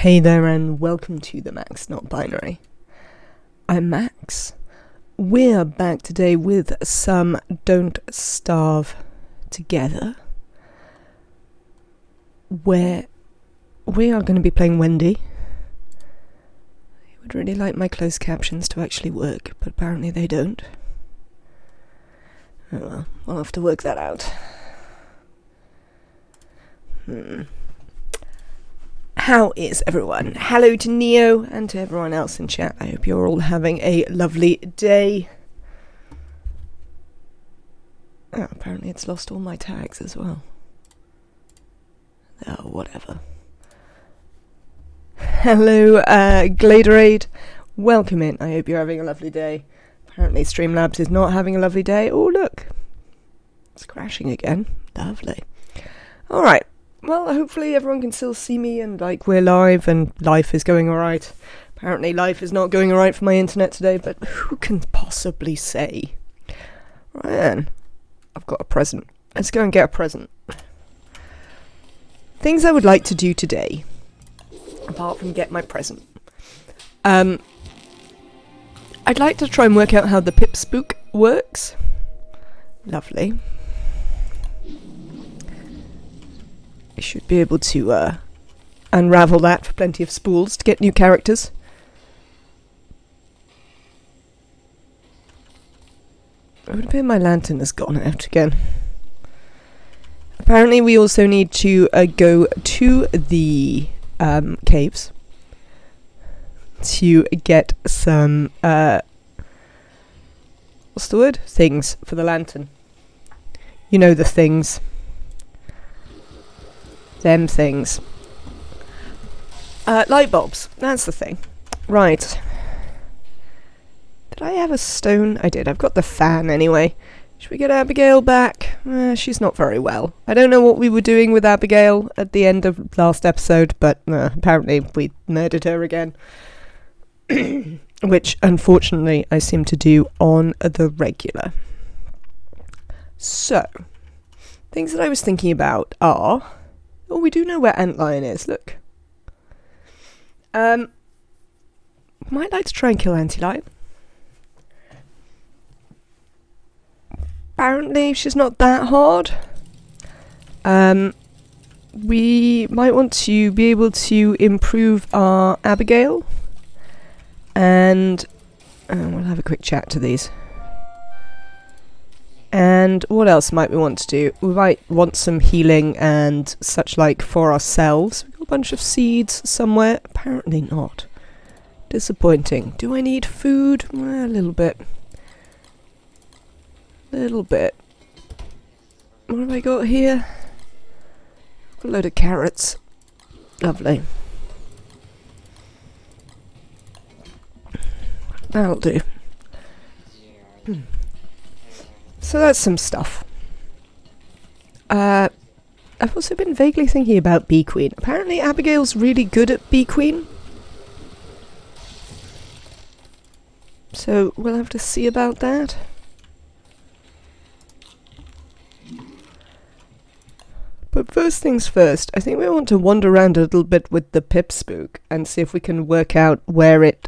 Hey there and welcome to the Max Not Binary. I'm Max. We're back today with some Don't Starve Together, where we are going to be playing Wendy. I would really like my closed captions to actually work, but apparently they don't. Oh well, I'll have to work that out. How is everyone? Hello to Neo and to everyone else in chat. I hope you're all having a lovely day. Oh, apparently it's lost all my tags as well. Oh, whatever. Hello, Gladerade. Welcome in. I hope you're having a lovely day. Apparently Streamlabs is not having a lovely day. Oh, look. It's crashing again. Lovely. Alright. Well, hopefully everyone can still see me and, we're live and life is going alright. Apparently life is not going alright for my internet today, but who can possibly say? Right then. I've got a present. Let's go and get a present. Things I would like to do today, apart from get my present. I'd like to try and work out how the pip spook works. Lovely. I should be able to unravel that for plenty of spools to get new characters. It would appear my lantern has gone out again. Apparently we also need to go to the caves to get some, what's the word? Things for the lantern. You know the things. Them things. Light bulbs. That's the thing. Right. Did I have a stone? I did. I've got the fan anyway. Should we get Abigail back? She's not very well. I don't know what we were doing with Abigail at the end of last episode, but apparently we murdered her again. Which, unfortunately, I seem to do on the regular. So, things that I was thinking about are... Oh, we do know where Antlion is, look. Might like to try and kill Antlion. Apparently she's not that hard. We might want to be able to improve our Abigail. And we'll have a quick chat to these. And what else might we want to do? We might want some healing and such like for ourselves. We've got a bunch of seeds somewhere. Apparently not. Disappointing. Do I need food? A little bit. Little bit. What have I got here? A load of carrots. Lovely. That'll do. So that's some stuff. I've also been vaguely thinking about Bee Queen. Apparently Abigail's really good at Bee Queen. So we'll have to see about that. But first things first, I think we want to wander around a little bit with the pip spook and see if we can work out where it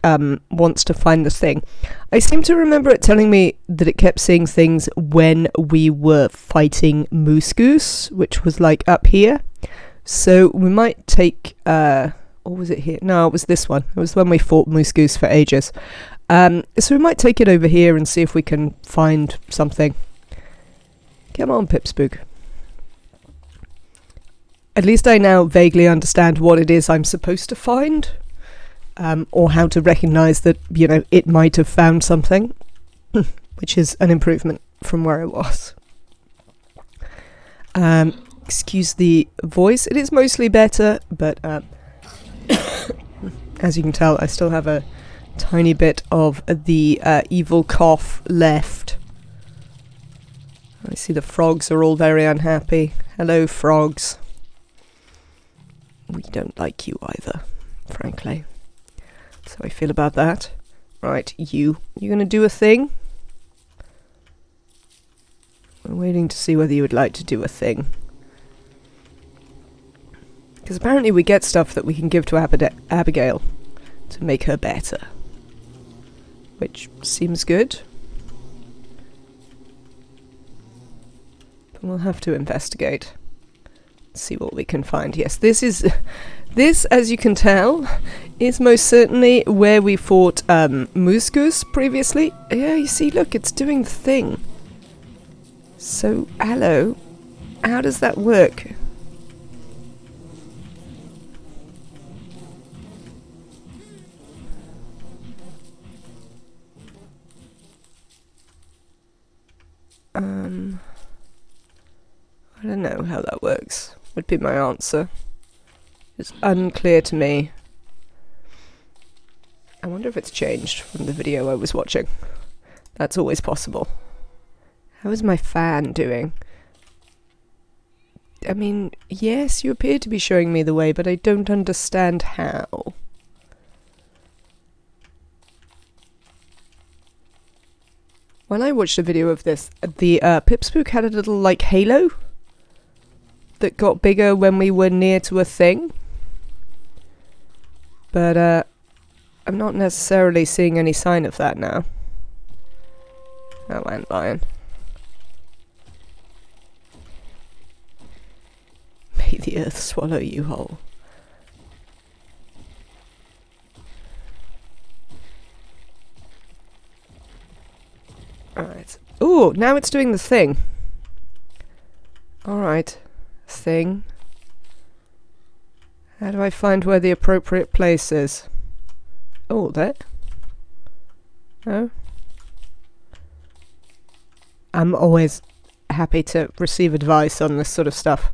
wants to find the thing. I seem to remember it telling me that it kept seeing things when we were fighting Moose Goose, which was like up here. So we might take, or was it here? No, it was this one. It was when we fought Moose Goose for ages. So we might take it over here and see if we can find something. Come on, pip spook. At least I now vaguely understand what it is I'm supposed to find, or how to recognise that, it might have found something, which is an improvement from where I was. Excuse the voice, it is mostly better, but as you can tell, I still have a tiny bit of the evil cough left. I see the frogs are all very unhappy. Hello, frogs. We don't like you either, frankly. That's how I feel about that. Right, you gonna do a thing? We're waiting to see whether you would like to do a thing. Because apparently we get stuff that we can give to Abigail to make her better. Which seems good. But we'll have to investigate. See what we can find. Yes, this, as you can tell, is most certainly where we fought Muskus previously. Yeah, you see, look, it's doing the thing. So, hello. How does that work? I don't know how that works, would be my answer. It's unclear to me. I wonder if it's changed from the video I was watching. That's always possible. How is my fan doing? I mean, yes, you appear to be showing me the way, but I don't understand how. When I watched a video of this, the Pipspook had a little, like, halo that got bigger when we were near to a thing. But, I'm not necessarily seeing any sign of that now. Oh, antlion. May the earth swallow you whole. Alright. Ooh, now it's doing the thing. Alright. Thing. How do I find where the appropriate place is? Oh, there. Oh. I'm always happy to receive advice on this sort of stuff,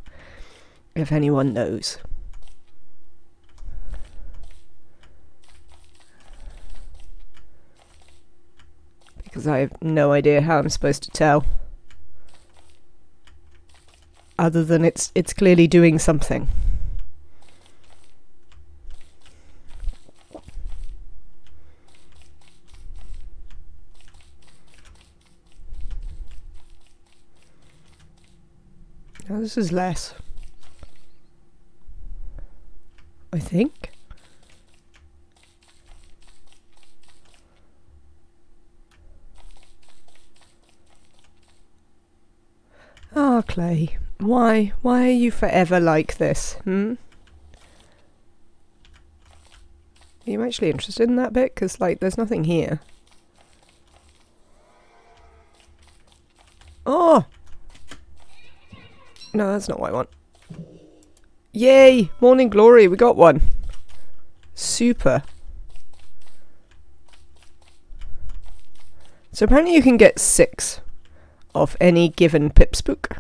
if anyone knows. Because I have no idea how I'm supposed to tell. Other than it's clearly doing something. Now this is less. I think. Ah, Clay. Why? Why are you forever like this, Are you actually interested in that bit? Because, like, there's nothing here. Oh! No, that's not what I want. Yay! Morning glory, we got one. Super. So apparently you can get 6 of any given Pipspook.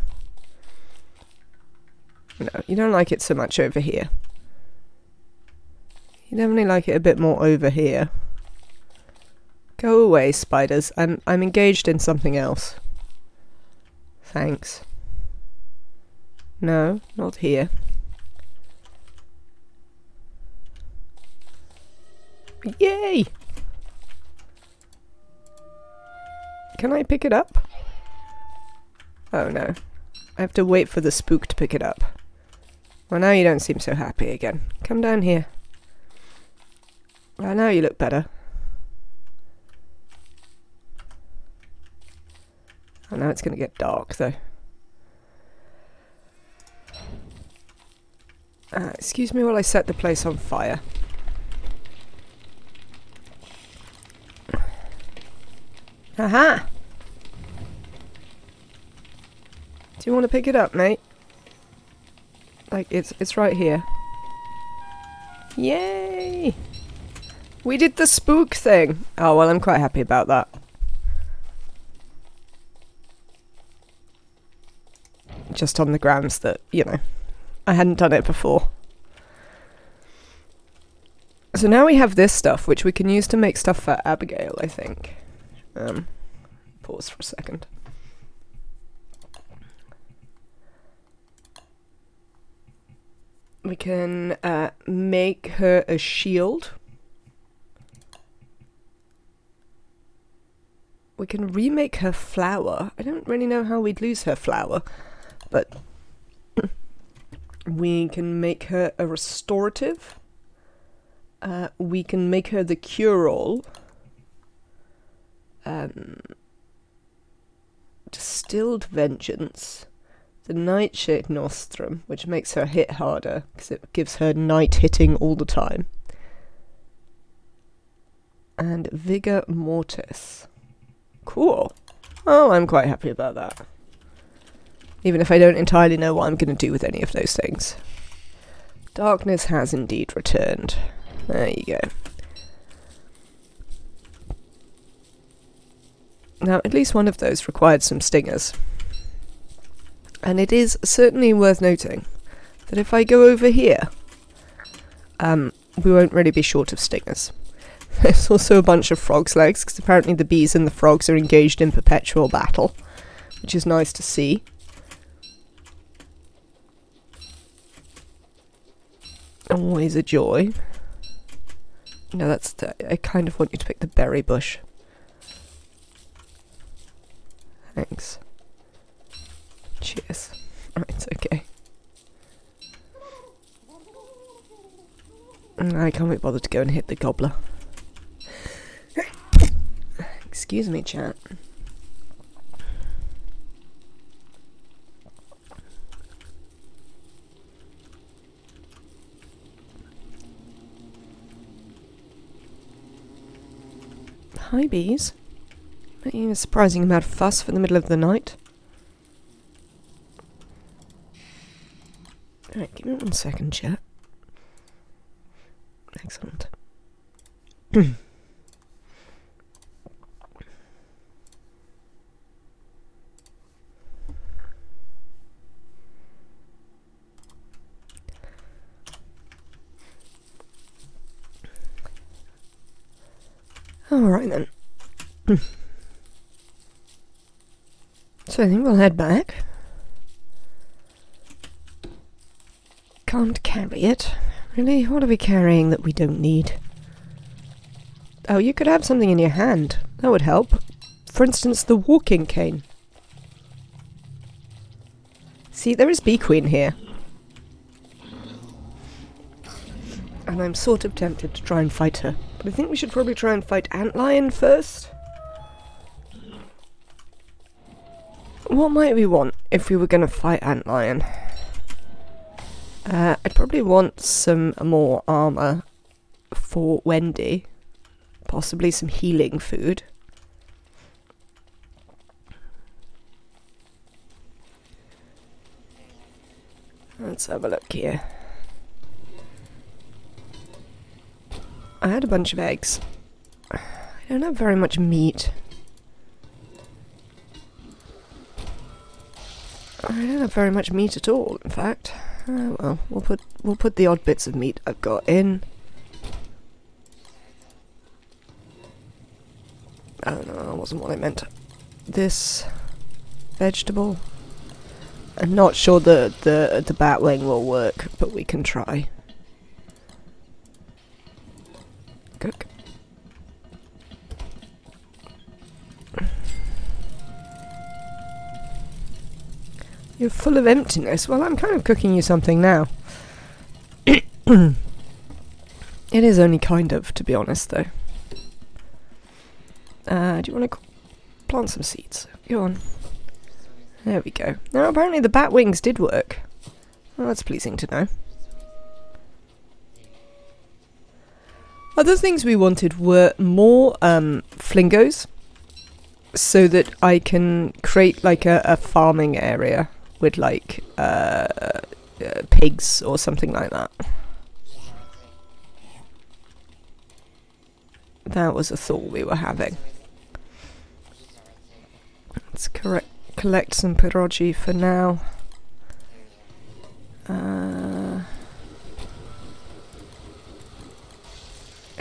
No, you don't like it so much over here. You definitely like it a bit more over here. Go away, spiders. I'm engaged in something else. Thanks. No, not here. Yay! Can I pick it up? Oh no. I have to wait for the spook to pick it up. Well, now you don't seem so happy again. Come down here. Well, now you look better. Oh, now it's going to get dark, though. Excuse me while I set the place on fire. Aha! Do you want to pick it up, mate? Like, it's right here. Yay! We did the spook thing! Oh, well, I'm quite happy about that. Just on the grounds that, you know, I hadn't done it before. So now we have this stuff, which we can use to make stuff for Abigail, I think. Pause for a second. We can make her a shield. We can remake her flower. I don't really know how we'd lose her flower, but We can make her a restorative. We can make her the cure-all. Distilled Vengeance. The Nightshade Nostrum, which makes her hit harder, because it gives her night hitting all the time. And Vigor Mortis. Cool. Oh, I'm quite happy about that. Even if I don't entirely know what I'm going to do with any of those things. Darkness has indeed returned. There you go. Now, at least one of those required some stingers. And it is certainly worth noting that if I go over here, we won't really be short of stingers. There's also a bunch of frog's legs, because apparently the bees and the frogs are engaged in perpetual battle, which is nice to see. Always a joy. No, I kind of want you to pick the berry bush. Thanks. Cheers. Right, okay. I can't be bothered to go and hit the gobbler. Excuse me, chat. Hi, bees. Making a surprising amount of fuss for the middle of the night. Alright, give me 1 second, chat. Excellent. Alright then. So I think we'll head back. Can't carry it. Really? What are we carrying that we don't need? Oh, you could have something in your hand. That would help. For instance, the walking cane. See, there is Bee Queen here. And I'm sort of tempted to try and fight her. But I think we should probably try and fight Antlion first. What might we want if we were going to fight Antlion? I'd probably want some more armour for Wendy. Possibly some healing food. Let's have a look here. I had a bunch of eggs. I don't have very much meat. I don't have very much meat at all, in fact. Well, we'll put the odd bits of meat I've got in. Oh no, that wasn't what I meant. This vegetable. I'm not sure the batwing will work, but we can try. Cook. You're full of emptiness. Well, I'm kind of cooking you something now. It is only kind of, to be honest, though. Do you want to plant some seeds? Go on. There we go. Now, apparently the bat wings did work. Well, that's pleasing to know. Other things we wanted were more flingos, so that I can create like a farming area with like pigs or something like that. That was a thought we were having. Let's collect some pierogi for now.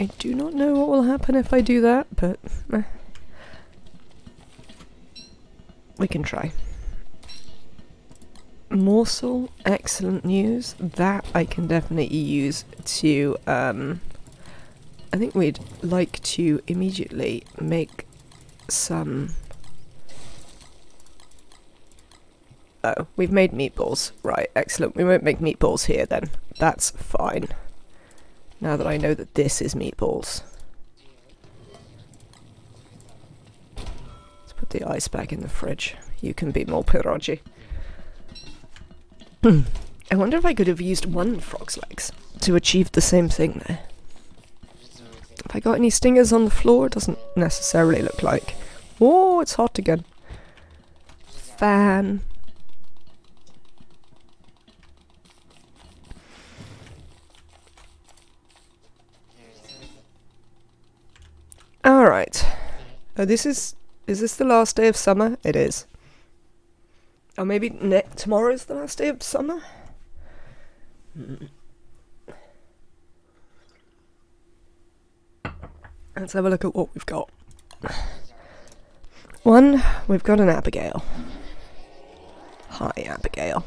I do not know what will happen if I do that, but we can try. Morsel, excellent news. That I can definitely use to, I think we'd like to immediately make some Oh, we've made meatballs. Right, excellent. We won't make meatballs here then. That's fine. Now that I know that this is meatballs. Let's put the ice back in the fridge. You can be more pierogi. I wonder if I could have used one frog's legs to achieve the same thing there. Have I got any stingers on the floor? It doesn't necessarily look like. Oh, it's hot again. Fan. Alright. Oh, is this the last day of summer? It is. Or maybe tomorrow's the last day of summer? Let's have a look at what we've got. One, we've got an Abigail. Hi, Abigail.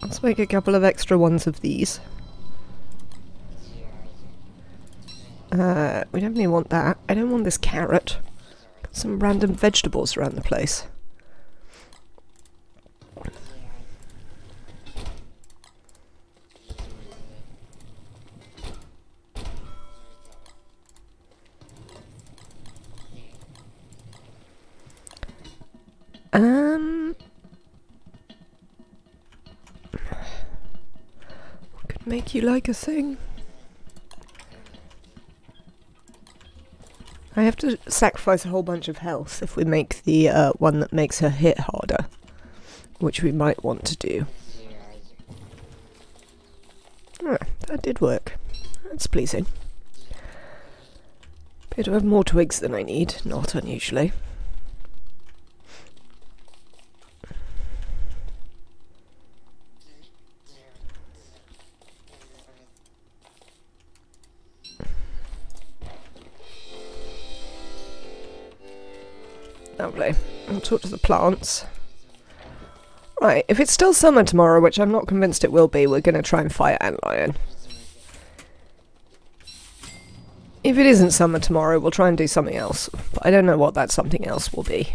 Let's make a couple of extra ones of these. We definitely want that. I don't want this carrot. Got some random vegetables around the place. What could make you like a thing? I have to sacrifice a whole bunch of health if we make the one that makes her hit harder, which we might want to do. Ah, that did work. That's pleasing. Appear to have more twigs than I need, not unusually. Lovely. I'll talk to the plants. Right, if it's still summer tomorrow, which I'm not convinced it will be, we're going to try and fire antlion. If it isn't summer tomorrow, we'll try and do something else. But I don't know what that something else will be.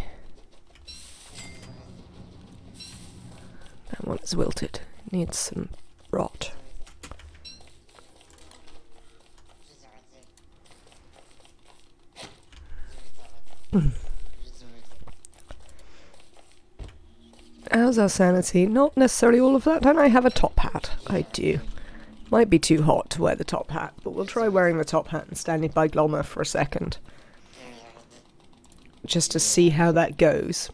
That one is wilted. It needs some rot. How's our sanity? Not necessarily all of that. Don't I have a top hat? I do. Might be too hot to wear the top hat, but we'll try wearing the top hat and standing by Glommer for a second. Just to see how that goes.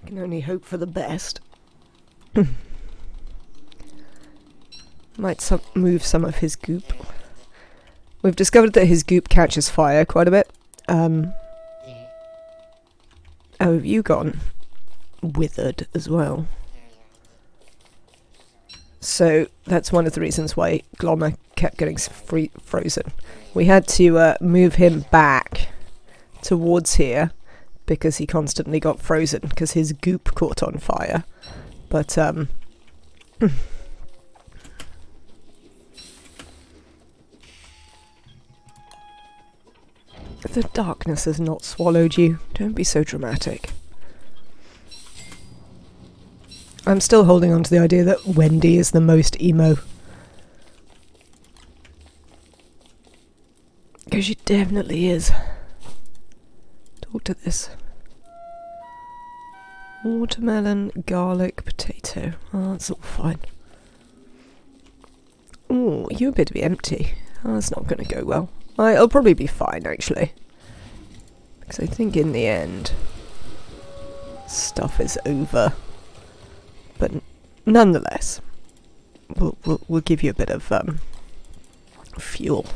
Can only hope for the best. Might move some of his goop. We've discovered that his goop catches fire quite a bit. Oh, have you gone withered as well? So that's one of the reasons why Glommer kept getting frozen. We had to move him back towards here because he constantly got frozen because his goop caught on fire. But the darkness has not swallowed you. Don't be so dramatic. I'm still holding on to the idea that Wendy is the most emo. Because she definitely is. Talk to this. Watermelon, garlic, potato. Oh, that's all fine. Ooh, you appear to be empty. Oh, that's not going to go well. It'll probably be fine, actually. Because I think in the end, stuff is over. But nonetheless, we'll give you a bit of fuel.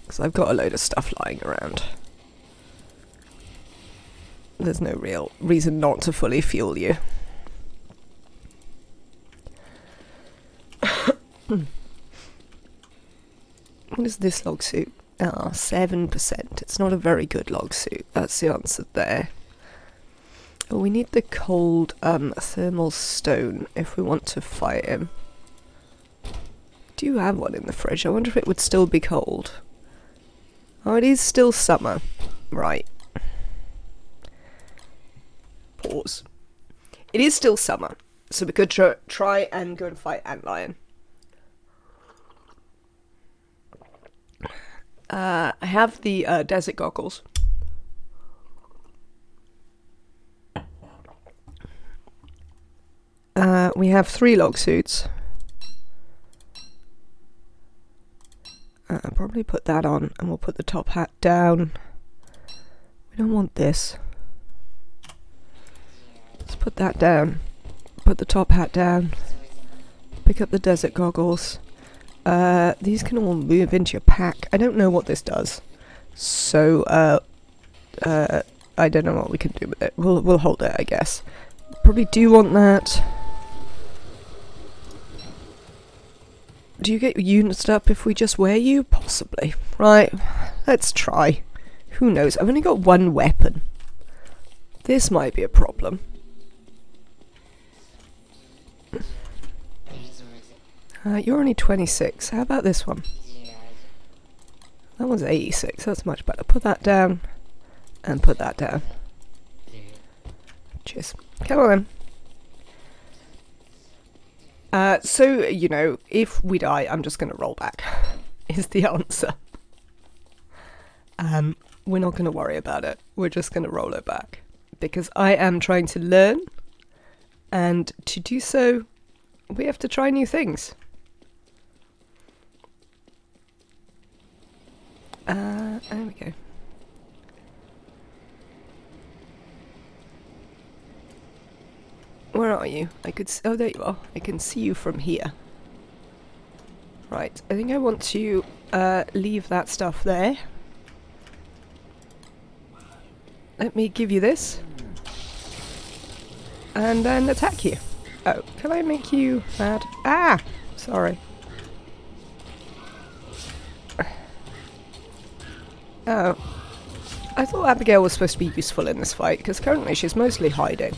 Because I've got a load of stuff lying around. There's no real reason not to fully fuel you. What is this log suit? Ah, 7%. It's not a very good log suit. That's the answer there. Oh, we need the cold thermal stone if we want to fight him. Do you have one in the fridge? I wonder if it would still be cold. Oh, it is still summer. Right. Pause. It is still summer, so we could try and go and fight Antlion. I have the desert goggles. We have 3 log suits. I'll probably put that on, and we'll put the top hat down. We don't want this. Let's put that down. Put the top hat down. Pick up the desert goggles. These can all move into your pack. I don't know what this does, so I don't know what we can do with it. We'll hold it, I guess. Probably do want that. Do you get units up if we just wear you? Possibly. Right, let's try. Who knows? I've only got 1 weapon. This might be a problem. You're only 26. How about this one? That one's 86. That's much better. Put that down. And put that down. Cheers. Come on then. So, you know, if we die, I'm just going to roll back, is the answer. We're not going to worry about it. We're just going to roll it back. Because I am trying to learn, and to do so, we have to try new things. There we go. Where are you? Oh, there you are. I can see you from here. Right, I think I want to leave that stuff there. Let me give you this. And then attack you. Oh, can I make you mad? Ah! Sorry. Oh. I thought Abigail was supposed to be useful in this fight, because currently she's mostly hiding.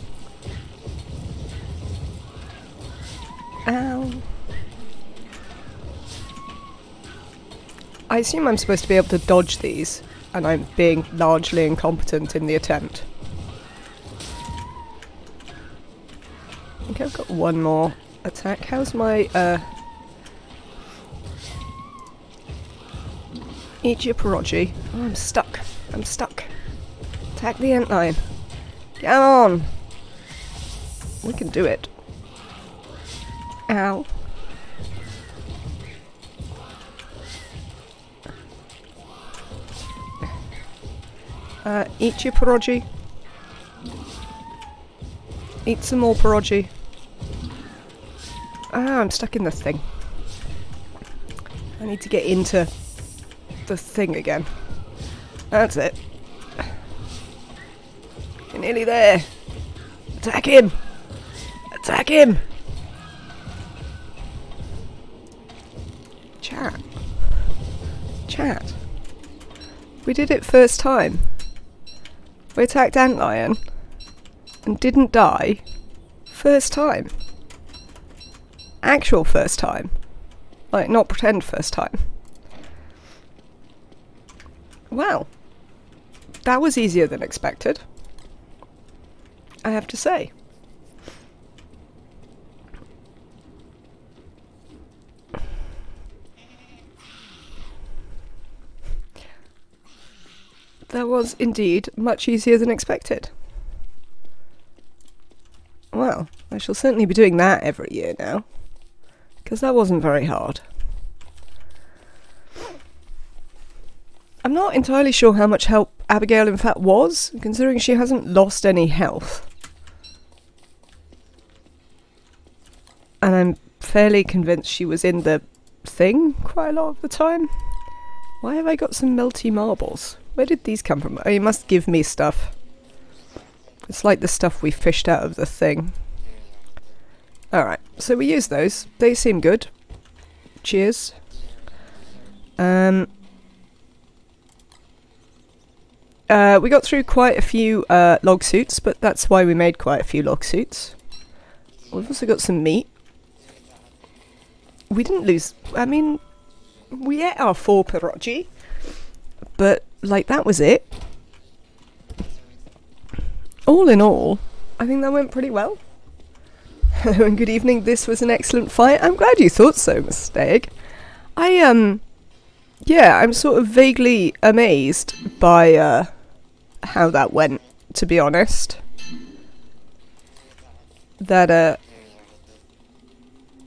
Ow. I assume I'm supposed to be able to dodge these, and I'm being largely incompetent in the attempt. I think I've got 1 more attack. How's my, Eat your pierogi. Oh, I'm stuck. I'm stuck. Attack the antlion. Come on! We can do it. Ow. Eat your pierogi. Eat some more pierogi. Ah, I'm stuck in the thing. I need to get into the thing again. That's it. You're nearly there. Attack him! Attack him! Chat. We did it first time. We attacked Antlion and didn't die. First time. Actual first time. Like, not pretend first time. Well, that was easier than expected, I have to say. That was indeed much easier than expected. Well, I shall certainly be doing that every year now, because that wasn't very hard. I'm not entirely sure how much help Abigail in fact was, considering she hasn't lost any health. And I'm fairly convinced she was in the thing quite a lot of the time. Why have I got some melty marbles? Where did these come from? Oh, you must give me stuff. It's like the stuff we fished out of the thing. Alright, so we use those. They seem good. Cheers. We got through quite a few log suits, but that's why we made quite a few log suits. We've also got some meat. We didn't lose... I mean, we ate our 4 pierogi, but, like, that was it. All in all, I think that went pretty well. Hello and good evening, this was an excellent fight. I'm glad you thought so, Mistake. Yeah, I'm sort of vaguely amazed by, how that went, to be honest. That,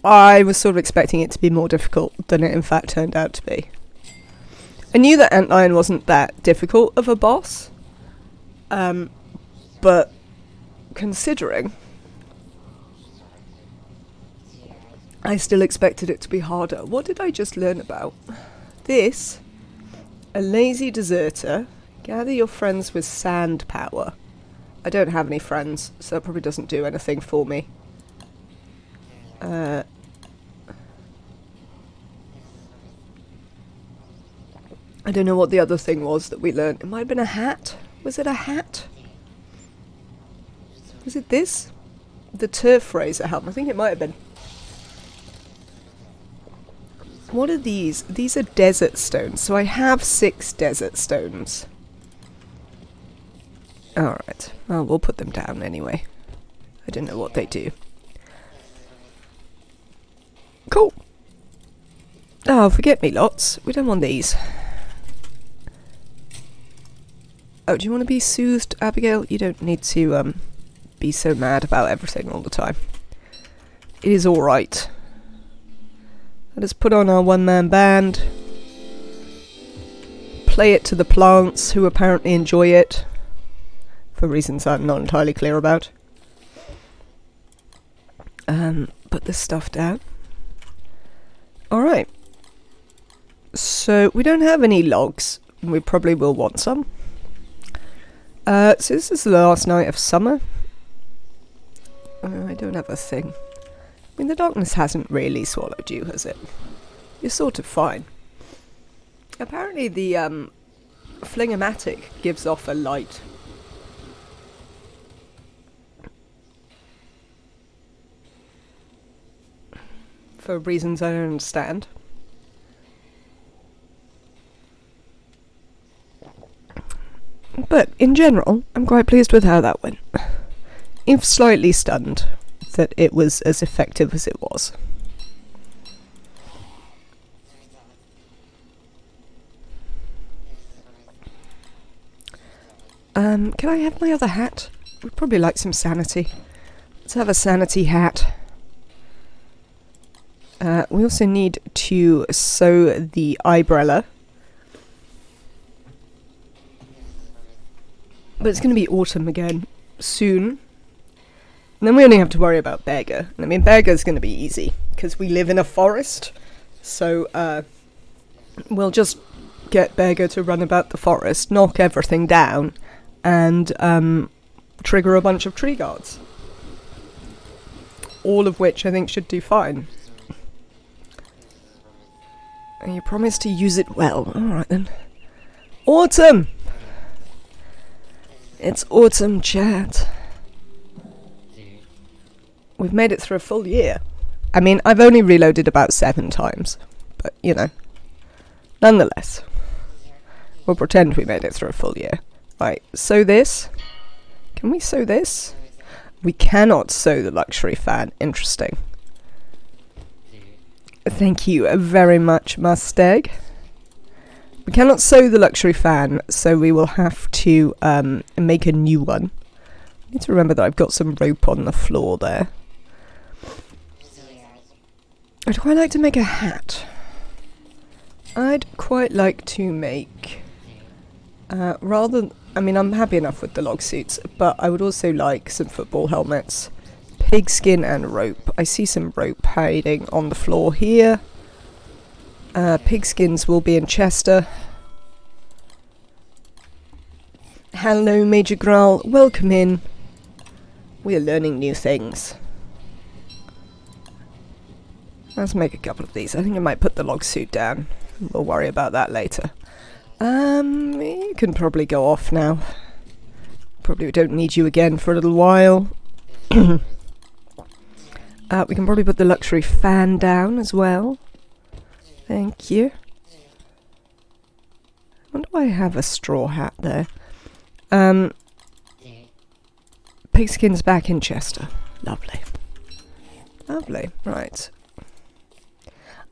I was sort of expecting it to be more difficult than it in fact turned out to be. I knew that Antlion wasn't that difficult of a boss, but considering, I still expected it to be harder. What did I just learn about? This, a lazy deserter, gather your friends with sand power. I don't have any friends, so it probably doesn't do anything for me. I don't know what the other thing was that we learned. It might have been a hat? Was it a hat? Was it this? The turf razor helm. I think it might have been. What are these? These are desert stones. So I have 6 desert stones. Alright. Well, we'll put them down anyway. I don't know what they do. Cool. Oh, forget-me-lots. We don't want these. Oh, do you want to be soothed, Abigail? You don't need to, be so mad about everything all the time. It is alright. Let us put on our one-man band. Play it to the plants, who apparently enjoy it. For reasons I'm not entirely clear about. Put this stuff down. Alright. So, we don't have any logs. We probably will want some. So this is the last night of summer. I don't have a thing. I mean, the darkness hasn't really swallowed you, has it? You're sort of fine. Apparently the, Flingomatic gives off a light. For reasons I don't understand. But, in general, I'm quite pleased with how that went. If slightly stunned that it was as effective as it was. Can I have my other hat? We'd probably like some sanity. Let's have a sanity hat. We also need to sew the eyebrow. But it's going to be autumn again, soon. And then we only have to worry about Beggar. I mean, Beggar's going to be easy, because we live in a forest. So, we'll just get Beggar to run about the forest, knock everything down, and, trigger a bunch of tree guards. All of which I think should do fine. And you promise to use it well. Alright then. Autumn! It's autumn, chat. We've made it through a full year. I mean, I've only reloaded about 7 times. But, you know. Nonetheless. We'll pretend we made it through a full year. Right, sew this. Can we sew this? We cannot sew the luxury fan. Interesting. Thank you very much, Mustang. We cannot sew the luxury fan, so we will have to make a new one. I need to remember that I've got some rope on the floor there. I'd quite like to make a hat. I'd quite like to make... I mean, I'm happy enough with the log suits, but I would also like some football helmets. Pigskin and rope. I see some rope hiding on the floor here. Pigskins will be in Chester. Hello, Major Growl. Welcome in. We are learning new things. Let's make a couple of these. I think I might put the log suit down. We'll worry about that later. You can probably go off now. Probably don't need you again for a little while. We can probably put the luxury fan down as well. Thank you. I wonder why I have a straw hat there. Pigskin's back in Chester. Lovely. Lovely. Right.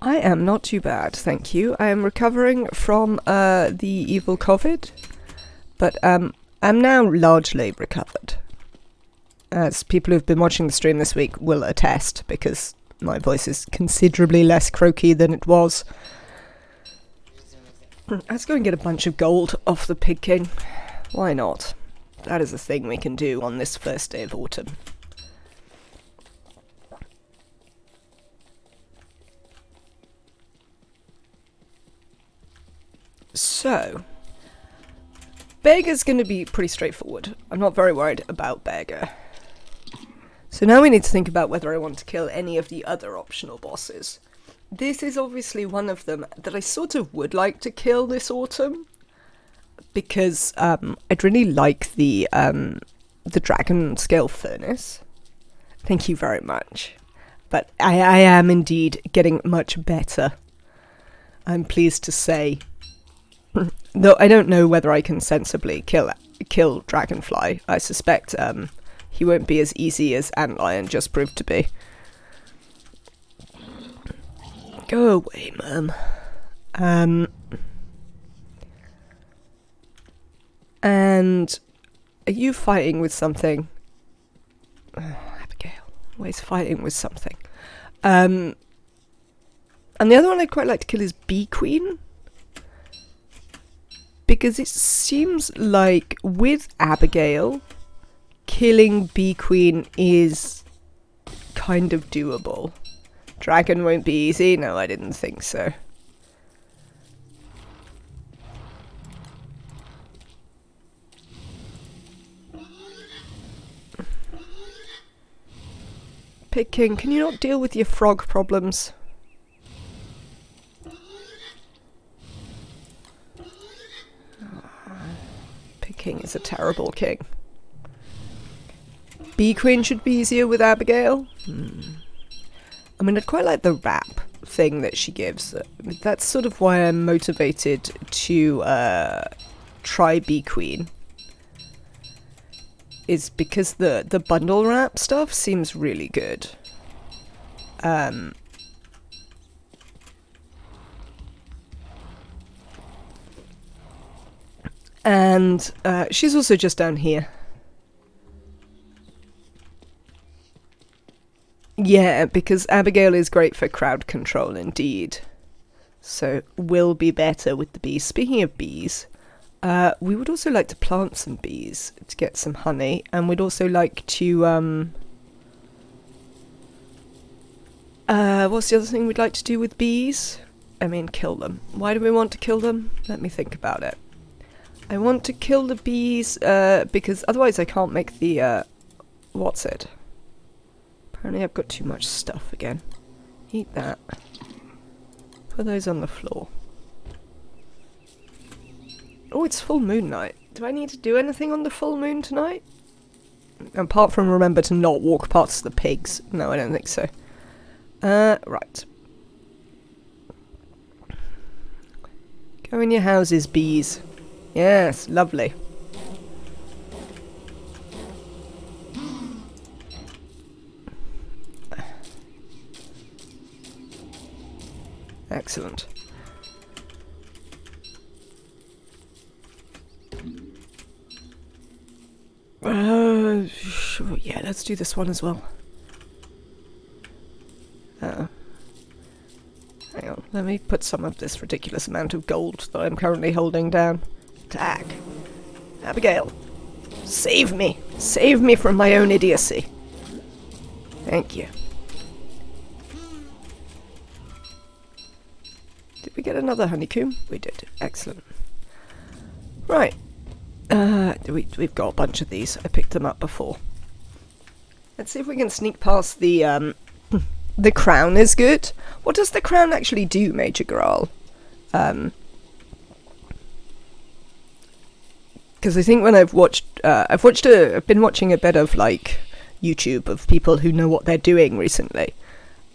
I am not too bad, thank you. I am recovering from the evil COVID, but I'm now largely recovered. As people who've been watching the stream this week will attest, because my voice is considerably less croaky than it was. Let's go and get a bunch of gold off the Pig King. Why not? That is a thing we can do on this first day of autumn. So, Beggar's going to be pretty straightforward. I'm not very worried about Beggar. So now we need to think about whether I want to kill any of the other optional bosses. This is obviously one of them that I sort of would like to kill this autumn, because I'd really like the dragon scale furnace. Thank you very much. But I am indeed getting much better, I'm pleased to say. Though I don't know whether I can sensibly kill Dragonfly. I suspect he won't be as easy as Antlion just proved to be. Go away, Mum. And are you fighting with something? Oh, Abigail, always fighting with something. And the other one I'd quite like to kill is Bee Queen. Because it seems like with Abigail, killing Bee Queen is kind of doable. Dragon won't be easy? No, I didn't think so. Pig King, can you not deal with your frog problems? King is a terrible king. Bee Queen should be easier with Abigail. I mean, I'd quite like the rap thing that she gives. That's sort of why I'm motivated to try Bee Queen. Is because the bundle wrap stuff seems really good. And she's also just down here. Yeah, because Abigail is great for crowd control indeed. So will be better with the bees. Speaking of bees, we would also like to plant some bees to get some honey. And we'd also like to... what's the other thing we'd like to do with bees? I mean, kill them. Why do we want to kill them? Let me think about it. I want to kill the bees, because otherwise I can't make the, what's it? Apparently I've got too much stuff again. Eat that. Put those on the floor. Oh, it's full moon night. Do I need to do anything on the full moon tonight? Apart from remember to not walk past the pigs. No, I don't think so. Right. Go in your houses, bees. Yes, lovely. Excellent. Sure, yeah, let's do this one as well. Hang on, let me put some of this ridiculous amount of gold that I'm currently holding down. Attack. Abigail. Save me. Save me from my own idiocy. Thank you. Did we get another honeycomb? We did. Excellent. Right. We've got a bunch of these. I picked them up before. Let's see if we can sneak past the, the crown is good. What does the crown actually do, Major Graal? Because I think when I've been watching a bit of like YouTube of people who know what they're doing recently.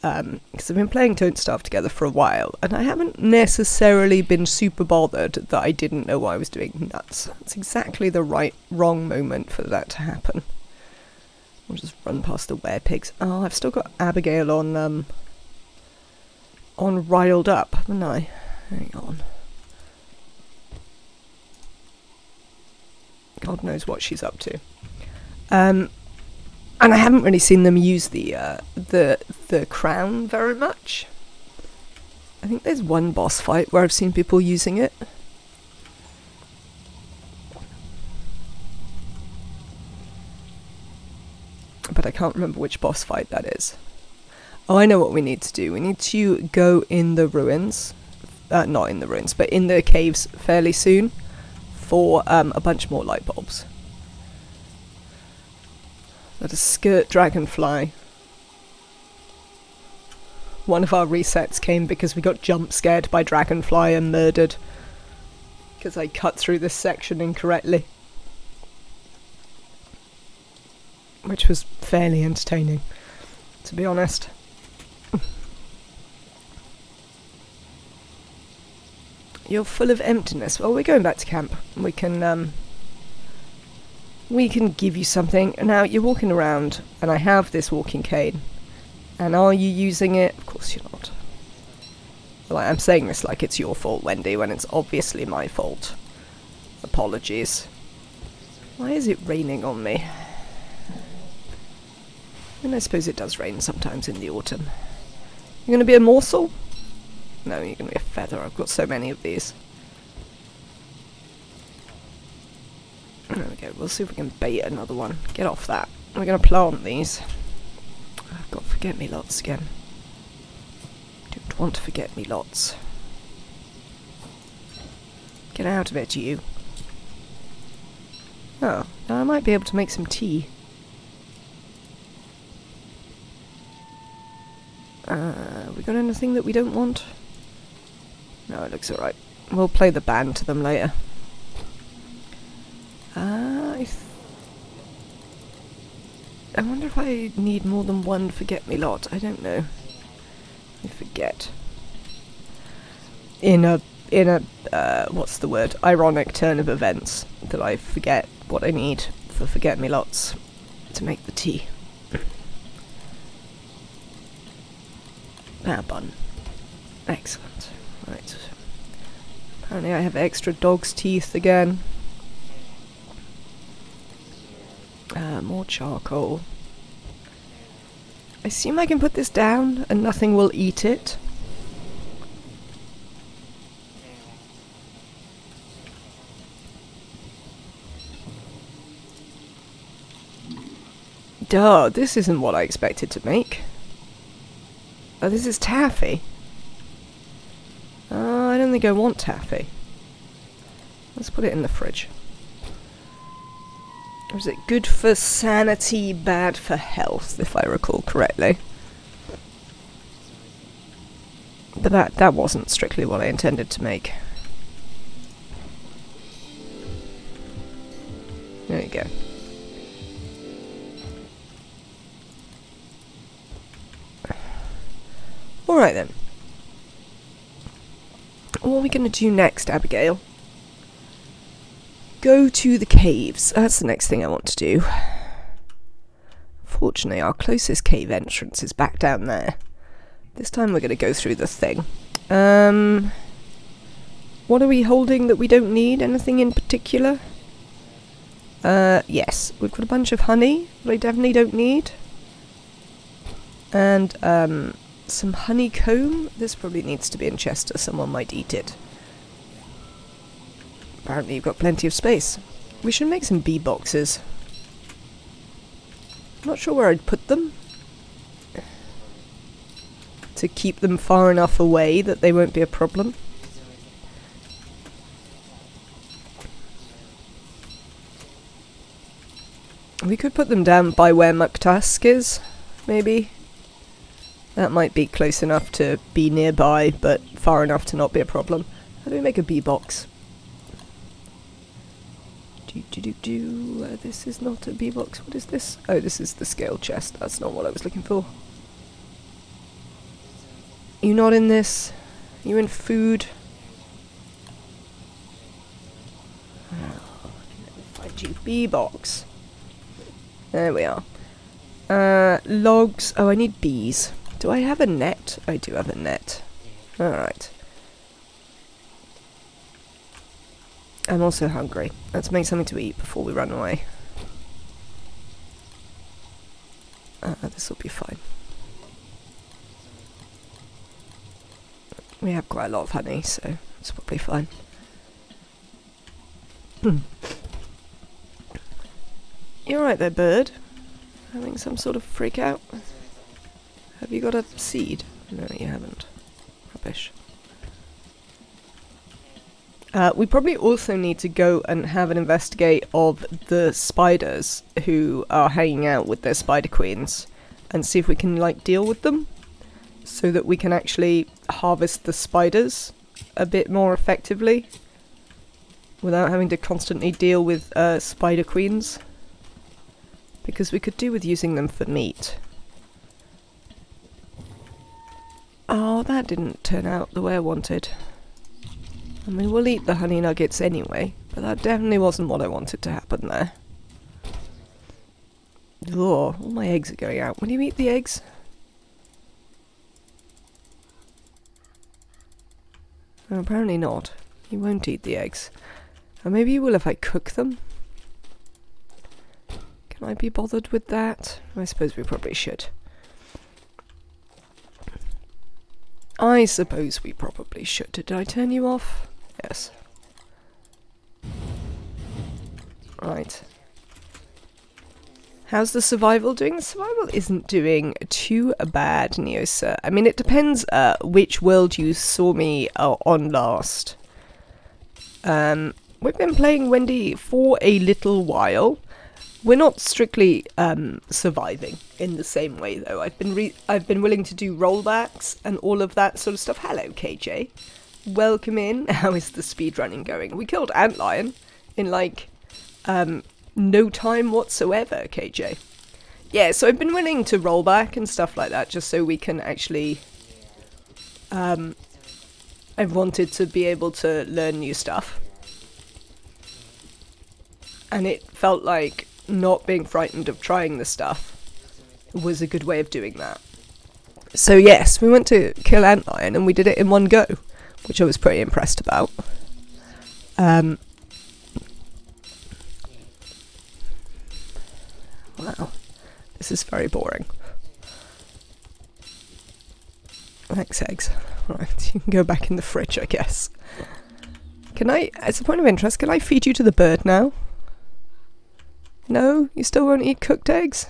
Because I've been playing Don't Starve together for a while, and I haven't necessarily been super bothered that I didn't know what I was doing. That's exactly the wrong moment for that to happen. I'll just run past the werepigs. Oh, I've still got Abigail on riled up, haven't I? Hang on. God knows what she's up to. And I haven't really seen them use the crown very much. I think there's one boss fight where I've seen people using it. But I can't remember which boss fight that is. Oh, I know what we need to do. We need to go in the ruins. Not in the ruins, but in the caves fairly soon for a bunch more light bulbs. Let us skirt Dragonfly. One of our resets came because we got jump scared by Dragonfly and murdered. Because I cut through this section incorrectly. Which was fairly entertaining, to be honest. You're full of emptiness. Well, we're going back to camp. We can give you something. Now, you're walking around, and I have this walking cane. And are you using it? Of course you're not. Well, I'm saying this like it's your fault, Wendy, when it's obviously my fault. Apologies. Why is it raining on me? And I suppose it does rain sometimes in the autumn. You're going to be a morsel? No, you're going to be a feather. I've got so many of these. There we go. We'll see if we can bait another one. Get off that. We're going to plant these. I've got forget-me-lots again. Don't want to forget-me-lots. Get out of it, you. Oh, now I might be able to make some tea. We got anything that we don't want? No, it looks alright. We'll play the band to them later. I wonder if I need more than one forget-me-lot. I don't know. I forget. In a what's the word? Ironic turn of events that I forget what I need for forget-me-lots to make the tea. Bun. Excellent. Right. Apparently I have extra dog's teeth again. More charcoal. I assume I can put this down and nothing will eat it. Duh, this isn't what I expected to make. Oh, this is taffy. I don't think I want taffy. Let's put it in the fridge. Or is it good for sanity, bad for health, if I recall correctly? But that wasn't strictly what I intended to make. There you go. Alright then. What are we going to do next, Abigail? Go to the caves. That's the next thing I want to do. Fortunately, our closest cave entrance is back down there. This time we're going to go through the thing. What are we holding that we don't need? Anything in particular? Yes. We've got a bunch of honey that I definitely don't need. And, some honeycomb. This probably needs to be in Chester. Someone might eat it. Apparently you've got plenty of space. We should make some bee boxes. Not sure where I'd put them. To keep them far enough away that they won't be a problem. We could put them down by where Muktask is, maybe. That might be close enough to be nearby, but far enough to not be a problem. How do we make a bee box? This is not a bee box. What is this? Oh, this is the scale chest. That's not what I was looking for. You not in this? You in food? Find you. Bee box. There we are. Logs. Oh, I need bees. Do I have a net? I do have a net. Alright. I'm also hungry. Let's make something to eat before we run away. This will be fine. We have quite a lot of honey, so it's probably fine. You alright there, bird? Having some sort of freak out? Have you got a seed? No, you haven't. Rubbish. We probably also need to go and have an investigate of the spiders who are hanging out with their spider queens and see if we can, like, deal with them so that we can actually harvest the spiders a bit more effectively without having to constantly deal with spider queens, because we could do with using them for meat. Oh, that didn't turn out the way I wanted. I mean, we'll eat the honey nuggets anyway, but that definitely wasn't what I wanted to happen there. Ugh, all my eggs are going out. Will you eat the eggs? Oh, apparently not. You won't eat the eggs. Or maybe you will if I cook them. Can I be bothered with that? I suppose we probably should. I suppose we probably should. Did I turn you off? Yes. Right. How's the survival doing? The survival isn't doing too bad, Neosa. I mean, it depends which world you saw me on last. We've been playing Wendy for a little while. We're not strictly surviving in the same way, though. I've been willing to do rollbacks and all of that sort of stuff. Hello, KJ. Welcome in. How is the speedrunning going? We killed Antlion in, like, no time whatsoever, KJ. Yeah, so I've been willing to roll back and stuff like that, just so we can actually... I've wanted to be able to learn new stuff. And it felt like not being frightened of trying the stuff was a good way of doing that. So yes, we went to kill Antlion and we did it in one go, which I was pretty impressed about. Wow, this is very boring. Thanks, eggs. Right, you can go back in the fridge, I guess. Can I, as a point of interest, can I feed you to the bird now? No? You still won't eat cooked eggs?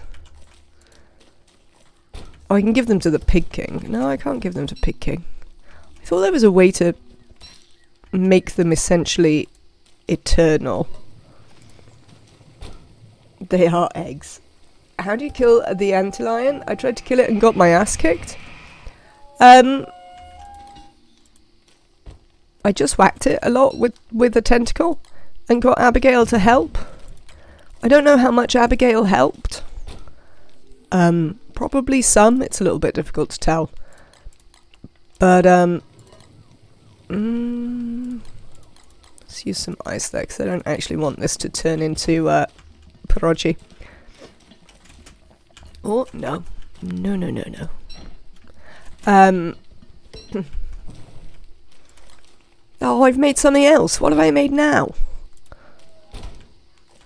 Oh, I can give them to the Pig King. No, I can't give them to Pig King. I thought there was a way to make them essentially eternal. They are eggs. How do you kill the antlion? I tried to kill it and got my ass kicked. I just whacked it a lot with a tentacle and got Abigail to help. I don't know how much Abigail helped. Probably some. It's a little bit difficult to tell. But, let's use some ice there, because I don't actually want this to turn into, pierogi. Oh, no. No, no, no, no. Oh, I've made something else. What have I made now?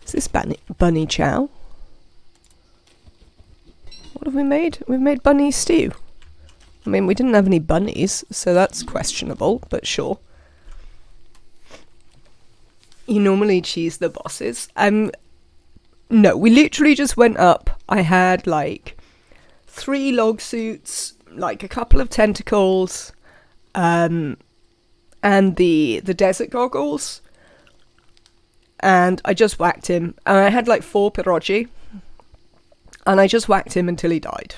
Is this bunny chow? What have we made? We've made bunny stew. I mean, we didn't have any bunnies, so that's questionable, but sure. You normally cheese the bosses. No, we literally just went up. I had, like, 3 log suits, like, a couple of tentacles, and the desert goggles. And I just whacked him. And I had, like, 4 pierogi. And I just whacked him until he died.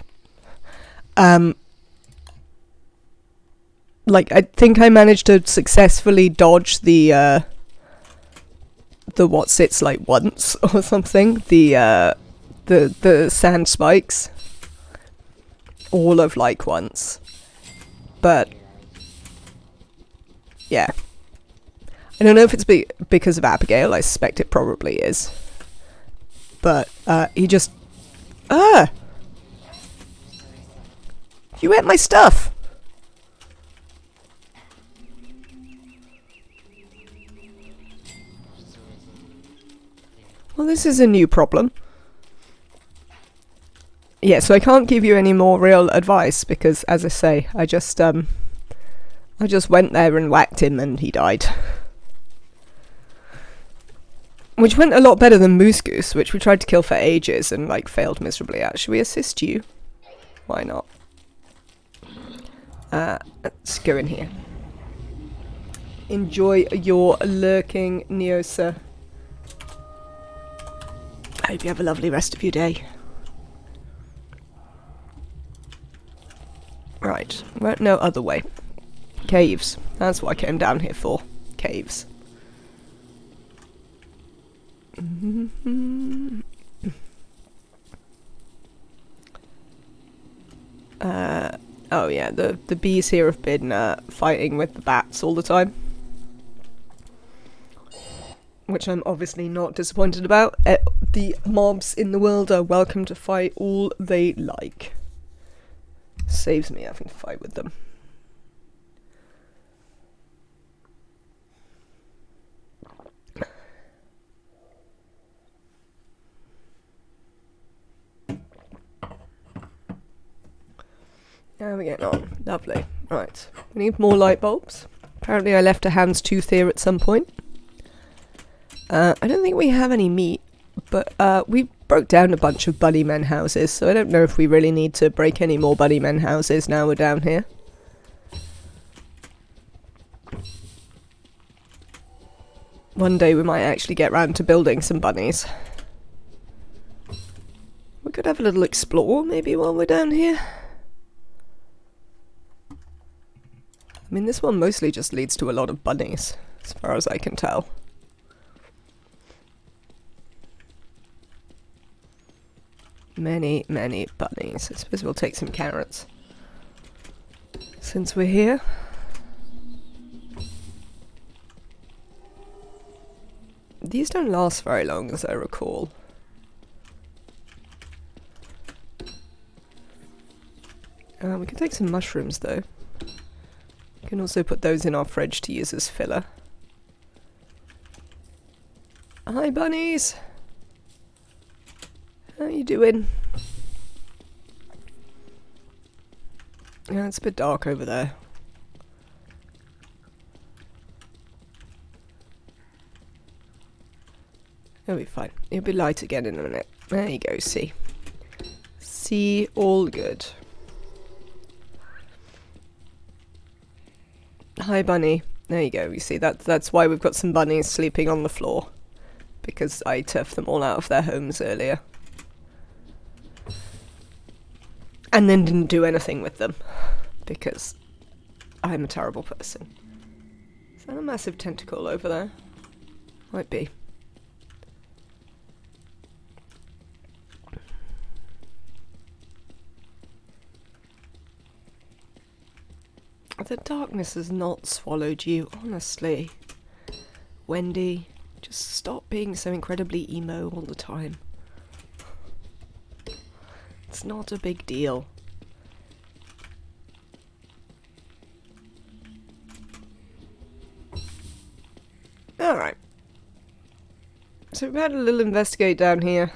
Like, I think I managed to successfully dodge the what's-its, like, once or something. The sand spikes. All of, like, once. But, yeah. I don't know if it's because of Abigail. I suspect it probably is. But, he just... Ah! You ate my stuff! Well, this is a new problem. Yeah, so I can't give you any more real advice because, as I say, I just went there and whacked him and he died. Which went a lot better than Moose Goose, which we tried to kill for ages and, like, failed miserably at. Should we assist you? Why not? Let's go in here. Enjoy your lurking, Neosa. I hope you have a lovely rest of your day. Right, well, no other way. Caves. That's what I came down here for. Caves. Oh yeah, the bees here have been fighting with the bats all the time. Which I'm obviously not disappointed about. The mobs in the world are welcome to fight all they like. Saves me having to fight with them. How are we getting on? Lovely. Right. We need more light bulbs. Apparently I left a hand's tooth here at some point. I don't think we have any meat, but we broke down a bunch of bunnymen houses, so I don't know if we really need to break any more bunnymen houses now we're down here. One day we might actually get round to building some bunnies. We could have a little explore maybe while we're down here. I mean, this one mostly just leads to a lot of bunnies, as far as I can tell. Many, many bunnies. I suppose we'll take some carrots. Since we're here. These don't last very long, as I recall. We can take some mushrooms, though. We can also put those in our fridge to use as filler. Hi, bunnies! How you doing? Yeah, it's a bit dark over there. It'll be fine. It'll be light again in a minute. There you go, see. See, all good. Hi, bunny. There you go. You see, that's why we've got some bunnies sleeping on the floor. Because I turfed them all out of their homes earlier. And then didn't do anything with them. Because I'm a terrible person. Is that a massive tentacle over there? Might be. The darkness has not swallowed you, honestly. Wendy, just stop being so incredibly emo all the time. It's not a big deal. Alright. So we've had a little investigate down here.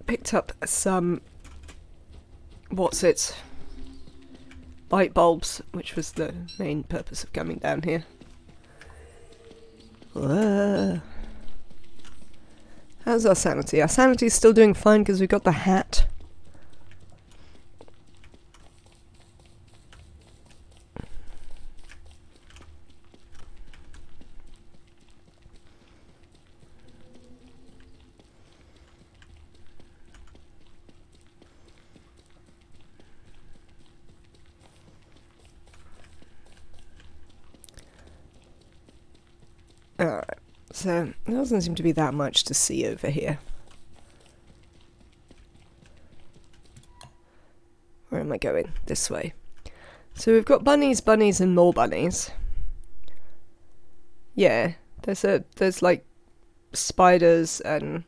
Picked up some light bulbs, which was the main purpose of coming down here. How's our sanity? Our sanity's still doing fine because we've got the hat. Alright, so there doesn't seem to be that much to see over here. Where am I going? This way. So we've got bunnies, bunnies, and more bunnies. Yeah, there's like spiders and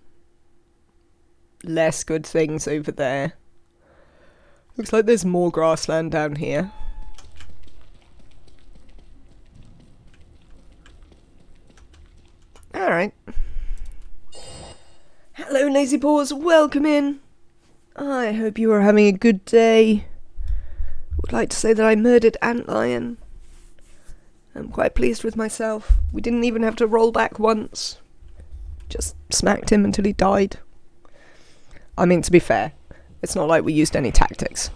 less good things over there. Looks like there's more grassland down here. Alright. Hello, Lazy Paws, welcome in. I hope you are having a good day. Would like to say that I murdered Antlion. I'm quite pleased with myself. We didn't even have to roll back once. Just smacked him until he died. I mean, to be fair, it's not like we used any tactics.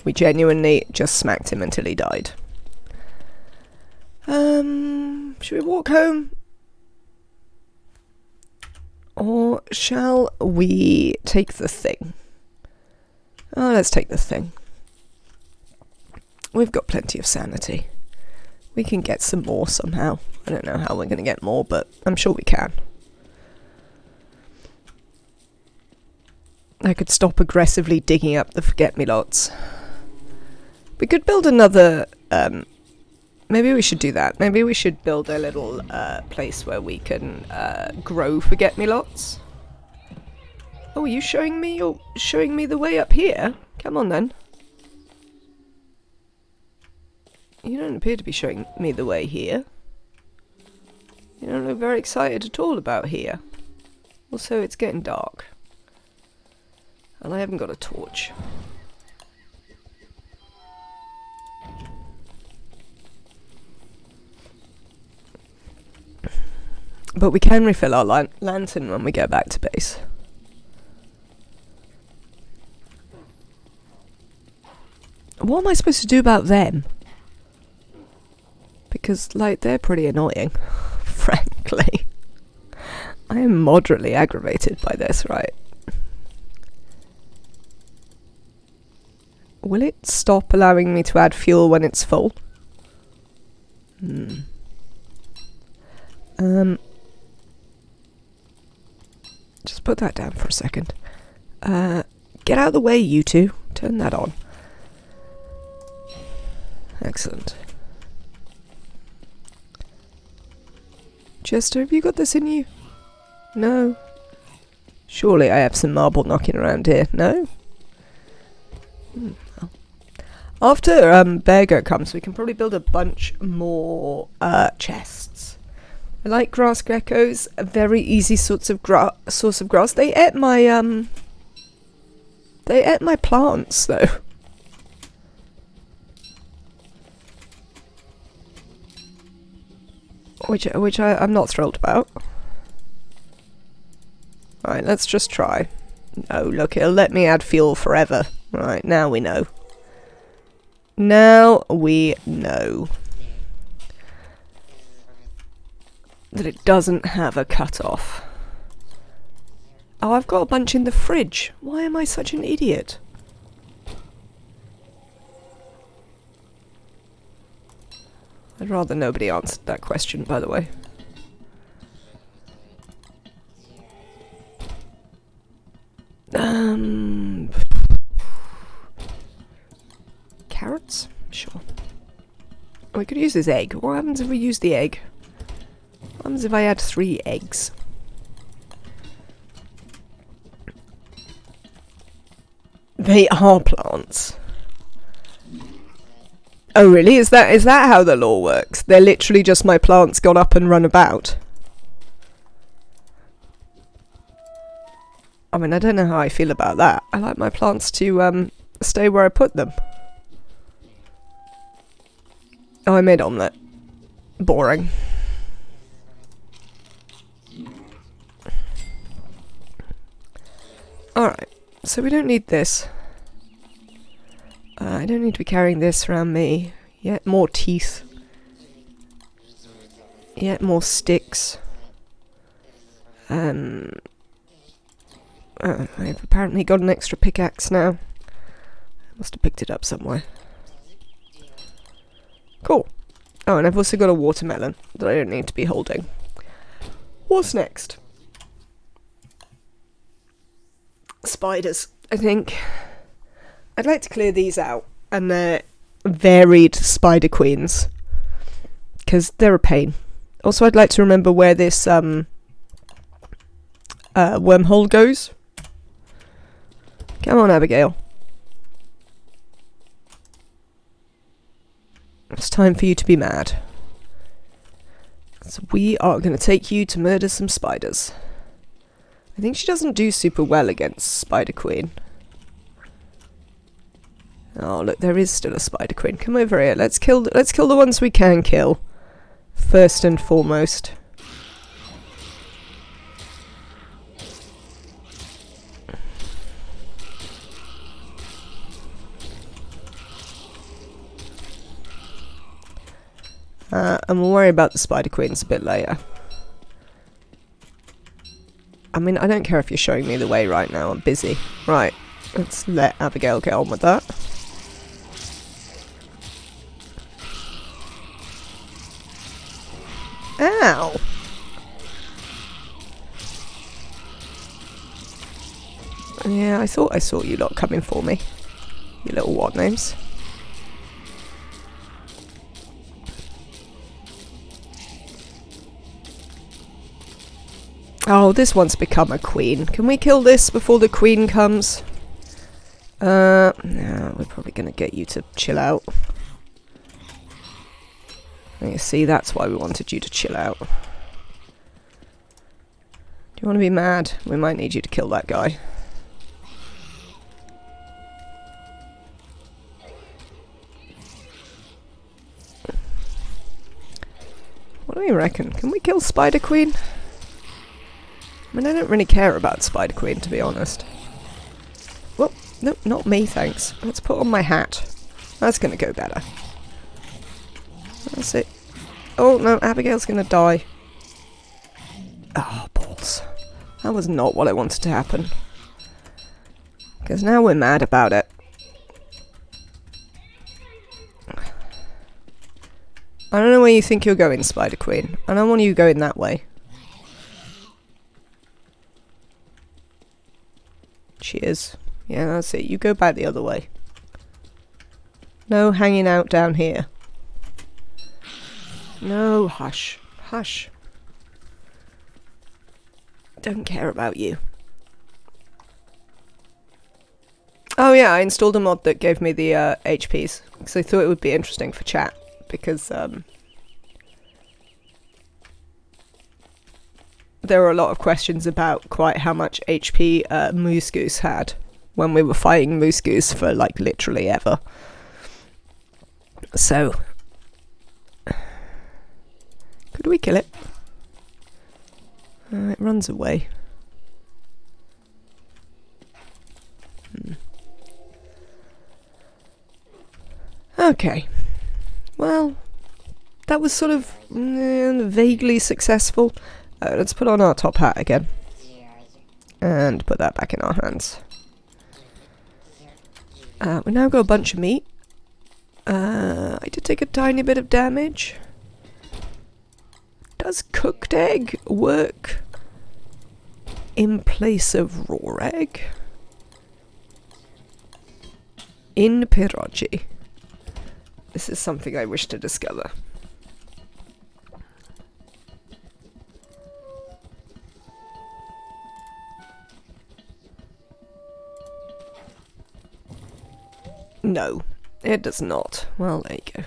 We genuinely just smacked him until he died. Should we walk home? Or shall we take the thing? Oh, let's take the thing. We've got plenty of sanity. We can get some more somehow. I don't know how we're going to get more, but I'm sure we can. I could stop aggressively digging up the forget-me-lots. We could build another... maybe we should do that. Maybe we should build a little place where we can grow forget-me-lots. Oh, are you showing me? You're showing me the way up here? Come on then. You don't appear to be showing me the way here. You don't look very excited at all about here. Also, it's getting dark. And I haven't got a torch. But we can refill our lantern when we get back to base. What am I supposed to do about them? Because, like, they're pretty annoying, frankly. I am moderately aggravated by this, right? Will it stop allowing me to add fuel when it's full? Just put that down for a second. Get out of the way, you two. Turn that on. Excellent. Chester, have you got this in you? No. Surely I have some marble knocking around here. No? Well. After Beargo comes, we can probably build a bunch more chests. I like grass geckos. A very easy source of grass. They ate my plants though. Which I'm not thrilled about. Right, let's just try. No, look, it'll let me add fuel forever. Right, now we know. Now we know that it doesn't have a cutoff. Oh, I've got a bunch in the fridge. Why am I such an idiot? I'd rather nobody answered that question, by the way. Carrots? Sure. We could use this egg. What happens if we use the egg? What happens if I add 3 eggs? They are plants. Oh really? Is that how the law works? They're literally just my plants gone up and run about. I mean, I don't know how I feel about that. I like my plants to stay where I put them. Oh, I made omelette. Boring. Alright, so we don't need this. I don't need to be carrying this around me. Yet more teeth. Yet more sticks. I've apparently got an extra pickaxe now. I must have picked it up somewhere. Cool. Oh, and I've also got a watermelon that I don't need to be holding. What's next? Spiders, I think. I'd like to clear these out, and they're varied spider queens, because they're a pain. Also, I'd like to remember where this wormhole goes. Come on, Abigail. It's time for you to be mad. So we are going to take you to murder some spiders. I think she doesn't do super well against Spider Queen. Oh, look, there is still a Spider Queen. Come over here. Let's kill the ones we can kill. First and foremost. And we'll worry about the Spider Queens a bit later. I mean, I don't care if you're showing me the way right now. I'm busy. Right, let's let Abigail get on with that. Ow! Yeah, I thought I saw you lot coming for me. You little what names. Oh, this one's become a queen. Can we kill this before the queen comes? No, we're probably going to get you to chill out. You see, that's why we wanted you to chill out. Do you want to be mad? We might need you to kill that guy. What do you reckon? Can we kill Spider Queen? I mean, I don't really care about Spider Queen, to be honest. Well, no, not me, thanks. Let's put on my hat. That's going to go better. That's it. Oh, no, Abigail's going to die. Oh, balls. That was not what I wanted to happen. Because now we're mad about it. I don't know where you think you're going, Spider Queen. I don't want you going that way. She is. Yeah, that's it. You go back the other way. No hanging out down here. No, hush. Hush. Don't care about you. Oh yeah, I installed a mod that gave me the HPs. Because I thought it would be interesting for chat. Because there were a lot of questions about quite how much HP Moose Goose had when we were fighting Moose Goose for like literally ever. So, could we kill it? It runs away. Okay. Well, that was sort of vaguely successful. Let's put on our top hat again. And put that back in our hands. We now got a bunch of meat. I did take a tiny bit of damage. Does cooked egg work in place of raw egg? In Pierogi. This is something I wish to discover. No, it does not. Well, there you go.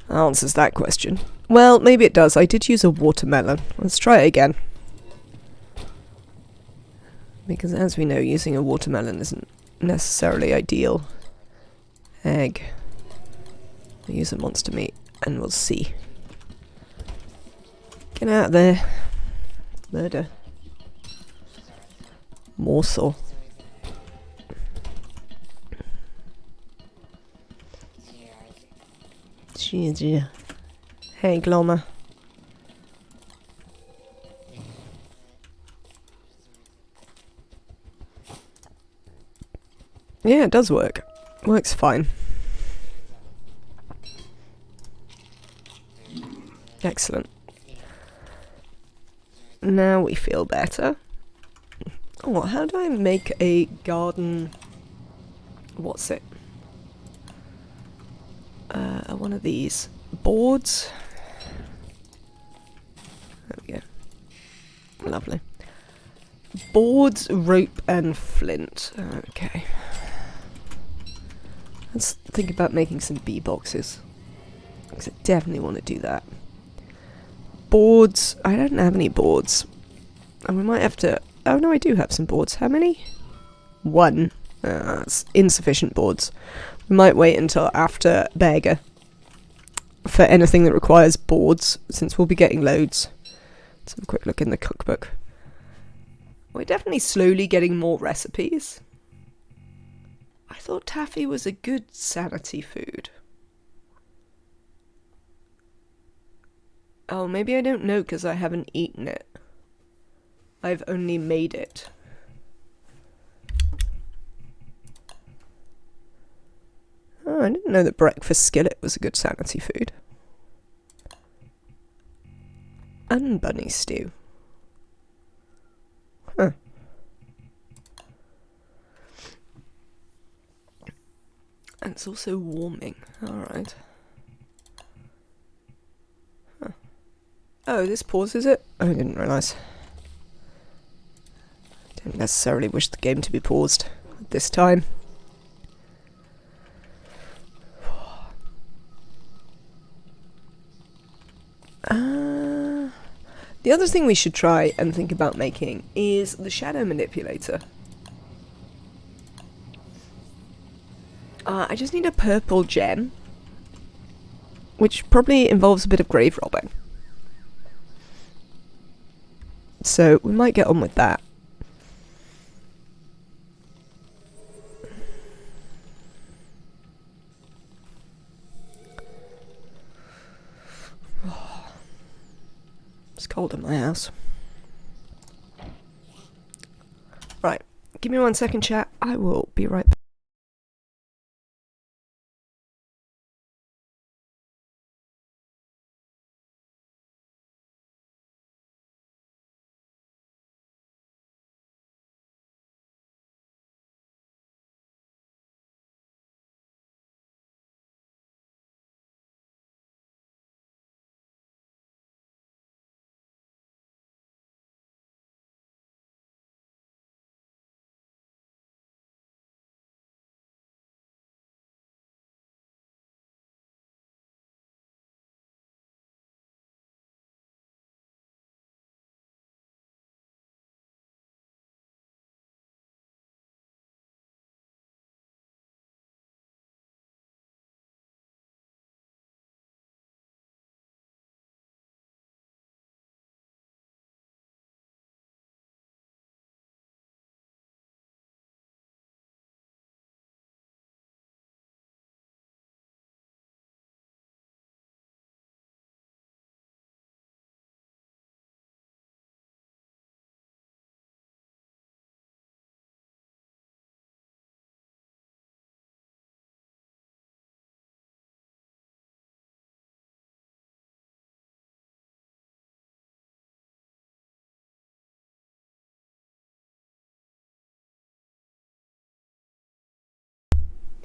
That answers that question. Well, maybe it does. I did use a watermelon. Let's try it again. Because as we know, using a watermelon isn't necessarily ideal. Egg. I'll use a monster meat and we'll see. Get out of there. Murder. Morsel. Jeez. Hey, Gloma. Yeah, it does work. Works fine. Excellent. Now we feel better. Oh, how do I make a garden... What's it? One of these boards. There we go. Lovely. Boards, rope, and flint. Okay. Let's think about making some bee boxes. Because I definitely want to do that. Boards. I don't have any boards. And we might have to... Oh no, I do have some boards. How many? 1. That's insufficient boards. We might wait until after Beggar for anything that requires boards, since we'll be getting loads. Let's have a quick look in the cookbook. We're definitely slowly getting more recipes. I thought taffy was a good sanity food. Oh, maybe I don't know because I haven't eaten it. I've only made it. Oh, I didn't know that breakfast skillet was a good sanity food. And bunny stew. Huh. And it's also warming. Alright. Huh. Oh, this pauses it? Oh, I didn't realise. Didn't necessarily wish the game to be paused at this time. The other thing we should try and think about making is the shadow manipulator. I just need a purple gem, which probably involves a bit of grave robbing. So we might get on with that. It's cold in my house. Right, give me 1 second, chat. I will be right back.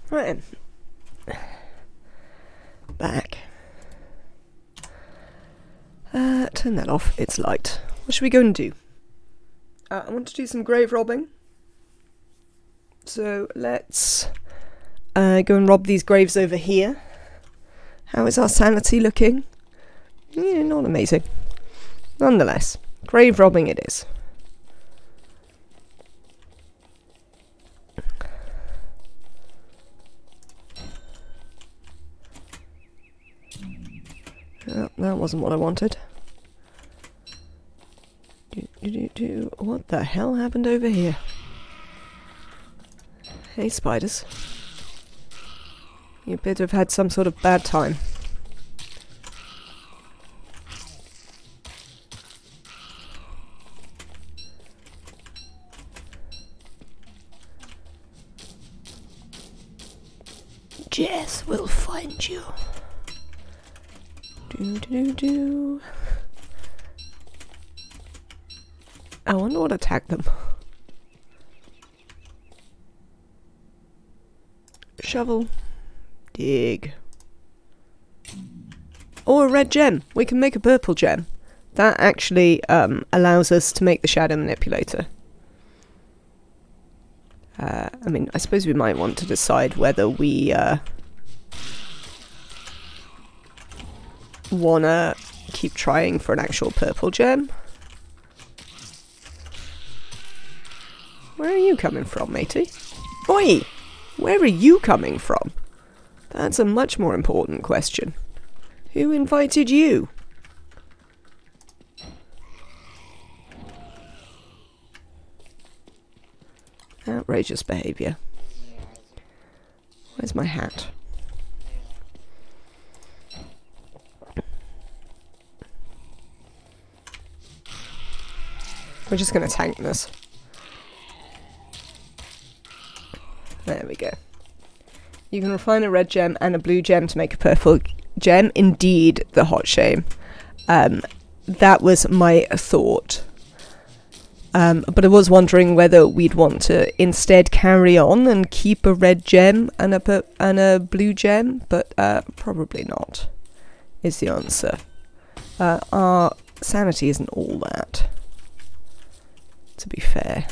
Right then. Back. Turn that off, it's light. What should we go and do? I want to do some grave robbing. So let's go and rob these graves over here. How is our sanity looking? Yeah, not amazing. Nonetheless, grave robbing it is. Oh, that wasn't what I wanted. What the hell happened over here? Hey, spiders. You appear to have had some sort of bad time. Jess will find you. I wonder what attacked them. Shovel. Dig. Oh, a red gem. We can make a purple gem. That actually allows us to make the shadow manipulator. I mean, I suppose we might want to decide whether we wanna keep trying for an actual purple gem. Where are you coming from, matey? Oi! Where are you coming from? That's a much more important question. Who invited you? Outrageous behaviour. Where's my hat? We're just going to tank this. There we go. You can refine a red gem and a blue gem to make a purple gem. Indeed, the hot shame. That was my thought. But I was wondering whether we'd want to instead carry on and keep a red gem and a blue gem, but probably not, is the answer. Our sanity isn't all that, to be fair.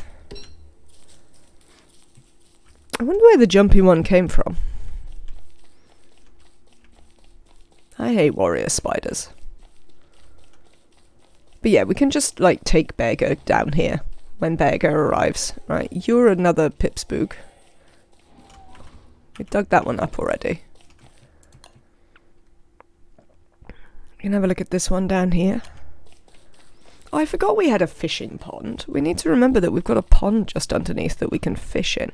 I wonder where the jumpy one came from. I hate warrior spiders. But yeah, we can just, like, take Beargo down here when Beargo arrives. Right, you're another pipspook. We dug that one up already. You can have a look at this one down here. Oh, I forgot we had a fishing pond. We need to remember that we've got a pond just underneath that we can fish in.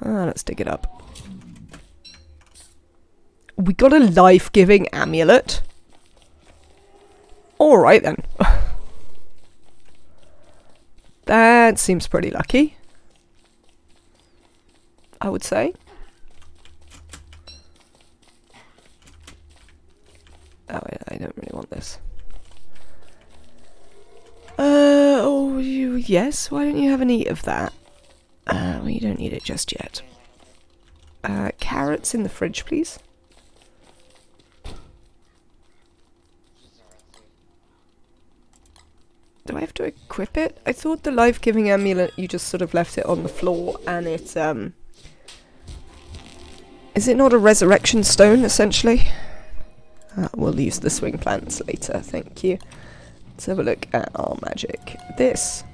Let's dig it up. We got a life-giving amulet. Alright then. That seems pretty lucky, I would say. Oh, I don't really want this. Oh, yes, why don't you have any of that? Well, you don't need it just yet. Carrots in the fridge, please. Do I have to equip it? I thought the life-giving amulet, you just sort of left it on the floor and it, is it not a resurrection stone, essentially? We'll use the swing plants later, thank you. Let's have a look at our magic. This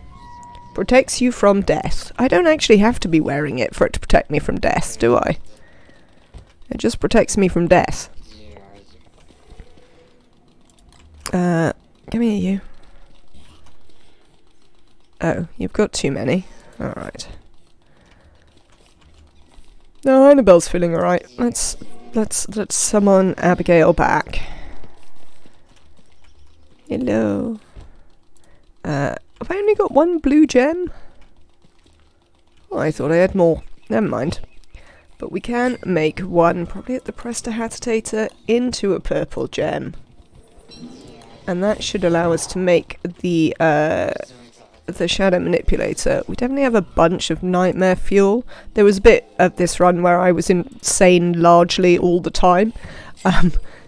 protects you from death. I don't actually have to be wearing it for it to protect me from death, do I? It just protects me from death. Come here, you. Oh, you've got too many. Alright. No, Annabelle's feeling alright. Let's summon Abigail back. Hello. Have I only got one blue gem? Oh, I thought I had more. Never mind. But we can make one, probably at the Prestidigitator, into a purple gem. And that should allow us to make the shadow manipulator. We definitely have a bunch of nightmare fuel. There was a bit of this run where I was insane largely all the time.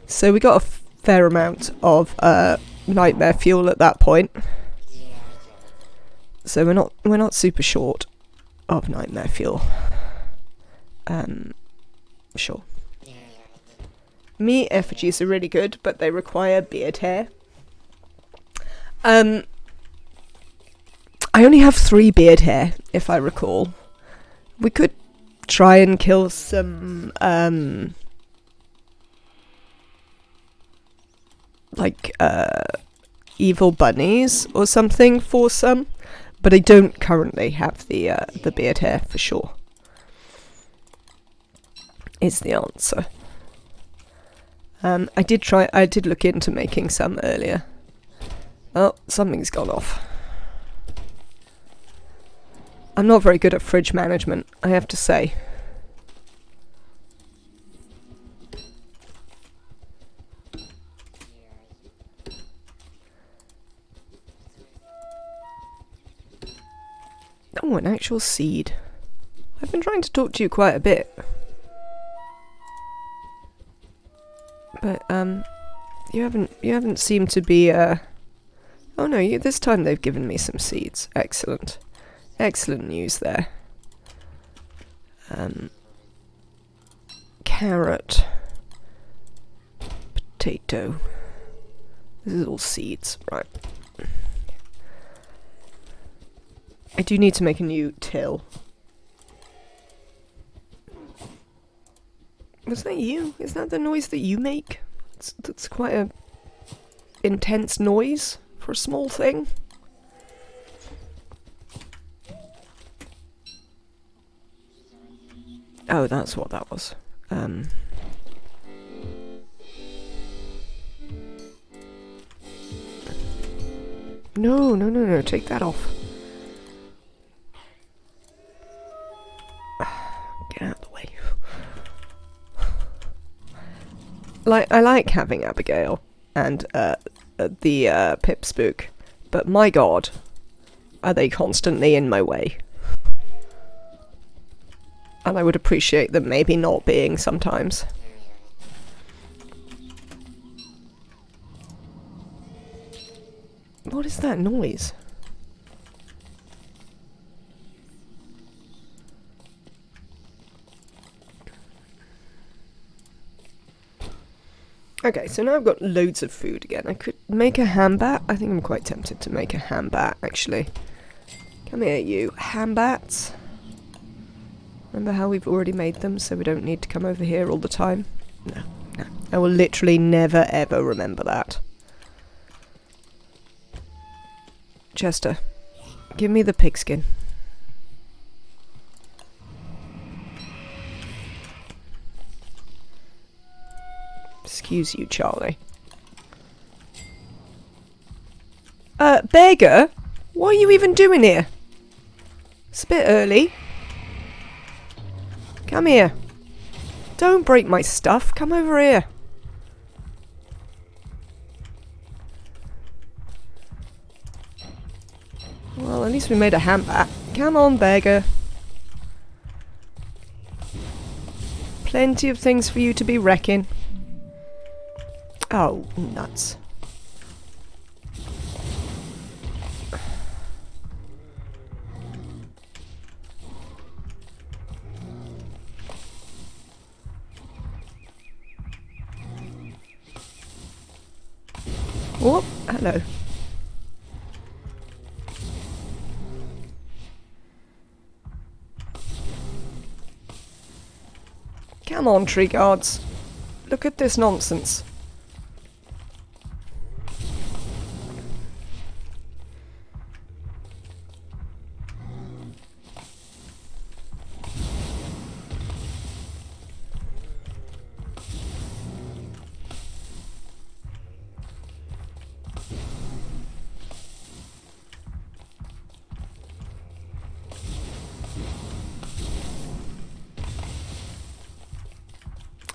So we got a fair amount of nightmare fuel at that point. So we're not super short of nightmare fuel. Sure. Meat effigies are really good, but they require beard hair. I only have 3 beard hair, if I recall. We could try and kill some, evil bunnies or something for some, but I don't currently have the beard hair for sure. Is the answer. I did look into making some earlier. Oh, something's gone off. I'm not very good at fridge management, I have to say. Oh, an actual seed. I've been trying to talk to you quite a bit. But, you haven't seemed to be, Oh no, this time they've given me some seeds. Excellent. Excellent news there. Carrot. Potato. This is all seeds, right. I do need to make a new till. Was that you? Is that the noise that you make? That's quite a intense noise for a small thing. Oh, that's what that was. No, take that off. Get out of the way. I like having Abigail and the Pip Spook, but my god, are they constantly in my way. And I would appreciate them maybe not being sometimes. What is that noise? Okay, so now I've got loads of food again. I could make a hambat. I think I'm quite tempted to make a hambat, actually. Come here, you hambats. Remember how we've already made them, so we don't need to come over here all the time? No. I will literally never, ever remember that. Chester, give me the pigskin. Excuse you, Charlie. Beggar? What are you even doing here? It's a bit early. Come here. Don't break my stuff. Come over here. Well, at least we made a hambat. Come on, beggar. Plenty of things for you to be wrecking. Oh, nuts. Oh, hello. Come on, tree guards. Look at this nonsense.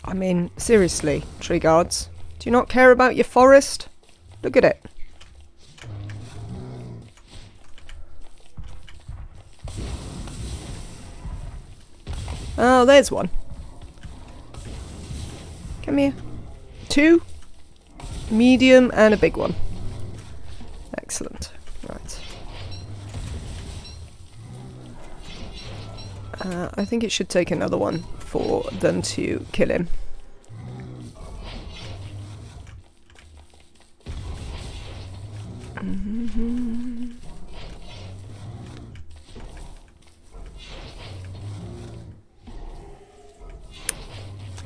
I mean, seriously, tree guards. Do you not care about your forest? Look at it. Oh, there's one. Come here. 2. Medium and a big one. Excellent. Right. I think it should take another one for them to kill him. I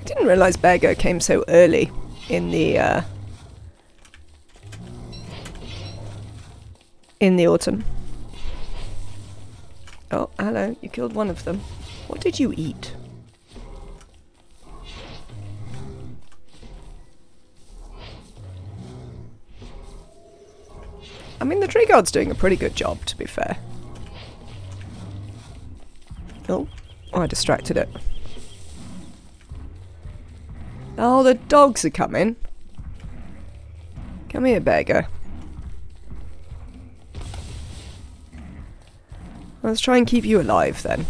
didn't realise Beggar came so early in the autumn. Oh, hello, you killed one of them. What did you eat? I mean, the tree guard's doing a pretty good job, to be fair. Oh, I distracted it. Oh, the dogs are coming. Come here, Beggar. Let's try and keep you alive then.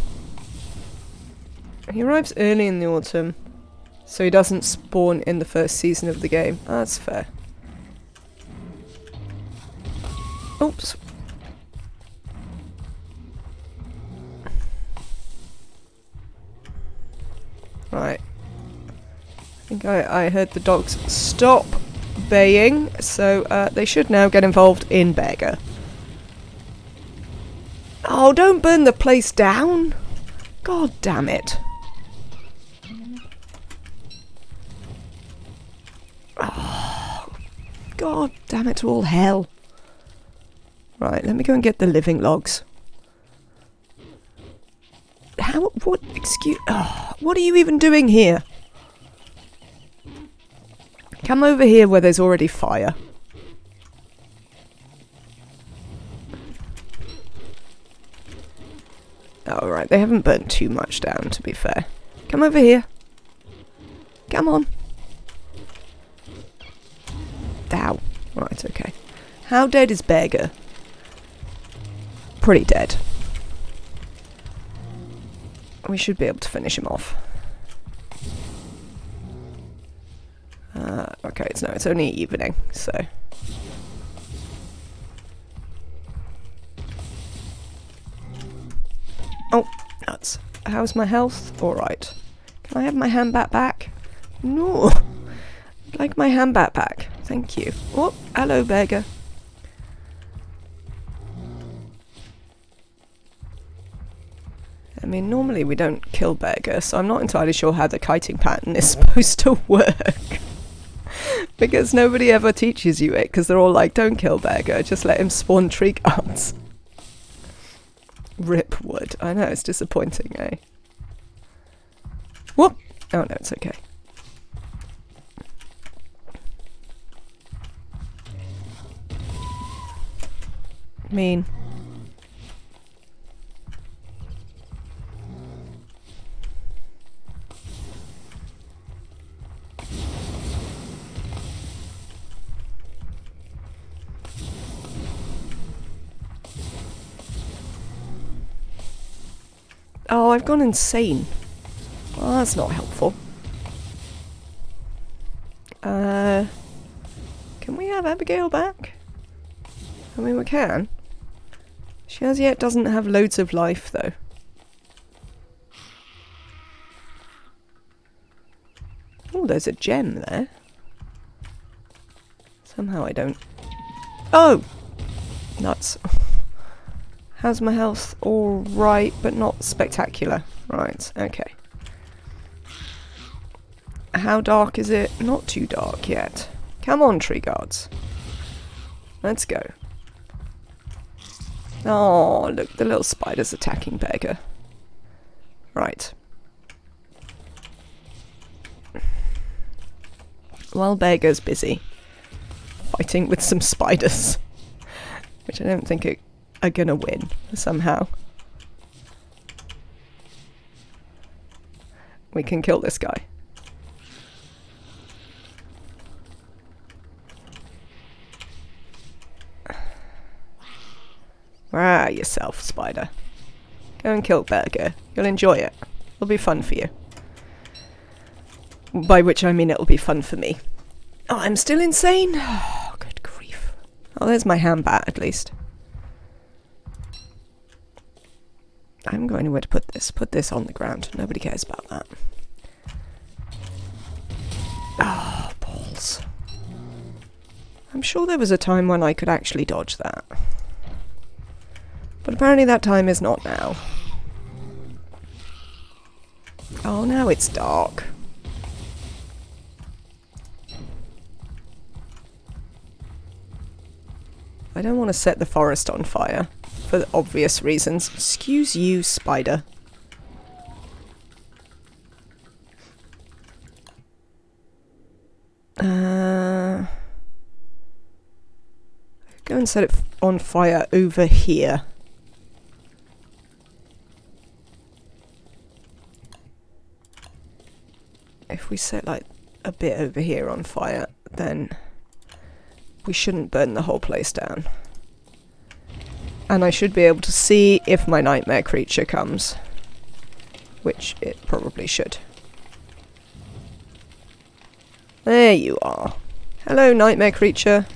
He arrives early in the autumn, so he doesn't spawn in the first season of the game. That's fair. Oops. Right. I think I heard the dogs stop baying, so they should now get involved in beggar. Oh, don't burn the place down! God damn it. Oh, God damn it to all hell. Right, let me go and get the living logs. What, excuse, what are you even doing here? Come over here where there's already fire. Oh, right, they haven't burnt too much down, to be fair. Come over here. Come on. Ow. Right, okay. How dead is Beggar? Pretty dead. We should be able to finish him off. Okay, it's only evening, so... Oh, nuts. How's my health? Alright. Can I have my handbat back? No. I'd like my handbat back. Thank you. Oh, hello, beggar. I mean, normally we don't kill beggar, so I'm not entirely sure how the kiting pattern is supposed to work. Because nobody ever teaches you it, because they're all like, don't kill beggar, just let him spawn tree guards. Rip wood. I know, it's disappointing, eh? Whoop! Oh no, it's okay. Mean. Oh, I've gone insane. Well, that's not helpful. Can we have Abigail back? I mean, we can. She as yet doesn't have loads of life, though. Oh, there's a gem there. Somehow I don't... Oh! Nuts. How's my health? All right, but not spectacular. Right, okay. How dark is it? Not too dark yet. Come on, tree guards. Let's go. Oh, look, the little spider's attacking beggar. Right. While beggar's busy fighting with some spiders, which I don't think are gonna win somehow. We can kill this guy. Where are yourself, spider? Go and kill Berger. You'll enjoy it. It'll be fun for you. By which I mean it'll be fun for me. Oh, I'm still insane? Oh, good grief. Oh, there's my handbat, at least. I haven't got anywhere to put this. Put this on the ground. Nobody cares about that. Oh, balls. I'm sure there was a time when I could actually dodge that. But apparently that time is not now. Oh, now it's dark. I don't want to set the forest on fire, for the obvious reasons. Excuse you, spider. Go and set it on fire over here. If we set like a bit over here on fire, then we shouldn't burn the whole place down. And I should be able to see if my nightmare creature comes. Which it probably should. There you are. Hello, nightmare creature.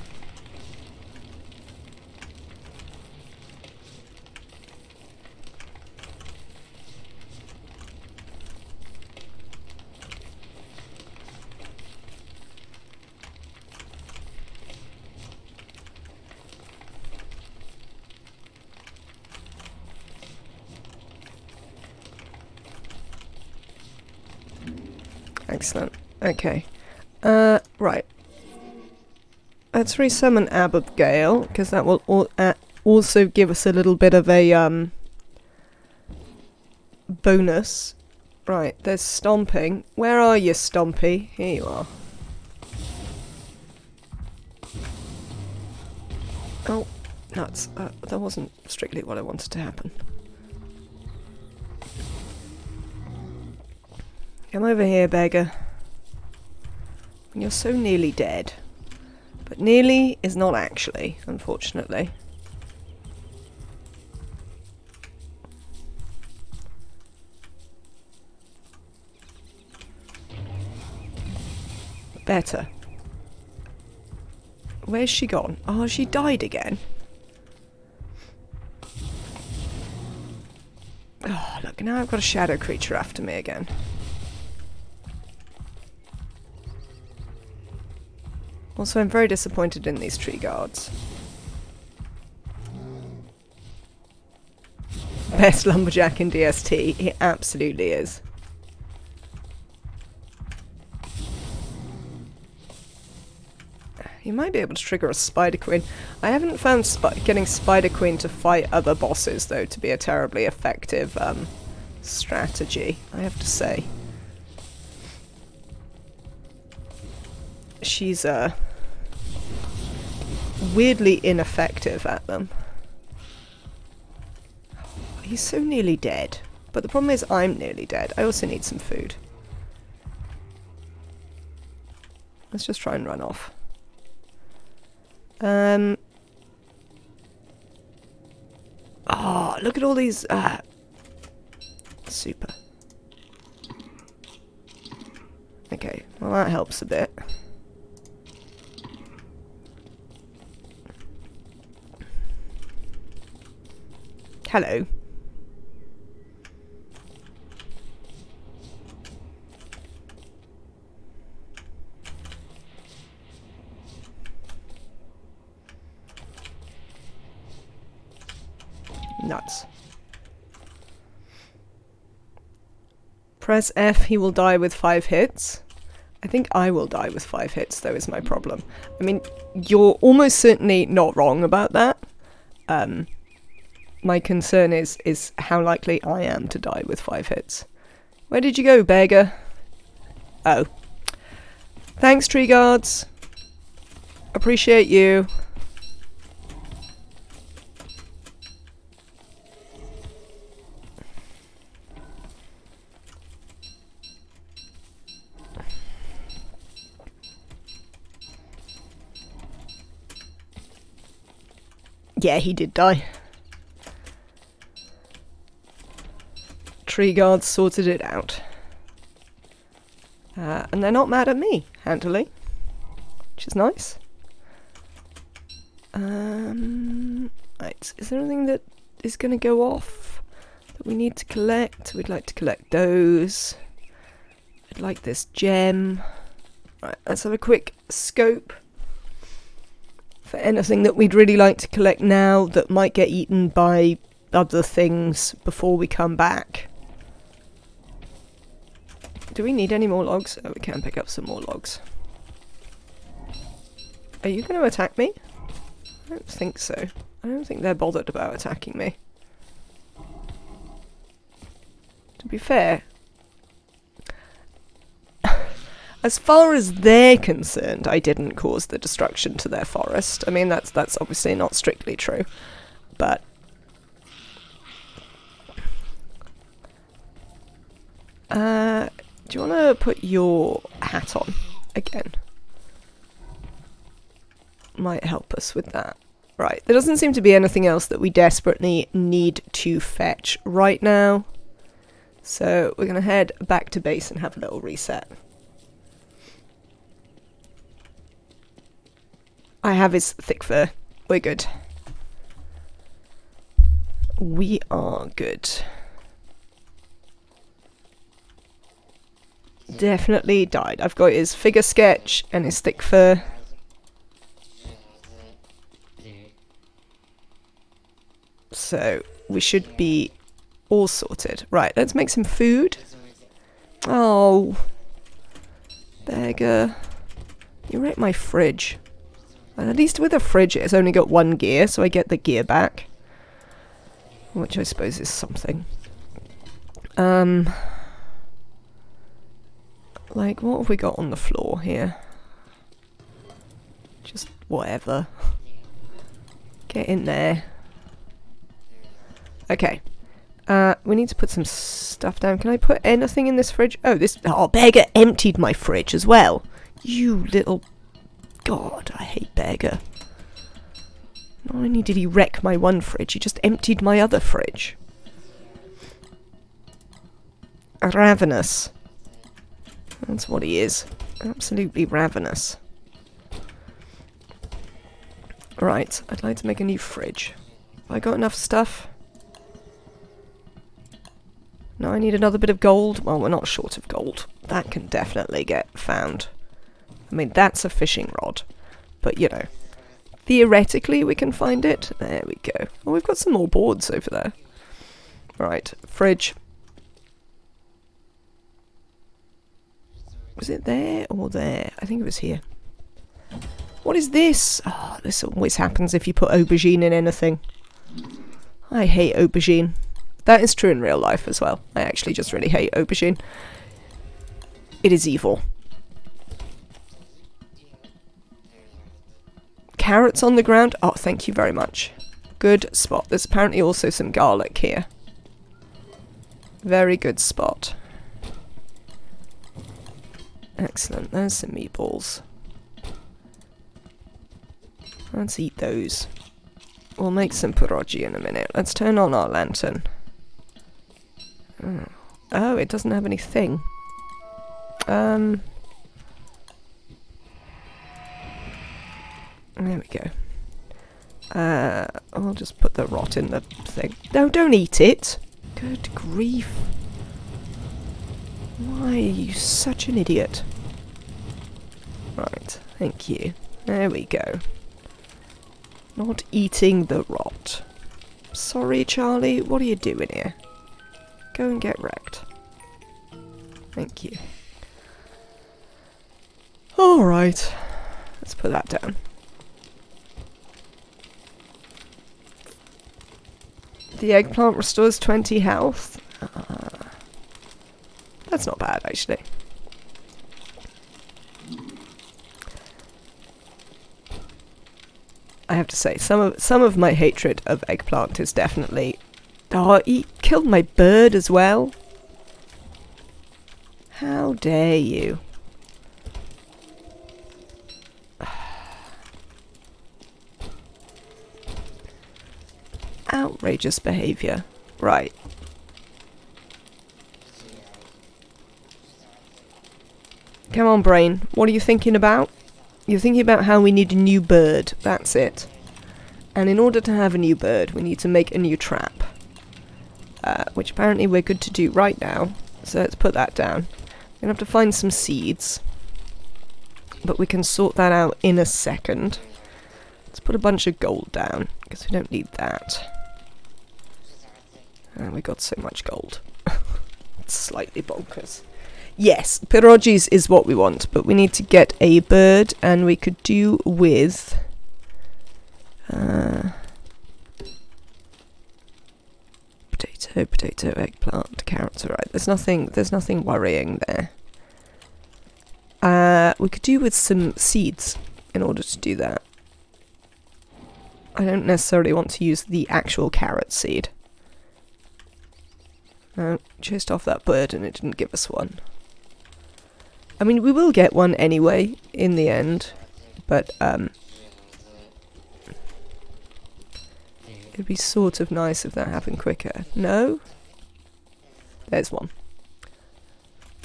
Excellent. Okay. Right. Let's resummon Abigail, because that will also give us a little bit of a bonus. Right, there's Stomping. Where are you, Stompy? Here you are. Oh, nuts. That wasn't strictly what I wanted to happen. Come over here, beggar. You're so nearly dead. But nearly is not actually, unfortunately. Better. Where's she gone? Oh, she died again. Oh, look, now I've got a shadow creature after me again. Also, I'm very disappointed in these tree guards. Best lumberjack in DST. He absolutely is. You might be able to trigger a Spider Queen. I haven't found getting Spider Queen to fight other bosses, though, to be a terribly effective strategy, I have to say. She's weirdly ineffective at them. He's so nearly dead. But the problem is I'm nearly dead. I also need some food. Let's just try and run off. Oh, look at all these... super. Okay, well that helps a bit. Hello. Nuts. Press F, he will die with 5 hits. I think I will die with 5 hits, though, is my problem. I mean, you're almost certainly not wrong about that. My concern is how likely I am to die with 5 hits. Where did you go, beggar? Oh. Thanks, tree guards. Appreciate you. Yeah, he did die. Tree guards sorted it out. And they're not mad at me, handily. Which is nice. Right, is there anything that is going to go off that we need to collect? We'd like to collect those. I'd like this gem. Right, let's have a quick scope for anything that we'd really like to collect now that might get eaten by other things before we come back. Do we need any more logs? Oh, we can pick up some more logs. Are you going to attack me? I don't think so. I don't think they're bothered about attacking me. To be fair, as far as they're concerned, I didn't cause the destruction to their forest. I mean, that's obviously not strictly true, but do you want to put your hat on again? Might help us with that. Right, there doesn't seem to be anything else that we desperately need to fetch right now. So we're going to head back to base and have a little reset. I have his thick fur. We're good. We are good. Definitely died. I've got his figure sketch and his thick fur. So we should be all sorted. Right, let's make some food. Oh, beggar. You wrecked my fridge. And at least with a fridge it's only got one gear, so I get the gear back. Which I suppose is something. Like, what have we got on the floor here? Just whatever. Get in there. Okay. We need to put some stuff down. Can I put anything in this fridge? Oh, beggar emptied my fridge as well. You little... God, I hate beggar. Not only did he wreck my one fridge, he just emptied my other fridge. Ravenous. That's what he is. Absolutely ravenous. Right, I'd like to make a new fridge. Have I got enough stuff? No, I need another bit of gold. Well, we're not short of gold. That can definitely get found. I mean, that's a fishing rod. But, you know, theoretically we can find it. There we go. Oh, we've got some more boards over there. Right, fridge. Was it there or there? I think it was here. What is this? Oh, this always happens if you put aubergine in anything. I hate aubergine. That is true in real life as well. I actually just really hate aubergine. It is evil. Carrots on the ground? Oh, thank you very much. Good spot. There's apparently also some garlic here. Very good spot. Excellent. There's some meatballs. Let's eat those. We'll make some pierogi in a minute. Let's turn on our lantern. Oh, it doesn't have anything. There we go. I'll just put the rot in the thing. No, don't eat it. Good grief. Why are you such an idiot? Right, thank you. There we go. Not eating the rot. Sorry, Charlie, what are you doing here? Go and get wrecked. Thank you. Alright, let's put that down. The eggplant restores 20 health. That's not bad, actually. I have to say, some of my hatred of eggplant is definitely... Oh, he killed my bird as well. How dare you? Outrageous behaviour. Right. Come on, brain. What are you thinking about? You're thinking about how we need a new bird. That's it. And in order to have a new bird, we need to make a new trap. Which apparently we're good to do right now. So let's put that down. We're going to have to find some seeds. But we can sort that out in a second. Let's put a bunch of gold down, because we don't need that. And we got so much gold. It's slightly bonkers. Yes, pierogies is what we want, but we need to get a bird, and we could do with... potato, eggplant, carrots. Alright, there's nothing worrying there. We could do with some seeds in order to do that. I don't necessarily want to use the actual carrot seed. No, chased off that bird and it didn't give us one. I mean, we will get one anyway, in the end, but, It'd be sort of nice if that happened quicker. No? There's one.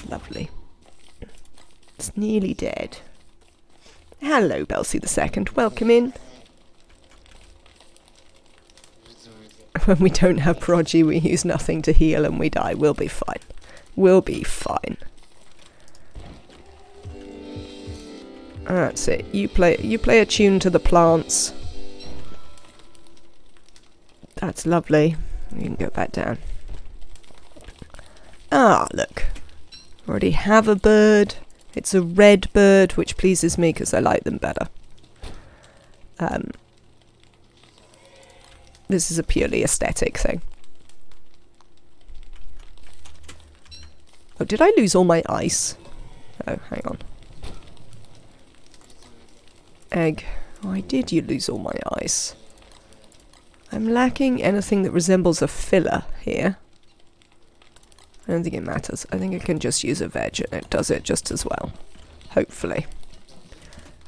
Lovely. It's nearly dead. Hello, Belsie II. Welcome in. When we don't have Prodigy, we use nothing to heal and we die. We'll be fine. We'll be fine. That's it. You play a tune to the plants. That's lovely. You can go back down. Ah, look. Already have a bird. It's a red bird, which pleases me because I like them better. This is a purely aesthetic thing. Oh, did I lose all my ice? Oh, hang on. Egg. Why did you lose all my ice? I'm lacking anything that resembles a filler here. I don't think it matters. I think I can just use a veg and it does it just as well. Hopefully.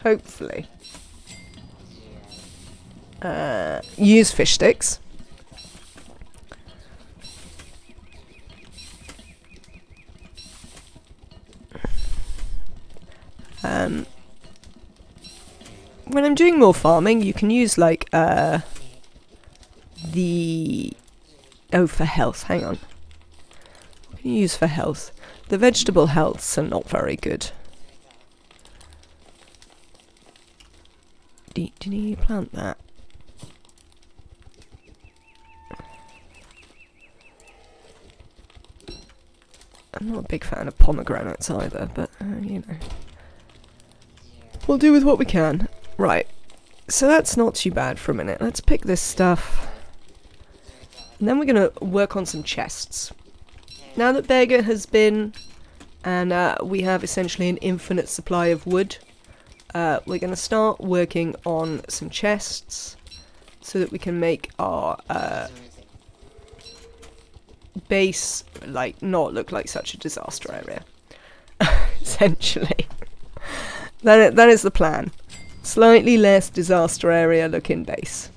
Hopefully. Use fish sticks. When I'm doing more farming, you can use like for health. Hang on. What can you use for health? The vegetable healths are not very good. Do you need to plant that? I'm not a big fan of pomegranates either, but you know. We'll do with what we can. Right. So that's not too bad for a minute. Let's pick this stuff. And then we're going to work on some chests. Now that Beggar has been, and we have essentially an infinite supply of wood, we're going to start working on some chests so that we can make our base not look like such a disaster area. Essentially. That is the plan. Slightly less disaster area looking base.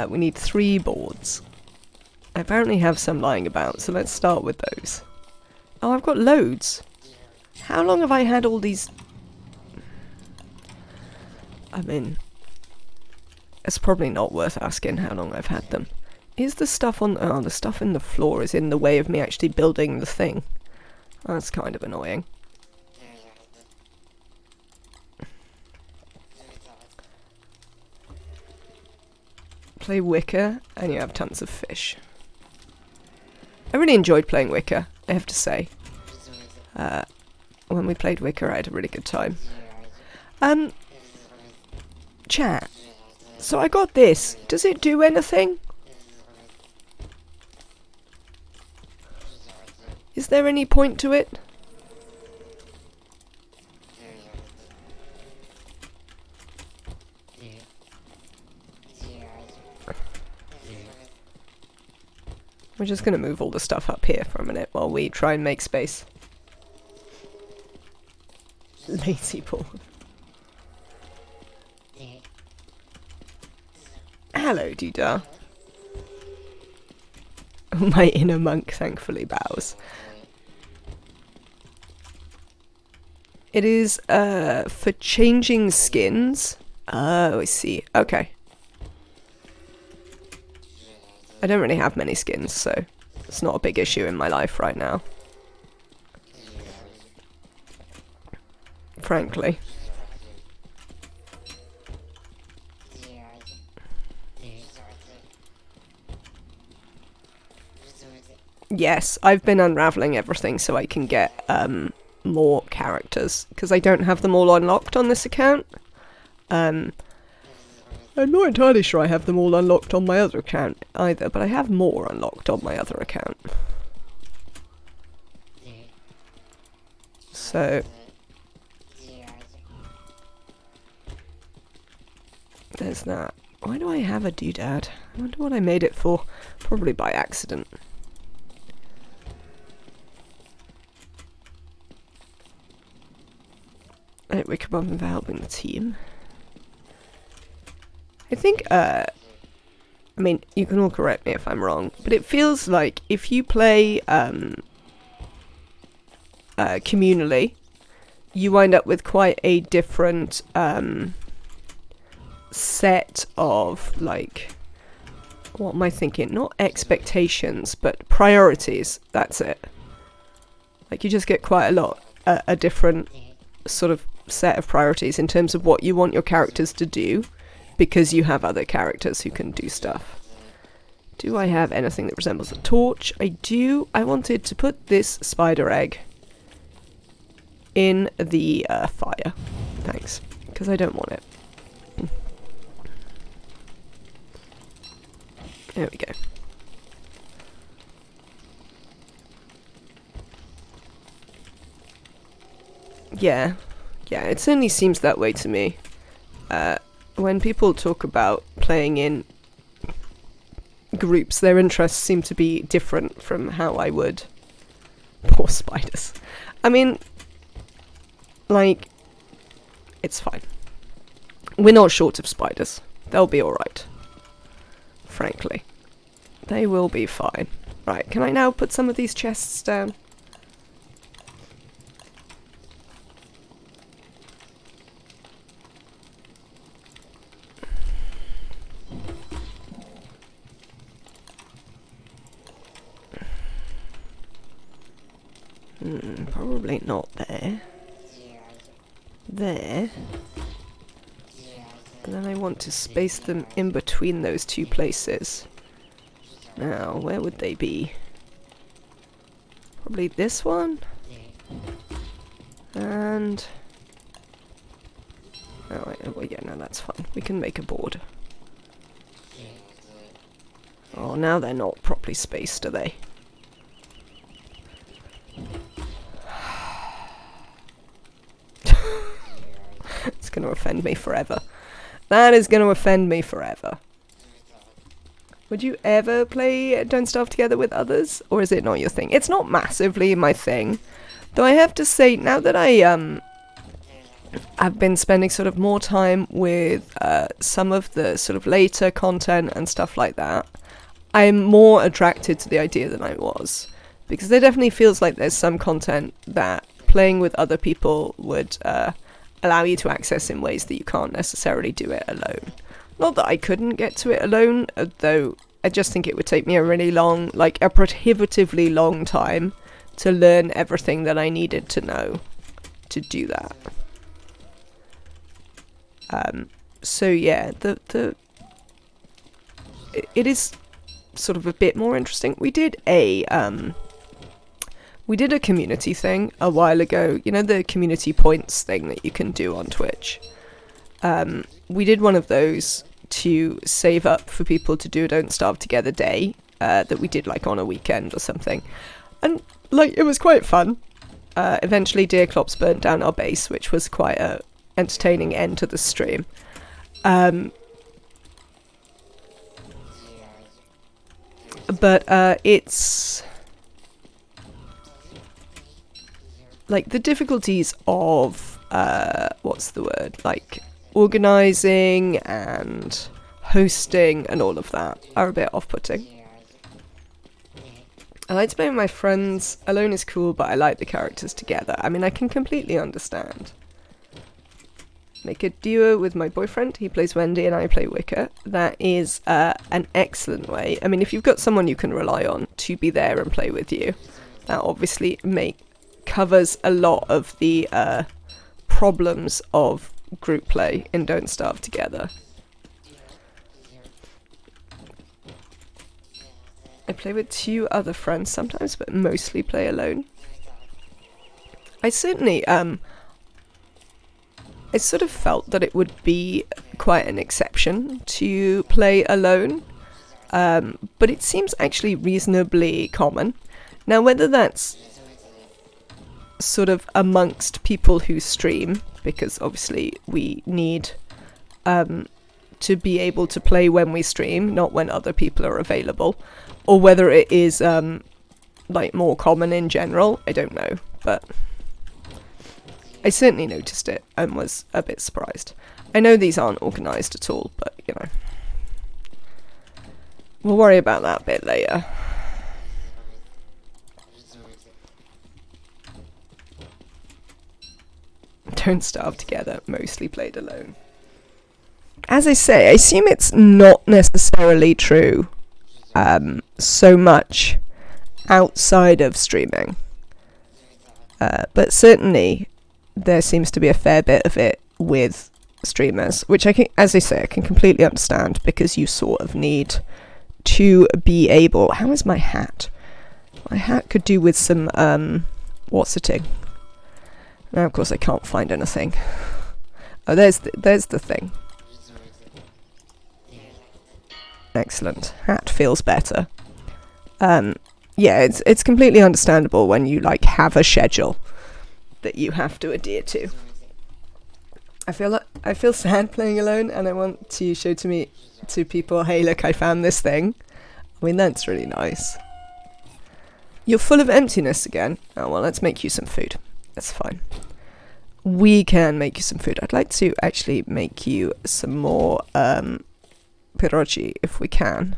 We need 3 boards. I apparently have some lying about, so let's start with those. Oh, I've got loads. How long have I had all these? I mean, it's probably not worth asking how long I've had them. Is the stuff on... Oh, the stuff in the floor is in the way of me actually building the thing. That's kind of annoying. Play Wicker, and you have tons of fish. I really enjoyed playing Wicker, I have to say. When we played Wicker, I had a really good time. Chat. So I got this. Does it do anything? Is there any point to it? We're just going to move all the stuff up here for a minute while we try and make space. Lazy Paul. Hello, Doodah. My inner monk thankfully bows. It is for changing skins. Oh, I see. Okay. I don't really have many skins, so it's not a big issue in my life right now. Frankly. Yes, I've been unraveling everything so I can get more characters, because I don't have them all unlocked on this account. I'm not entirely sure I have them all unlocked on my other account either, but I have more unlocked on my other account. So... there's that. Why do I have a doodad? I wonder what I made it for. Probably by accident. Right, Wickerbomb for helping the team. I think, I mean, you can all correct me if I'm wrong, but it feels like if you play communally, you wind up with quite a different set of, like, what am I thinking? Not expectations, but priorities. That's it. Like, you just get quite a different sort of set of priorities in terms of what you want your characters to do, because you have other characters who can do stuff. Do I have anything that resembles a torch? I do. I wanted to put this spider egg in the fire. Thanks. Because I don't want it. There we go. Yeah. Yeah, it certainly seems that way to me. When people talk about playing in groups, their interests seem to be different from how I would. Poor spiders. I mean, like, it's fine. We're not short of spiders. They'll be alright. Frankly. They will be fine. Right, can I now put some of these chests down? Probably not there. There. And then I want to space them in between those two places. Now, where would they be? Probably this one? And... oh, well, yeah, no, that's fine. We can make a board. Oh, now they're not properly spaced, are they? It's going to offend me forever. That is going to offend me forever. Would you ever play Don't Starve together with others? Or is it not your thing? It's not massively my thing. Though I have to say, now that I've been spending sort of more time with some of the sort of later content and stuff like that, I'm more attracted to the idea than I was. Because there definitely feels like there's some content that playing with other people would allow you to access in ways that you can't necessarily do it alone. Not that I couldn't get to it alone, though I just think it would take me a really long, like a prohibitively long time to learn everything that I needed to know to do that. So yeah, it is sort of a bit more interesting. We did a community thing a while ago. You know, the community points thing that you can do on Twitch. We did one of those to save up for people to do a Don't Starve Together day that we did like on a weekend or something. And like, it was quite fun. Eventually Deerclops burnt down our base, which was quite a entertaining end to the stream. But it's like the difficulties of what's the word, like organizing and hosting and all of that are a bit off-putting. I like to play with my friends. Alone is cool, but I like the characters together. I mean, I can completely understand. Make a duo with my boyfriend. He plays Wendy and I play Wicca. That is an excellent way. I mean, if you've got someone you can rely on to be there and play with you, that obviously covers a lot of the problems of group play in Don't Starve Together. I play with 2 other friends sometimes, but mostly play alone. I certainly, I sort of felt that it would be quite an exception to play alone, but it seems actually reasonably common. Now, whether that's sort of amongst people who stream, because obviously we need to be able to play when we stream, not when other people are available, or whether it is like more common in general, I don't know, but I certainly noticed it and was a bit surprised. I know these aren't organised at all, but you know, we'll worry about that a bit later. Don't starve together, mostly played alone. As I say, I assume it's not necessarily true so much outside of streaming. But certainly there seems to be a fair bit of it with streamers, which I can, as I say, I can completely understand, because you sort of need to be able... How is my hat? My hat could do with some what's-it-ting. Now, of course, I can't find anything. Oh, there's the thing. Excellent. Hat feels better. Yeah, it's completely understandable when you like have a schedule that you have to adhere to. I feel sad playing alone, and I want to show to people, hey, look, I found this thing. I mean, that's really nice. You're full of emptiness again. Oh well, let's make you some food. That's fine. We can make you some food. I'd like to actually make you some more pierogi if we can,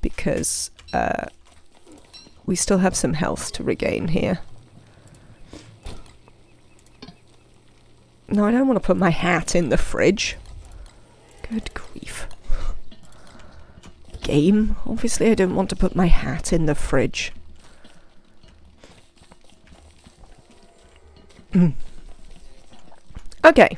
because we still have some health to regain here. No, I don't want to put my hat in the fridge. Good grief. Game. Obviously I don't want to put my hat in the fridge. Okay.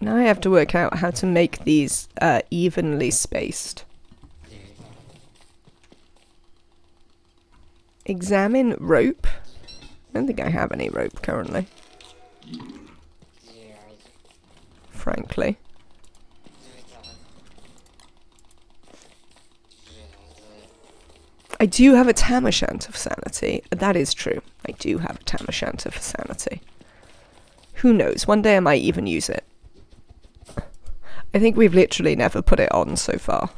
Now I have to work out how to make these evenly spaced. Examine rope. I don't think I have any rope currently. Frankly. I do have a tam o' shanter for sanity. That is true. I do have a tam o' shanter for sanity. Who knows? One day I might even use it. I think we've literally never put it on so far.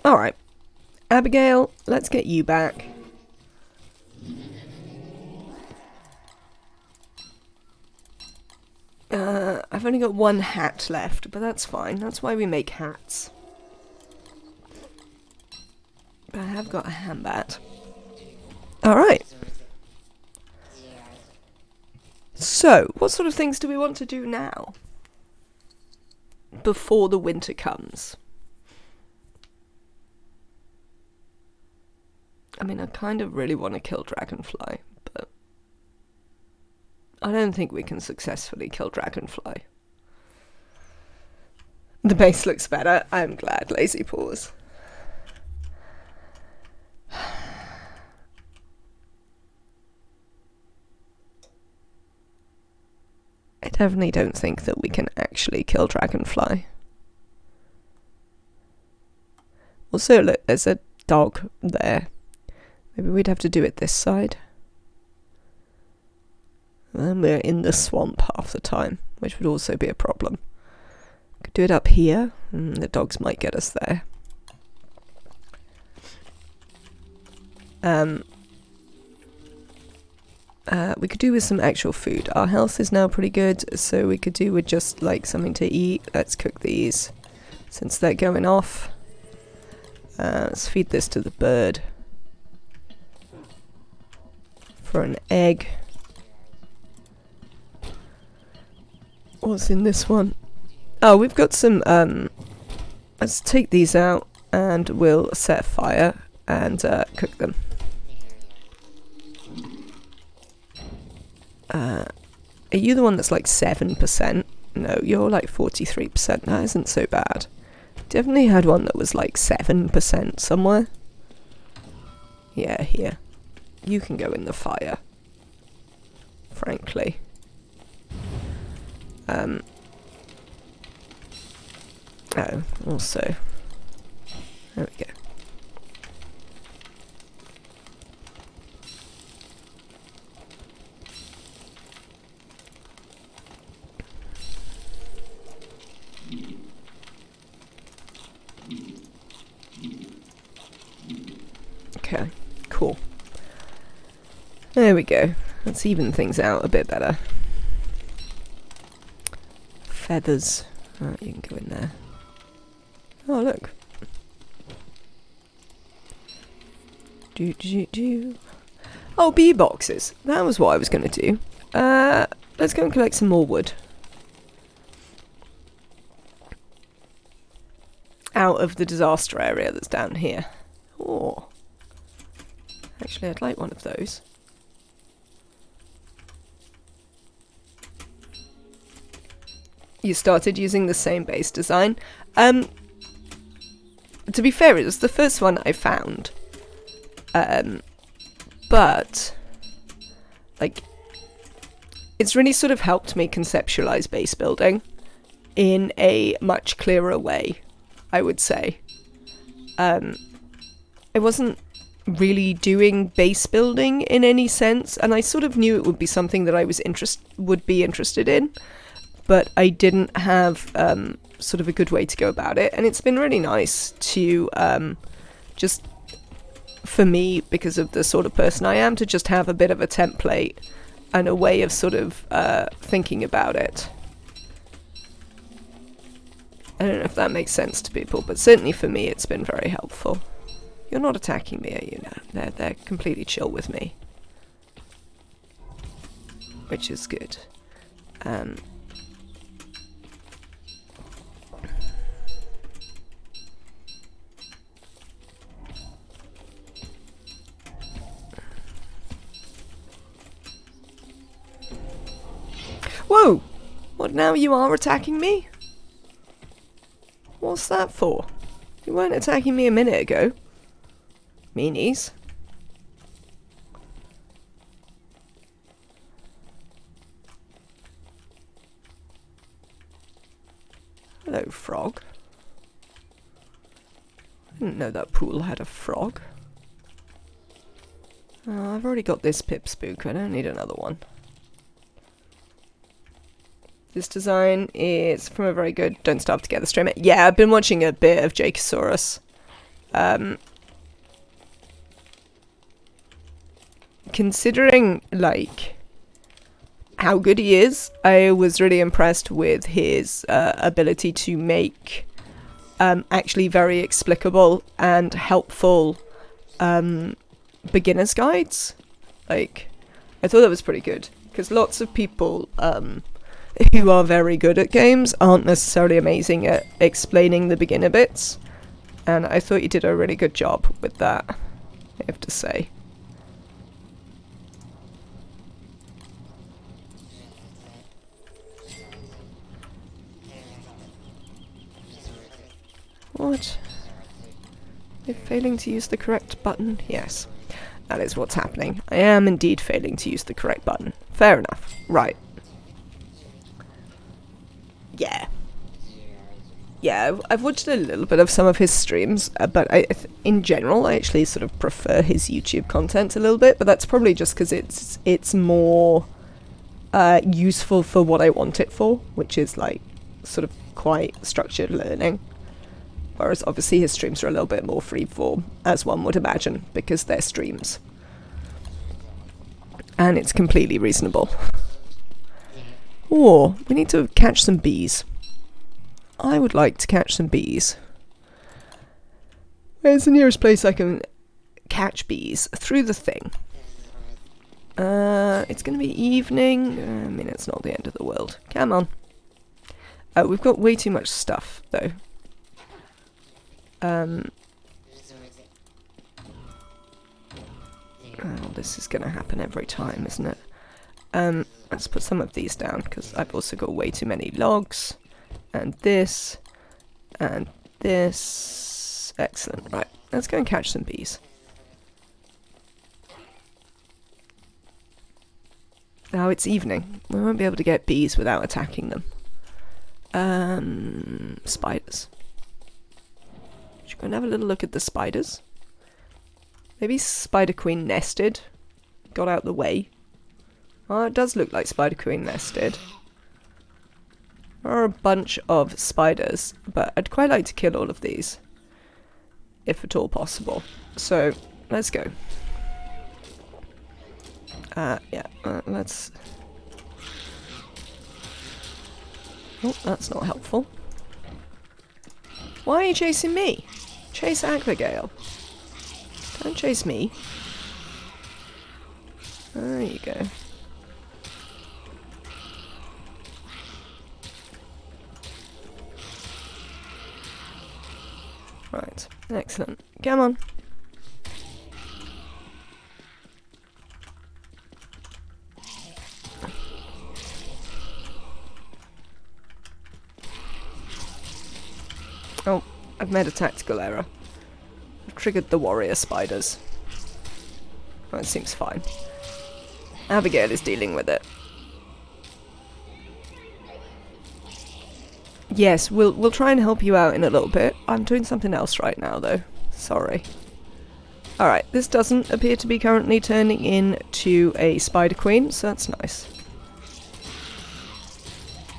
Alright. Abigail, let's get you back. I've only got one hat left, but that's fine. That's why we make hats. But I have got a handbat. Alright. So, what sort of things do we want to do now? Before the winter comes. I mean, I kind of really want to kill Dragonfly, but I don't think we can successfully kill Dragonfly. The base looks better. I'm glad. Lazy pause. I definitely don't think that we can actually kill Dragonfly. Also, look, there's a dog there. Maybe we'd have to do it this side. And we're in the swamp half the time, which would also be a problem. Could do it up here. The dogs might get us there. We could do with some actual food. Our health is now pretty good, so we could do with just like something to eat. Let's cook these since they're going off. Let's feed this to the bird for an egg. What's in this one? Oh, we've got some, let's take these out and we'll set a fire and cook them. Are you the one that's like 7%? No, you're like 43%. That isn't so bad. Definitely had one that was like 7% somewhere. Yeah, here. You can go in the fire. Frankly. Oh, also. There we go. There we go. Let's even things out a bit better. Feathers. Oh, you can go in there. Oh, look. Oh, bee boxes. That was what I was going to do. Let's go and collect some more wood. Out of the disaster area that's down here. Oh. Actually, I'd like one of those. You started using the same base design. To be fair, it was the first one I found. But, like, it's really sort of helped me conceptualize base building in a much clearer way, I would say. I wasn't really doing base building in any sense, and I sort of knew it would be something that I would be interested in, but I didn't have sort of a good way to go about it, and it's been really nice to just, for me, because of the sort of person I am, to just have a bit of a template and a way of sort of thinking about it. I don't know if that makes sense to people, but certainly for me it's been very helpful. You're not attacking me, are you? No, they're completely chill with me. Which is good. Whoa! What, now you are attacking me? What's that for? You weren't attacking me a minute ago. Meanies. Hello, frog. I didn't know that pool had a frog. Oh, I've already got this pip spook. I don't need another one. This design is from a very good Don't Starve Together streamer. Yeah, I've been watching a bit of Jacosaurus. Considering, like, how good he is, I was really impressed with his ability to make actually very explicable and helpful beginner's guides. Like, I thought that was pretty good, because lots of people who are very good at games aren't necessarily amazing at explaining the beginner bits, and I thought you did a really good job with that, I have to say. What? They're failing to use the correct button? Yes, that is what's happening. I am indeed failing to use the correct button. Fair enough. Right. Yeah, I've watched a little bit of some of his streams, but in general, I actually sort of prefer his YouTube content a little bit, but that's probably just because it's more useful for what I want it for, which is, like, sort of quite structured learning. Whereas obviously his streams are a little bit more freeform, as one would imagine, because they're streams. And it's completely reasonable. Or, we need to catch some bees. I would like to catch some bees. Where's the nearest place I can catch bees? Through the thing. It's going to be evening. I mean, it's not the end of the world. Come on. We've got way too much stuff, though. Oh, this is going to happen every time, isn't it? Let's put some of these down, because I've also got way too many logs. And this. And this. Excellent. Right, let's go and catch some bees. Now it's evening. We won't be able to get bees without attacking them. Spiders. Should we go and have a little look at the spiders? Maybe Spider Queen nested. Got out the way. Oh, it does look like Spider Queen nested. There are a bunch of spiders, but I'd quite like to kill all of these, if at all possible. So, let's go. Yeah, let's... Oh, that's not helpful. Why are you chasing me? Chase Abigail. Don't chase me. There you go. Right, excellent. Come on. Oh, I've made a tactical error. I've triggered the warrior spiders. That seems fine. Abigail is dealing with it. Yes, we'll try and help you out in a little bit. I'm doing something else right now, though. Sorry. Alright, this doesn't appear to be currently turning into a spider queen, so that's nice.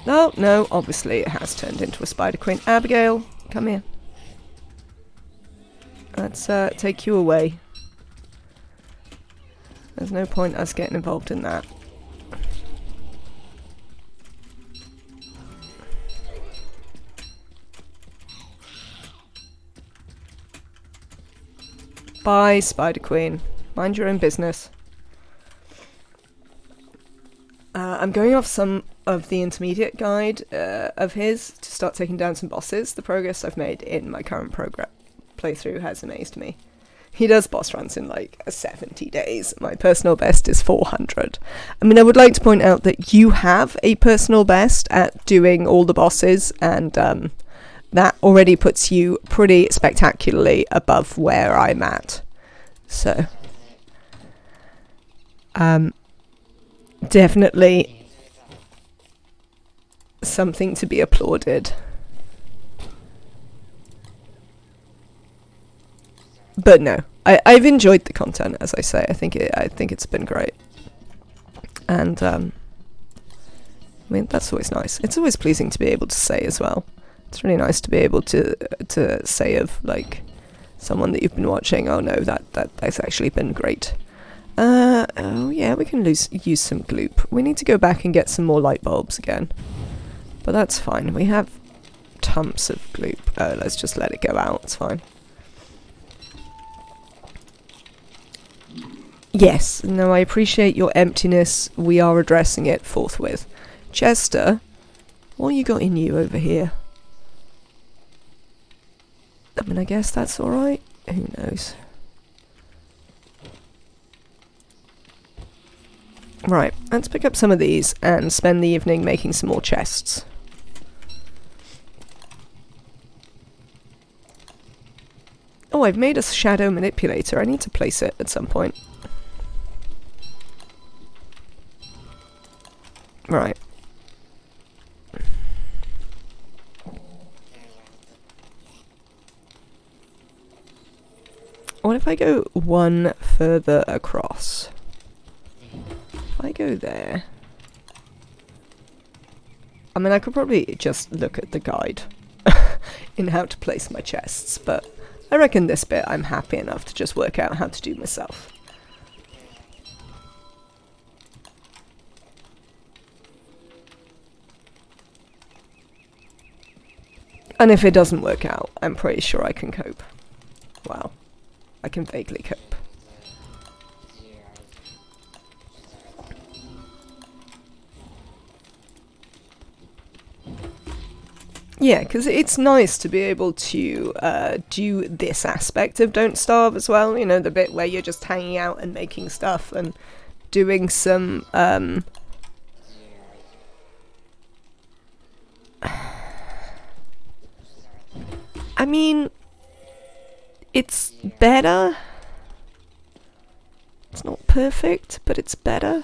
Oh, no, obviously it has turned into a spider queen. Abigail, come here. Let's take you away. There's no point us getting involved in that. Bye, Spider Queen. Mind your own business. I'm going off some of the intermediate guide of his to start taking down some bosses. The progress I've made in my current playthrough has amazed me. He does boss runs in like 70 days. My personal best is 400. I mean, I would like to point out that you have a personal best at doing all the bosses, and that already puts you pretty spectacularly above where I'm at. So, definitely something to be applauded. But no, I've enjoyed the content, as I say. I think it's been great, and I mean, that's always nice. It's always pleasing to be able to say as well. It's really nice to be able to say of like someone that you've been watching, oh no, that's actually been great. Oh yeah, we can use some gloop. We need to go back and get some more light bulbs again, but that's fine. We have tons of gloop. Let's just let it go out. It's fine. Yes, no, I appreciate your emptiness. We are addressing it forthwith. Chester, what you got in you over here? I mean, I guess that's alright. Who knows? Right, let's pick up some of these and spend the evening making some more chests. Oh, I've made a shadow manipulator. I need to place it at some point. Right. What if I go one further across? If I go there... I mean, I could probably just look at the guide in how to place my chests, but I reckon this bit I'm happy enough to just work out how to do myself. And if it doesn't work out, I'm pretty sure I can cope. Wow. I can vaguely cope. Yeah, because it's nice to be able to do this aspect of Don't Starve as well. You know, the bit where you're just hanging out and making stuff and doing some... I mean, it's better. It's not perfect, but it's better.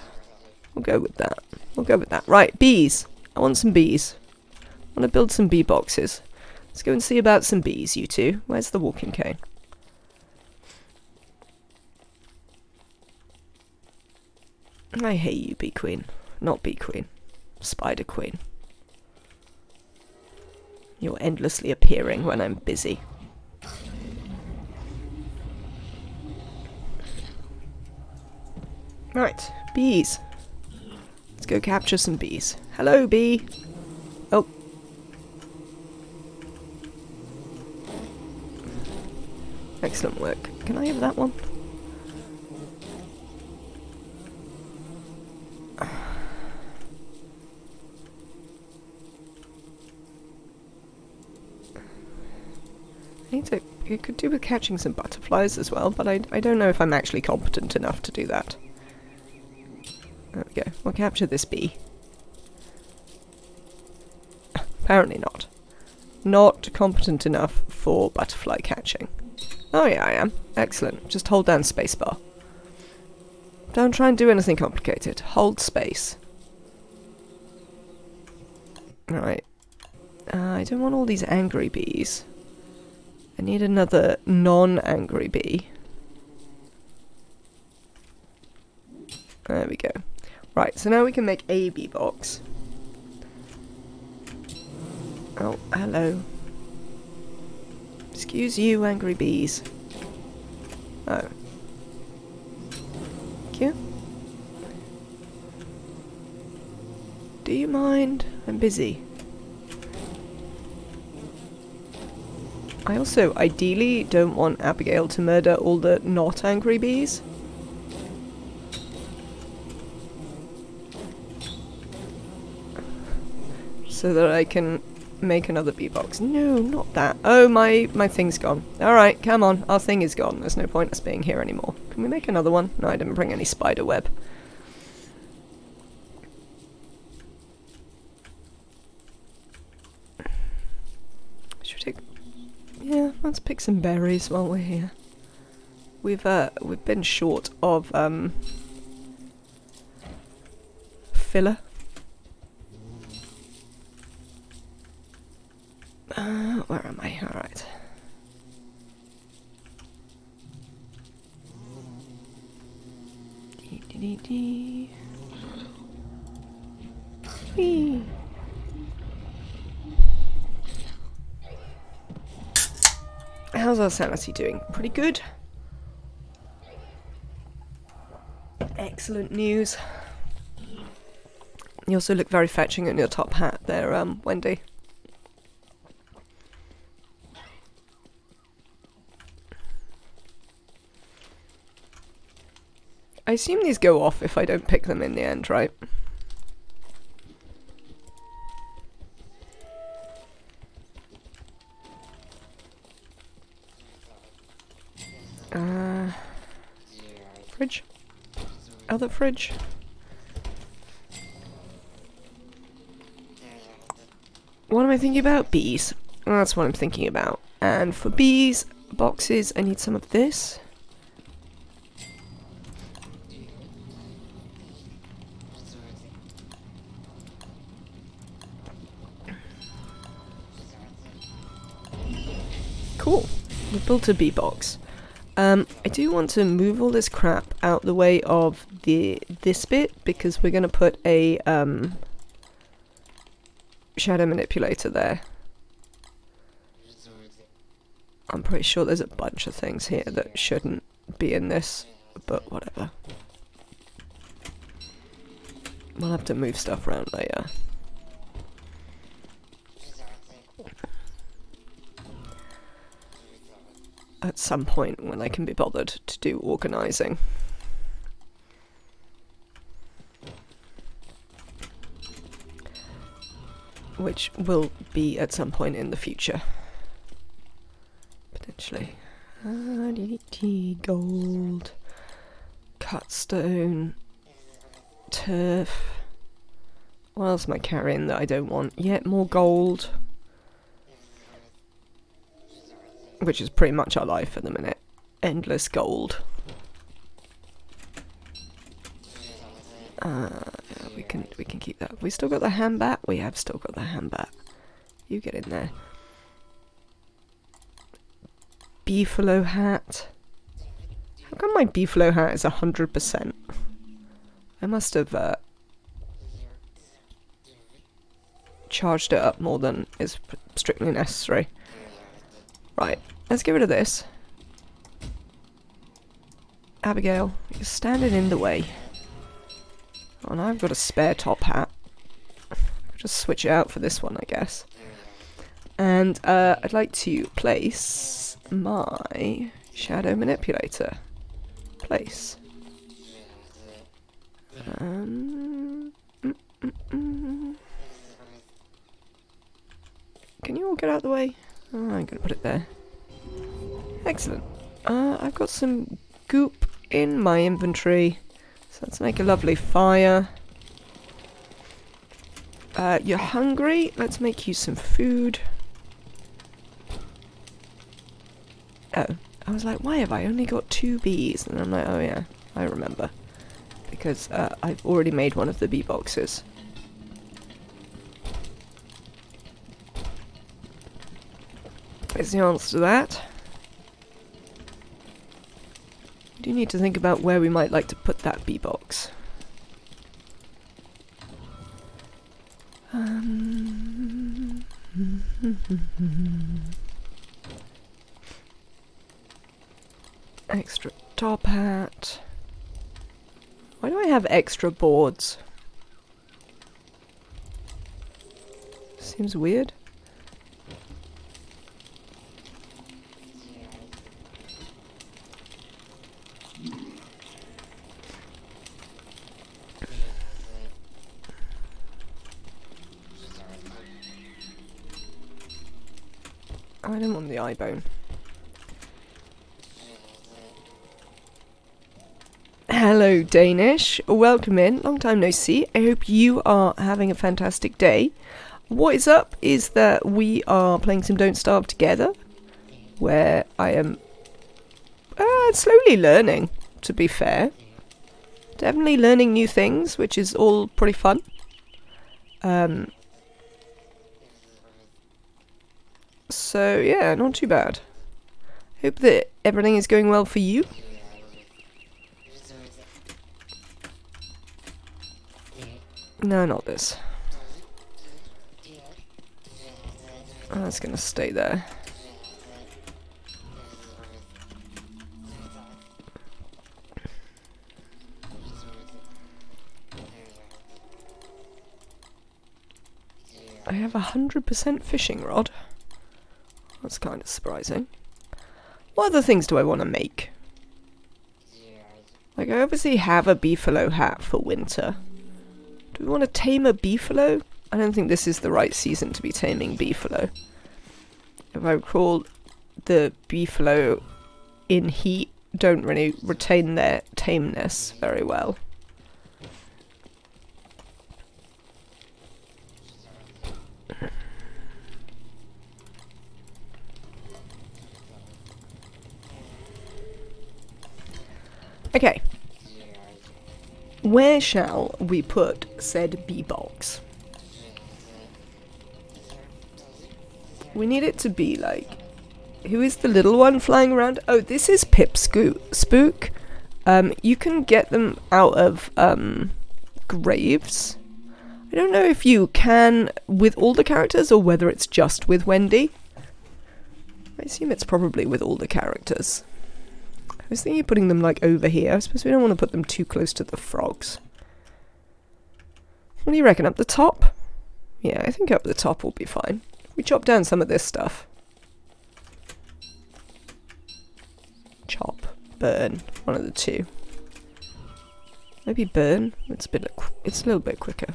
We'll go with that. We'll go with that. Right, bees. I want some bees. I want to build some bee boxes. Let's go and see about some bees, you two. Where's the walking cane? I hate you, bee queen. Not bee queen. Spider queen. You're endlessly appearing when I'm busy. Right, bees. Let's go capture some bees. Hello, bee. Oh. Excellent work. Can I have that one? I could do with catching some butterflies as well, but I don't know if I'm actually competent enough to do that. There we go. We'll capture this bee. Apparently not. Not competent enough for butterfly catching. Oh yeah, I am. Excellent. Just hold down spacebar. Don't try and do anything complicated. Hold space. Right. I don't want all these angry bees. I need another non-angry bee. There we go. Right, so now we can make a bee box. Oh, hello. Excuse you, angry bees. Oh. Thank you. Do you mind? I'm busy. I also ideally don't want Abigail to murder all the not angry bees. So that I can make another bee box. No, not that. Oh, my thing's gone. Alright, come on. Our thing is gone. There's no point us being here anymore. Can we make another one? No, I didn't bring any spider web. Should we take... Yeah, let's pick some berries while we're here. We've been short of filler. Where am I? Alright. Whee! How's our sanity doing? Pretty good. Excellent news. You also look very fetching in your top hat there, Wendy. I assume these go off if I don't pick them in the end, right? Fridge? Other fridge? What am I thinking about? Bees. Well, that's what I'm thinking about. And for bees, boxes, I need some of this. Cool. We built a bee box. I do want to move all this crap out the way of this bit because we're going to put a shadow manipulator there. I'm pretty sure there's a bunch of things here that shouldn't be in this, but whatever. We'll have to move stuff around later. At some point when I can be bothered to do organising. Which will be at some point in the future. Potentially. Gold. Cut stone. Turf. What else am I carrying that I don't want? Yet more gold. Which is pretty much our life at the minute. Endless gold. We can keep that. We still got the hand bat? We have still got the hand bat. You get in there. Beefalo hat. How come my beefalo hat is 100%? I must have charged it up more than is strictly necessary. Right, let's get rid of this. Abigail, you're standing in the way. Oh, now I've got a spare top hat. I'll just switch it out for this one, I guess. And I'd like to place my shadow manipulator. Place. Can you all get out of the way? Oh, I'm going to put it there. Excellent. I've got some goop in my inventory. So let's make a lovely fire. You're hungry? Let's make you some food. Oh, I was like, why have I only got 2 bees? And I'm like, oh yeah, I remember. Because I've already made one of the bee boxes. There's the answer to that. We do need to think about where we might like to put that bee box. Extra top hat. Why do I have extra boards? Seems weird. I don't want the eye bone. Hello, Danish. Welcome in. Long time no see. I hope you are having a fantastic day. What is up is that we are playing some Don't Starve together, where I am slowly learning, to be fair. Definitely learning new things, which is all pretty fun. So, yeah, not too bad. Hope that everything is going well for you. No, not this. Oh, that's gonna stay there. I have 100% fishing rod. That's kind of surprising. What other things do I want to make? Like, I obviously have a beefalo hat for winter. Do we want to tame a beefalo? I don't think this is the right season to be taming beefalo. If I recall, the beefalo in heat don't really retain their tameness very well. Okay. Where shall we put said bee box? We need it to be like... Who is the little one flying around? Oh, this is Pip Spook. You can get them out of graves. I don't know if you can with all the characters or whether it's just with Wendy. I assume it's probably with all the characters. I was thinking of putting them like over here. I suppose we don't want to put them too close to the frogs. What do you reckon, up the top? Yeah, I think up the top will be fine. We chop down some of this stuff. Chop, burn, one of the two. Maybe burn. It's a little bit quicker.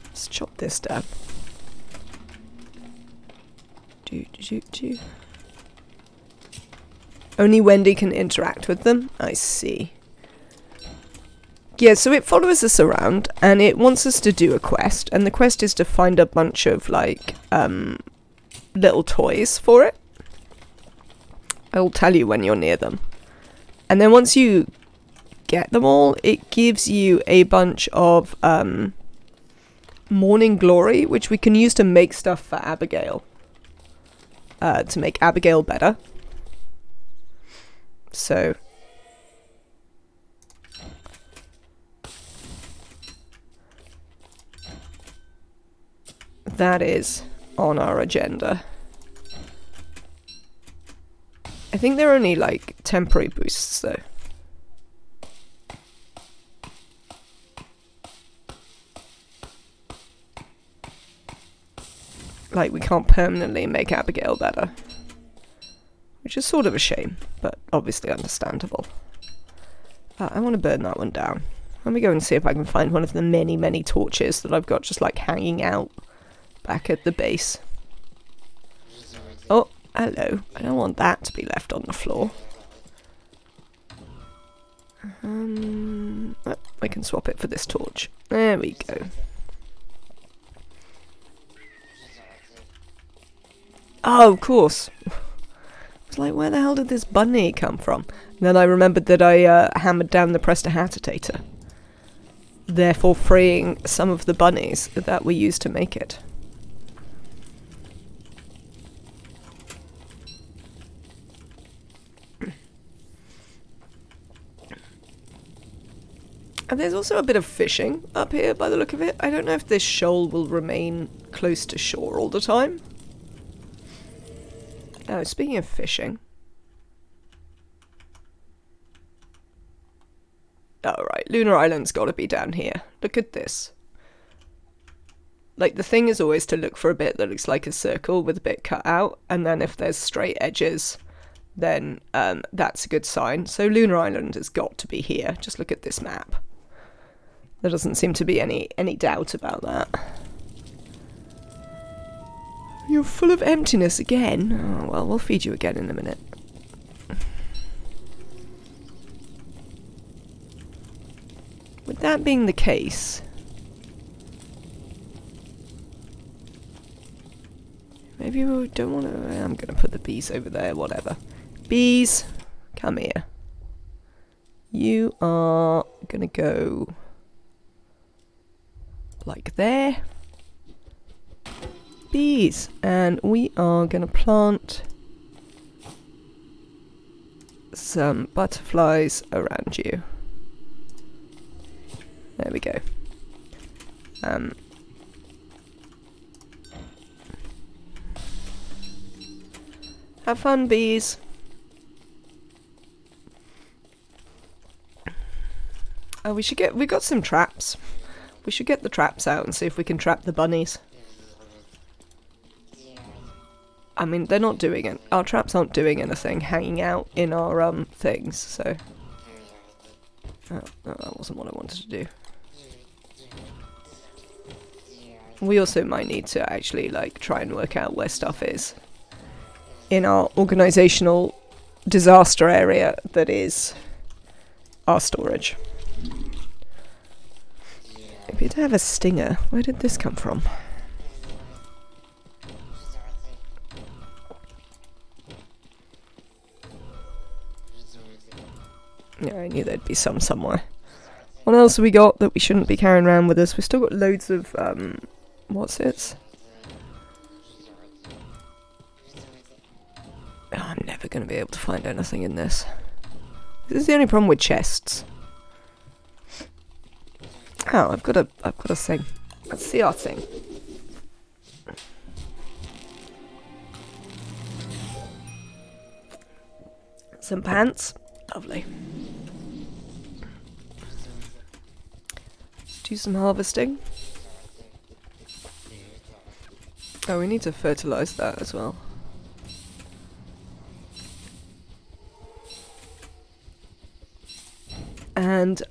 Let's chop this down. Only Wendy can interact with them? I see. Yeah, so it follows us around, and it wants us to do a quest, and the quest is to find a bunch of, like, little toys for it. I will tell you when you're near them. And then once you get them all, it gives you a bunch of, Morning Glory, which we can use to make stuff for Abigail. To make Abigail better. So... that is on our agenda. I think they're only like temporary boosts though. Like, we can't permanently make Abigail better. Which is sort of a shame, but obviously understandable. I want to burn that one down. Let me go and see if I can find one of the many, many torches that I've got just like hanging out back at the base. Oh, hello. I don't want that to be left on the floor. I can swap it for this torch. There we go. Oh, of course. I was like, where the hell did this bunny come from? And then I remembered that I hammered down the prestidigitator, therefore freeing some of the bunnies that we used to make it. And there's also a bit of fishing up here by the look of it. I don't know if this shoal will remain close to shore all the time. Oh, speaking of fishing. Oh, right. Lunar Island's got to be down here. Look at this. Like, the thing is always to look for a bit that looks like a circle with a bit cut out. And then if there's straight edges, then that's a good sign. So Lunar Island has got to be here. Just look at this map. There doesn't seem to be any doubt about that. You're full of emptiness again. Oh, well, we'll feed you again in a minute. With that being the case, maybe we don't want to... I'm going to put the bees over there, whatever. Bees, come here. You are going to go like there. Bees, and we are going to plant some butterflies around you. There we go. Have fun, bees. Oh, we've got some traps. We should get the traps out and see if we can trap the bunnies. I mean, they're not doing it. Our traps aren't doing anything, hanging out in our things, so... Oh, no, that wasn't what I wanted to do. We also might need to actually, like, try and work out where stuff is in our organisational disaster area that is our storage. Maybe to have a stinger. Where did this come from? Yeah, I knew there'd be some somewhere. What else have we got that we shouldn't be carrying around with us? We've still got loads of, what's it? Oh, I'm never going to be able to find anything in this. This is the only problem with chests. Oh, I've got a thing. Let's see our thing. Some pants. Lovely. Do some harvesting. Oh, we need to fertilise that as well. And,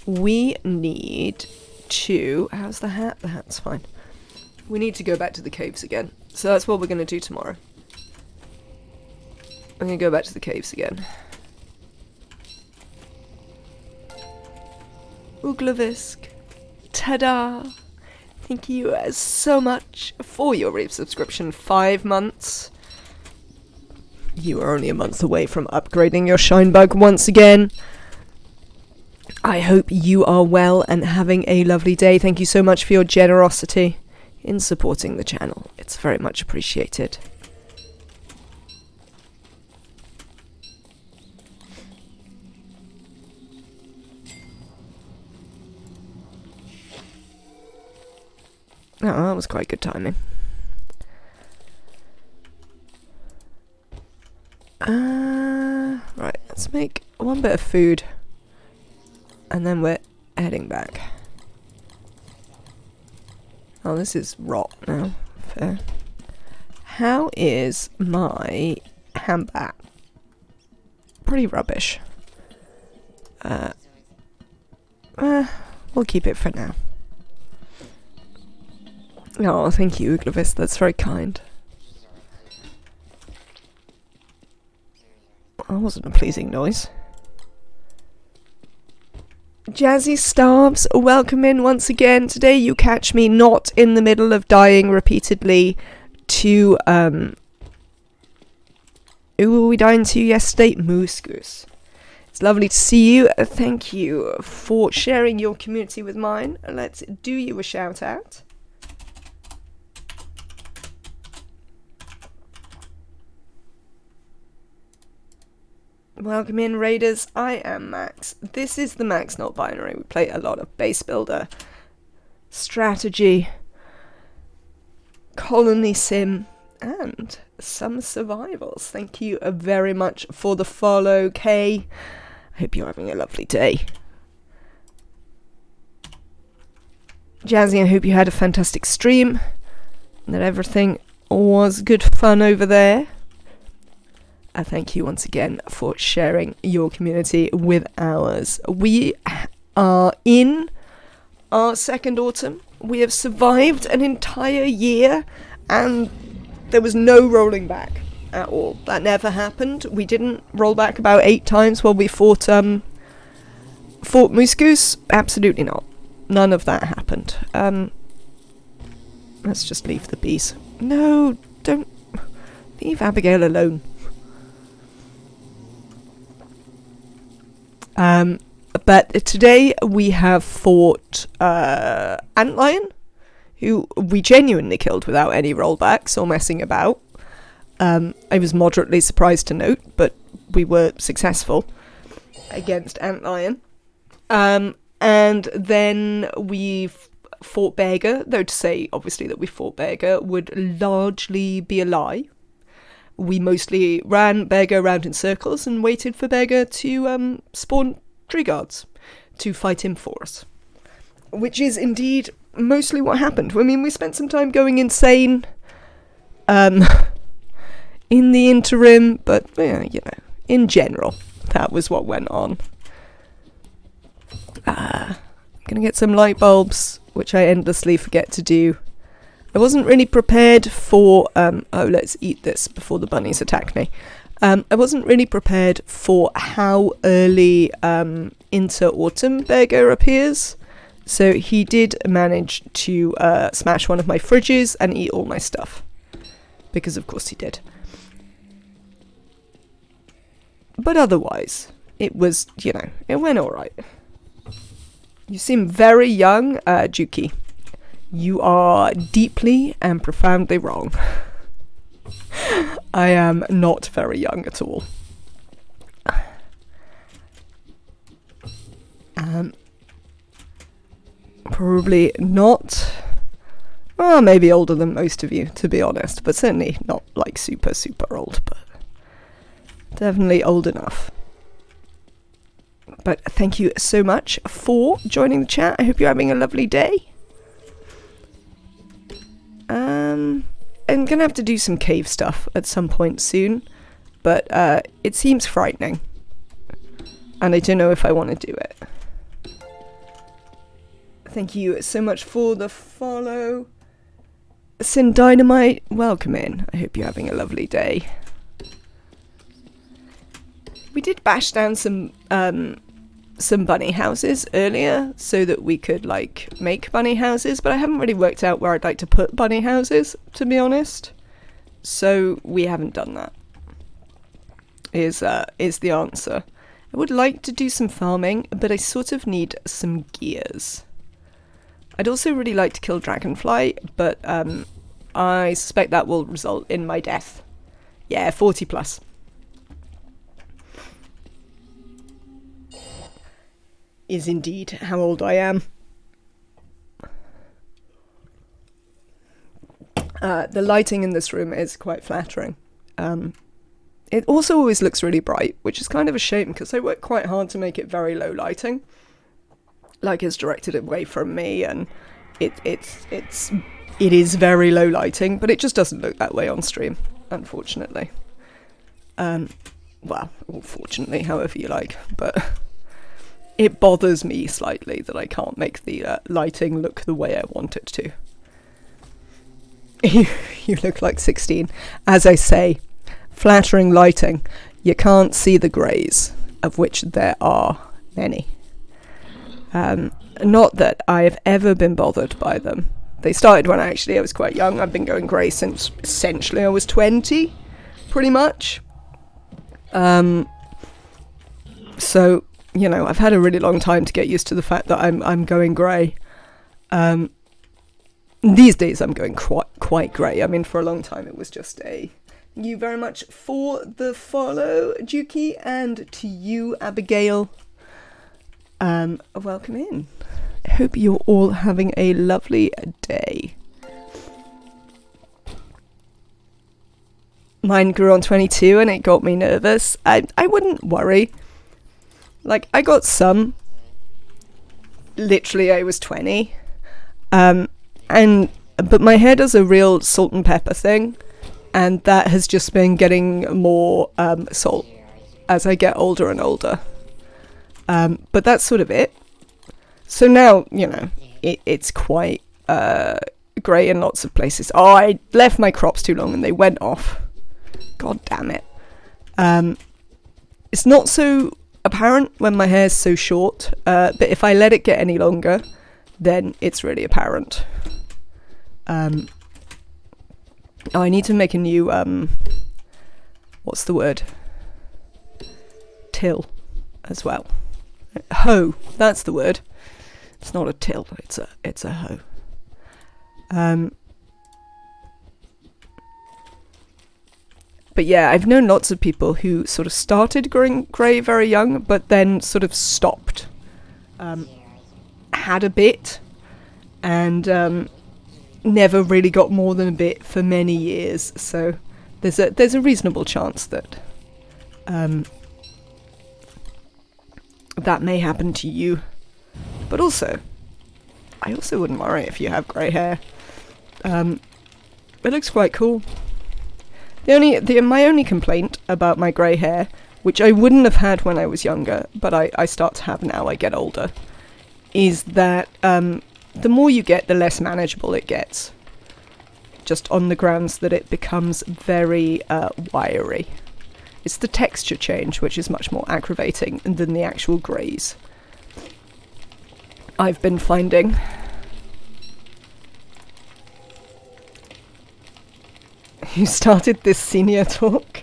we need to... How's the hat? The hat's fine. We need to go back to the caves again. So that's what we're going to do tomorrow. I'm going to go back to the caves again. Uglavisk. Ta-da! Thank you so much for your resubscription. 5 months. You are only a month away from upgrading your shine bug once again. I hope you are well and having a lovely day. Thank you so much for your generosity in supporting the channel. It's very much appreciated. Oh, that was quite good timing. Right, let's make one bit of food. And then we're heading back. Oh, this is rot now. Fair. How is my handbat? Pretty rubbish. We'll keep it for now. Oh, thank you, Uglavis. That's very kind. That wasn't a pleasing noise. Jazzy Starbs, welcome in once again. Today you catch me not in the middle of dying repeatedly to, who were we dying to yesterday? Moose Goose. It's lovely to see you. Thank you for sharing your community with mine. Let's do you a shout out. Welcome in, Raiders. I am Max. This is the Max Not Binary. We play a lot of base builder, strategy, colony sim, and some survivals. Thank you very much for the follow, Kay. I hope you're having a lovely day. Jazzy, I hope you had a fantastic stream, and that everything was good fun over there. I thank you once again for sharing your community with ours. We are in our second autumn. We have survived an entire year and there was no rolling back at all. That never happened. We didn't roll back about 8 times while we fought Moose Goose. Absolutely not. None of that happened. Let's just leave the bees. No, don't leave Abigail alone. But today we have fought Antlion, who we genuinely killed without any rollbacks or messing about. I was moderately surprised to note, but we were successful against Antlion. And then we've fought Beggar, though to say, obviously, that we fought Beggar would largely be a lie. We mostly ran Beggar around in circles and waited for Beggar to spawn tree guards to fight him for us. Which is indeed mostly what happened. I mean, we spent some time going insane in the interim, but, you know, in general, that was what went on. I'm gonna get some light bulbs, which I endlessly forget to do. I wasn't really prepared for, let's eat this before the bunnies attack me. I wasn't really prepared for how early into autumn Beggar appears. So he did manage to smash one of my fridges and eat all my stuff. Because of course he did. But otherwise, it was, you know, it went alright. You seem very young, Juki. You are deeply and profoundly wrong. I am not very young at all. Probably not. Well, maybe older than most of you, to be honest. But certainly not like super, super old. But definitely old enough. But thank you so much for joining the chat. I hope you're having a lovely day. I'm gonna have to do some cave stuff at some point soon, but it seems frightening, and I don't know if I want to do it. Thank you so much for the follow. Sin Dynamite, welcome in. I hope you're having a lovely day. We did bash down some bunny houses earlier so that we could like make bunny houses, but I haven't really worked out where I'd like to put bunny houses, to be honest. So we haven't done that. Is the answer. I would like to do some farming, but I sort of need some gears. I'd also really like to kill Dragonfly, but I suspect that will result in my death. Yeah, 40 plus. Is indeed how old I am. The lighting in this room is quite flattering. It also always looks really bright, which is kind of a shame because I work quite hard to make it very low lighting. Like it's directed away from me, and it is very low lighting, but it just doesn't look that way on stream, unfortunately. Well, or fortunately, however you like, but it bothers me slightly that I can't make the lighting look the way I want it to. You look like 16. As I say, flattering lighting. You can't see the greys, of which there are many. Not that I have ever been bothered by them. They started when I was quite young. I've been going grey since essentially I was 20, pretty much. So, you know, I've had a really long time to get used to the fact that I'm going grey. These days I'm going quite grey. I mean, for a long time it was just a... Thank you very much for the follow, Juki, and to you, Abigail. Welcome in. I hope you're all having a lovely day. Mine grew on 22 and it got me nervous. I wouldn't worry. Like, I got some. Literally, I was 20. But my hair does a real salt and pepper thing. And that has just been getting more salt as I get older and older. But that's sort of it. So now, you know, it's quite grey in lots of places. Oh, I left my crops too long and they went off. God damn it. It's not so apparent when my hair's so short, but if I let it get any longer, then it's really apparent. Oh, I need to make a new, what's the word? Till as well. Hoe, that's the word. It's not a till, it's a hoe. But yeah, I've known lots of people who sort of started growing grey very young, but then sort of stopped. Had a bit, and never really got more than a bit for many years. So there's a reasonable chance that that may happen to you. But also, I also wouldn't worry if you have grey hair. It looks quite cool. My only complaint about my grey hair, which I wouldn't have had when I was younger, but I start to have now I get older, is that the more you get, the less manageable it gets. Just on the grounds that it becomes very wiry. It's the texture change which is much more aggravating than the actual greys. I've been finding. You started this senior talk?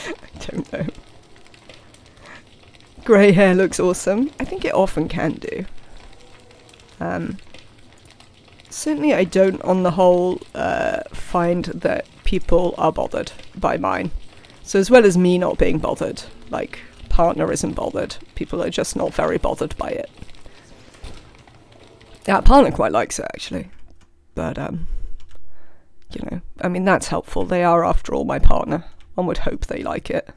I don't know. Grey hair looks awesome. I think it often can do. Certainly I don't, on the whole, find that people are bothered by mine. So as well as me not being bothered, like, partner isn't bothered, people are just not very bothered by it. Yeah, partner quite likes it, actually. But, you know, I mean, that's helpful. They are, after all, my partner. One would hope they like it.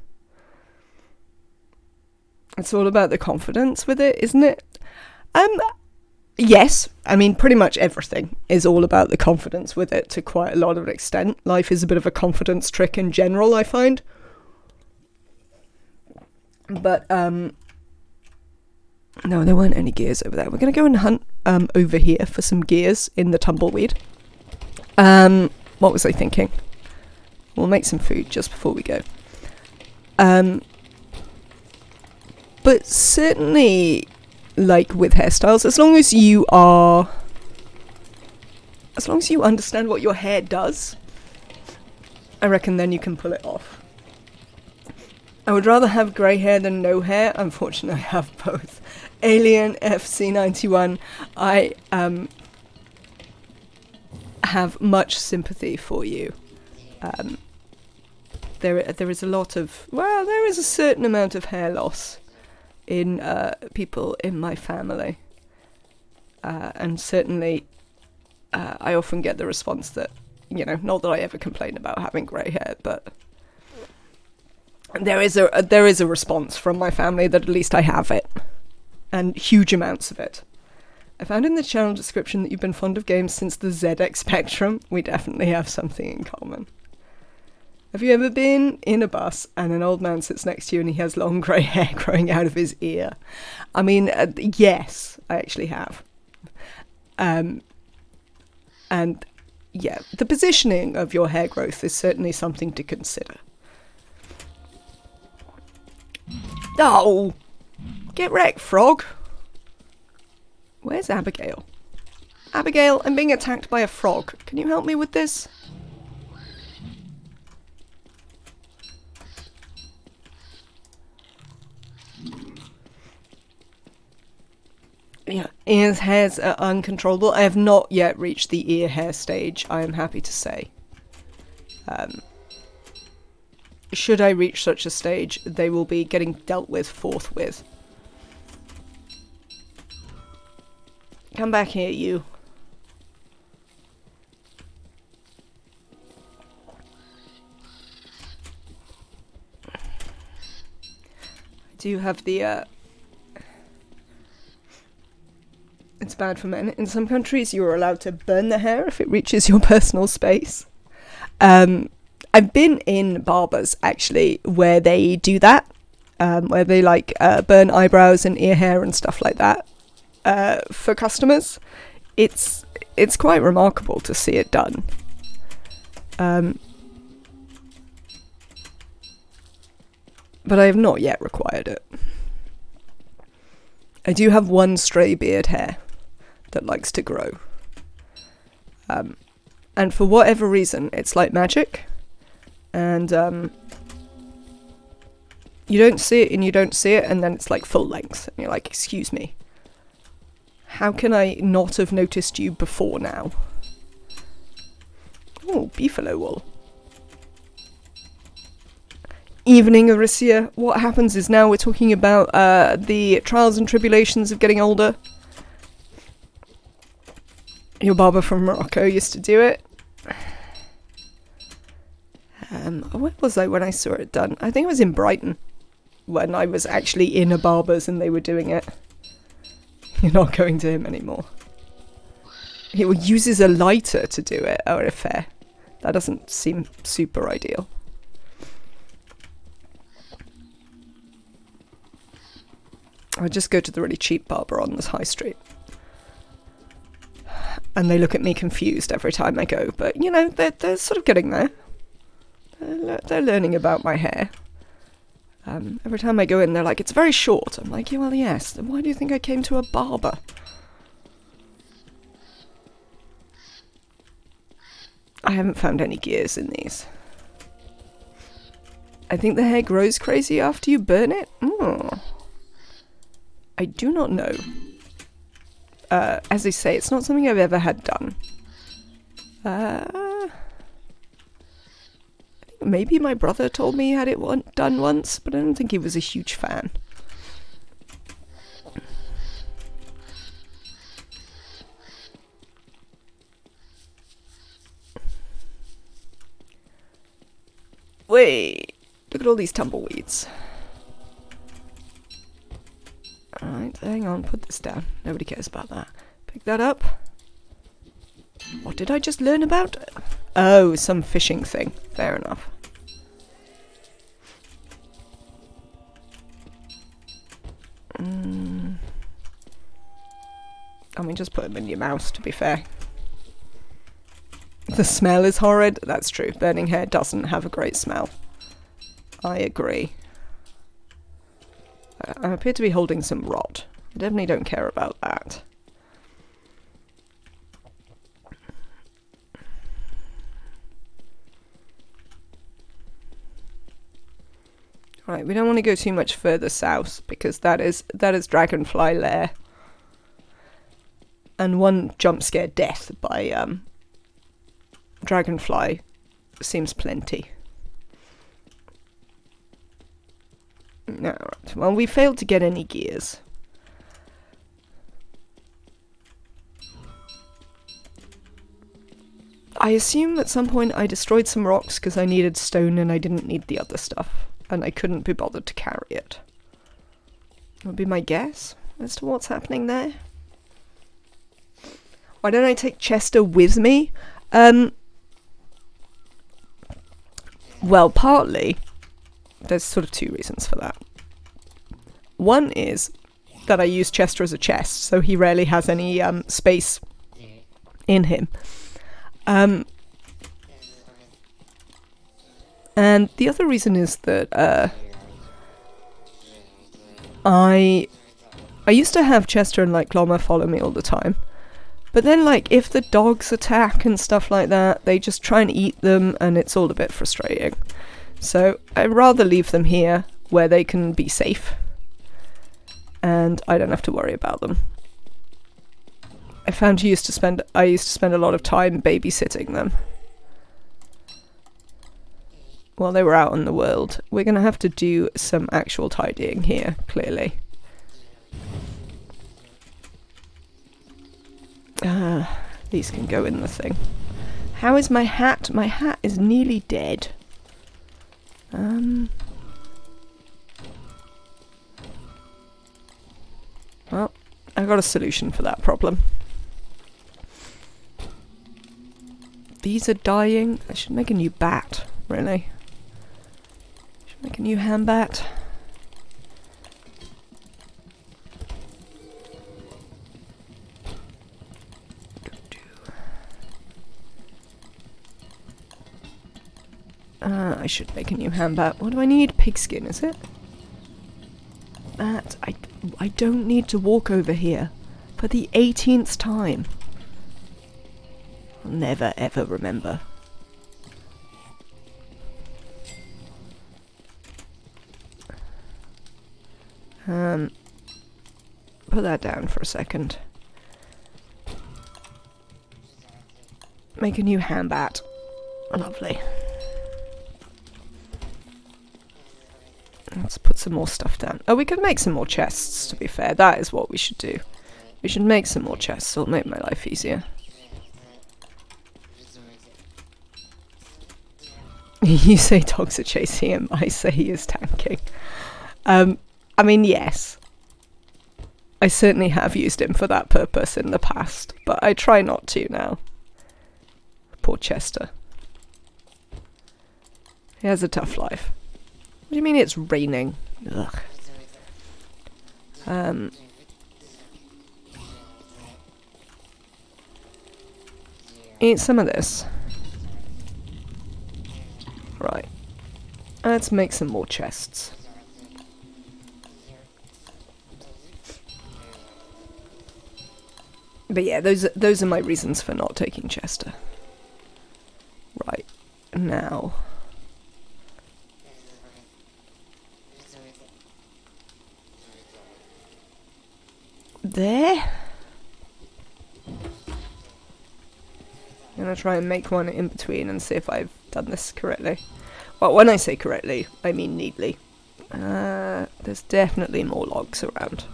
It's all about the confidence with it, isn't it? Yes. I mean, pretty much everything is all about the confidence with it to quite a lot of an extent. Life is a bit of a confidence trick in general, I find. But, no, there weren't any gears over there. We're going to go and hunt over here for some gears in the tumbleweed. What was I thinking? We'll make some food just before we go. But certainly, like with hairstyles, as long as you understand what your hair does, I reckon then you can pull it off. I would rather have grey hair than no hair. Unfortunately, I have both. Alien FC91, I have much sympathy for you. There is a lot of, well, there is a certain amount of hair loss in people in my family. And certainly, I often get the response that you know, not that I ever complain about having grey hair, but there is a response from my family that at least I have it, and huge amounts of it. I found in the channel description that you've been fond of games since the ZX Spectrum. We definitely have something in common. Have you ever been in a bus and an old man sits next to you and he has long grey hair growing out of his ear? I mean, yes, I actually have. And yeah, the positioning of your hair growth is certainly something to consider. Oh! Get wrecked, frog! Where's Abigail? Abigail, I'm being attacked by a frog. Can you help me with this? Yeah, ears, hairs are uncontrollable. I have not yet reached the ear hair stage, I am happy to say. Should I reach such a stage, they will be getting dealt with forthwith. Come back here, you. I do have the, It's bad for men. In some countries, you are allowed to burn the hair if it reaches your personal space. I've been in barbers, actually, where they do that. Where they, like, burn eyebrows and ear hair and stuff like that for customers. It's quite remarkable to see it done. But I have not yet required it. I do have one stray beard hair that likes to grow. And for whatever reason, it's like magic. And you don't see it and you don't see it, and then it's like full length. And you're like, excuse me. How can I not have noticed you before now? Oh, beefalo wool. Evening, Aricia. What happens is now we're talking about the trials and tribulations of getting older. Your barber from Morocco used to do it. Where was I when I saw it done? I think it was in Brighton, when I was actually in a barber's and they were doing it. You're not going to him anymore. He uses a lighter to do it. Oh, fair. That doesn't seem super ideal. I just go to the really cheap barber on this high street. And they look at me confused every time I go. But, you know, they're sort of getting there. They're learning about my hair. Every time I go in, they're like, it's very short. I'm like, yeah, well, yes. Then why do you think I came to a barber? I haven't found any gears in these. I think the hair grows crazy after you burn it? I do not know. As I say, it's not something I've ever had done. Maybe my brother told me he had it done once, but I don't think he was a huge fan. Wait, look at all these tumbleweeds. Alright, hang on, put this down. Nobody cares about that. Pick that up. What did I just learn about? Oh, some fishing thing. Fair enough. I mean, just put them in your mouth, to be fair. The smell is horrid. That's true. Burning hair doesn't have a great smell. I agree. I appear to be holding some rot. I definitely don't care about that. Right, we don't want to go too much further south because that is Dragonfly Lair. And one jump scare death by Dragonfly seems plenty. Alright, well, we failed to get any gears. I assume at some point I destroyed some rocks because I needed stone and I didn't need the other stuff. And I couldn't be bothered to carry it. That would be my guess as to what's happening there. Why don't I take Chester with me? Well, partly, there's sort of two reasons for that. One is that I use Chester as a chest, so he rarely has any space in him. And the other reason is that I used to have Chester and like Clomber follow me all the time. But then, like, if the dogs attack and stuff like that, they just try and eat them, and it's all a bit frustrating. So I'd rather leave them here, where they can be safe, and I don't have to worry about them. I found I used to spend a lot of time babysitting them while they were out in the world. We're going to have to do some actual tidying here, clearly. These can go in the thing. How is my hat? My hat is nearly dead. Well, I got a solution for that problem. These are dying. I should make a new bat, really. Should make a new hand bat. I should make a new hand bat. What do I need? Pigskin, is it? That, I don't need to walk over here for the 18th time. I'll never ever remember. Put that down for a second. Make a new hand bat. Lovely. Let's put some more stuff down. Oh, we could make some more chests, to be fair. That is what we should do. We should make some more chests. It'll make my life easier. You say dogs are chasing him. I say he is tanking. I mean, yes. I certainly have used him for that purpose in the past, but I try not to now. Poor Chester. He has a tough life. What do you mean it's raining? Ugh. Eat some of this. Right. Let's make some more chests. But yeah, those are my reasons for not taking Chester. Right. Now. There. I'm gonna try and make one in between and see if I've done this correctly. Well, when I say correctly, I mean neatly. There's definitely more logs around.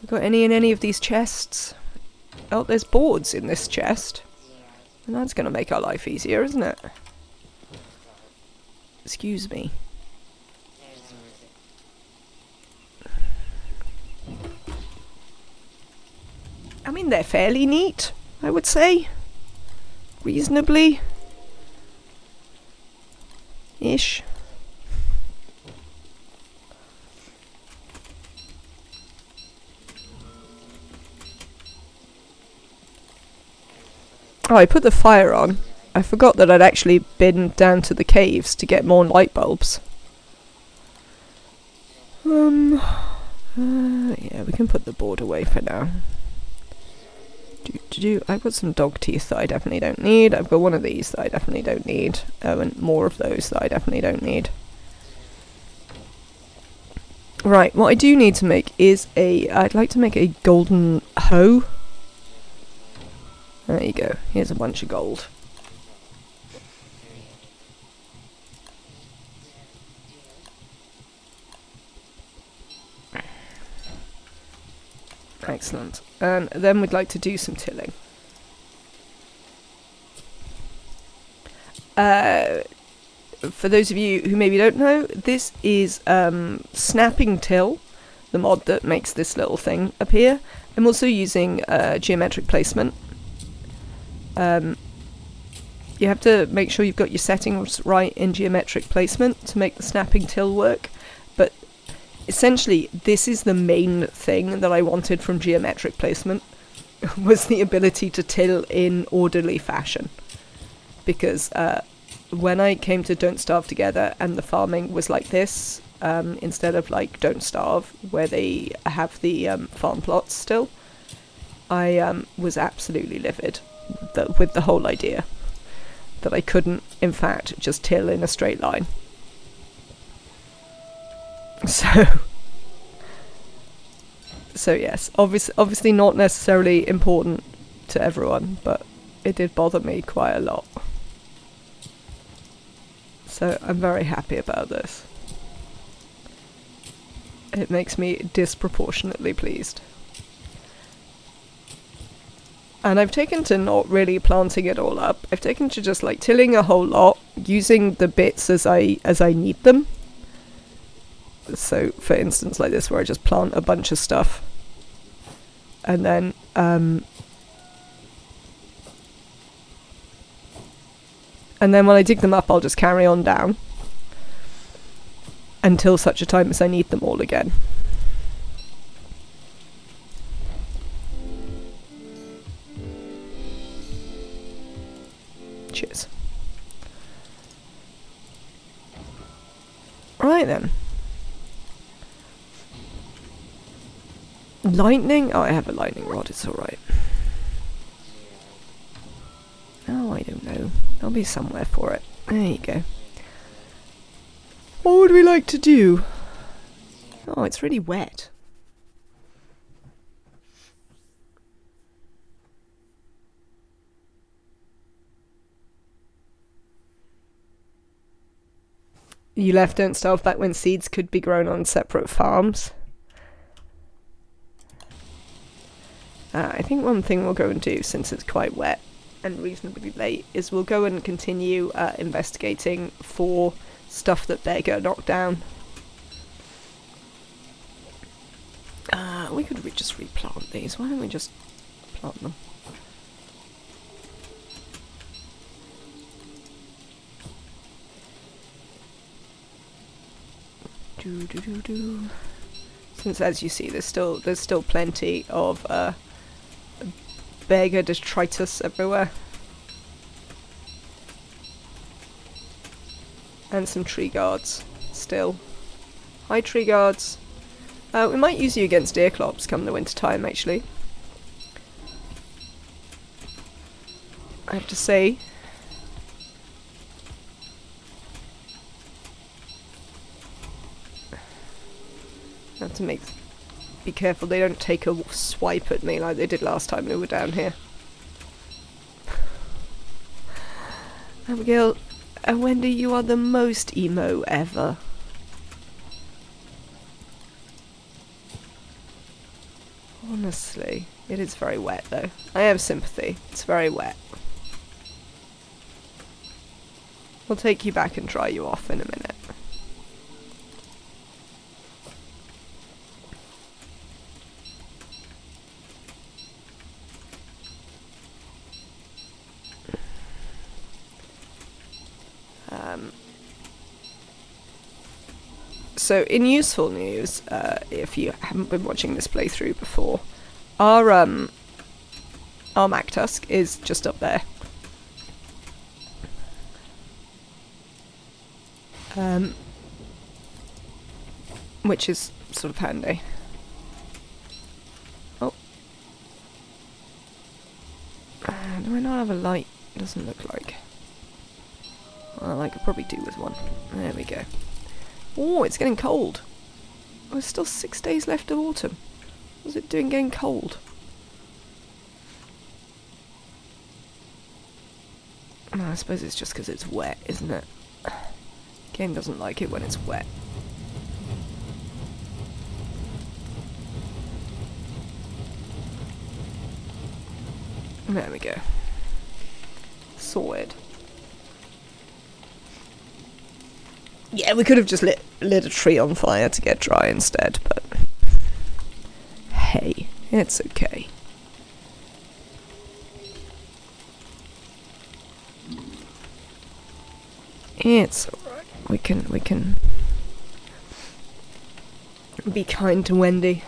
We got any in any of these chests? Oh, there's boards in this chest. And that's gonna make our life easier, isn't it? Excuse me. I mean, they're fairly neat, I would say. Reasonably. Ish. Oh, I put the fire on. I forgot that I'd actually been down to the caves to get more light bulbs. Yeah, we can put the board away for now. I've got some dog teeth that I definitely don't need. I've got one of these that I definitely don't need. And more of those that I definitely don't need. Right, what I do need to make is I'd like to make a golden hoe. There you go. Here's a bunch of gold. Excellent. And then we'd like to do some tilling. For those of you who maybe don't know, this is Snapping Till, the mod that makes this little thing appear. I'm also using geometric placement. You have to make sure you've got your settings right in geometric placement to make the snapping till work, but essentially this is the main thing that I wanted from geometric placement, was the ability to till in orderly fashion. Because when I came to Don't Starve Together and the farming was like this, instead of like Don't Starve, where they have the farm plots still, I was absolutely livid with the whole idea that I couldn't, in fact, just till in a straight line. So yes, obviously not necessarily important to everyone, but it did bother me quite a lot. So I'm very happy about this. It makes me disproportionately pleased. And I've taken to not really planting it all up. I've taken to just like tilling a whole lot, using the bits as I need them. So for instance like this, where I just plant a bunch of stuff. And then when I dig them up, I'll just carry on down until such a time as I need them all again. Cheers. Right then. Lightning? Oh, I have a lightning rod, it's alright. Oh, I don't know. There'll be somewhere for it. There you go. What would we like to do? Oh, it's really wet. You left Don't Starve back when seeds could be grown on separate farms. I think one thing we'll go and do, since it's quite wet and reasonably late, is we'll go and continue investigating for stuff that Beggar knocked down. We could just replant these. Why don't we just plant them? Since, as you see, there's still plenty of Beggar detritus everywhere, and some tree guards still. Hi, tree guards. We might use you against Deerclops come the winter time. Actually, I have to say. Have to be careful they don't take a swipe at me like they did last time we were down here. Abigail, Wendy, you are the most emo ever. Honestly, it is very wet though. I have sympathy. It's very wet. We'll take you back and dry you off in a minute. So, in useful news, if you haven't been watching this playthrough before, our Mactusk is just up there. Which is sort of handy. Oh. Do I not have a light? Doesn't look like. Well, I could probably do with one. There we go. Oh, it's getting cold. Oh, there's still 6 days left of autumn. What's it doing getting cold? No, I suppose it's just because it's wet, isn't it? Game doesn't like it when it's wet. There we go. Sorted. Yeah, we could have just lit a tree on fire to get dry instead, but hey, it's okay. It's alright. We can be kind to Wendy.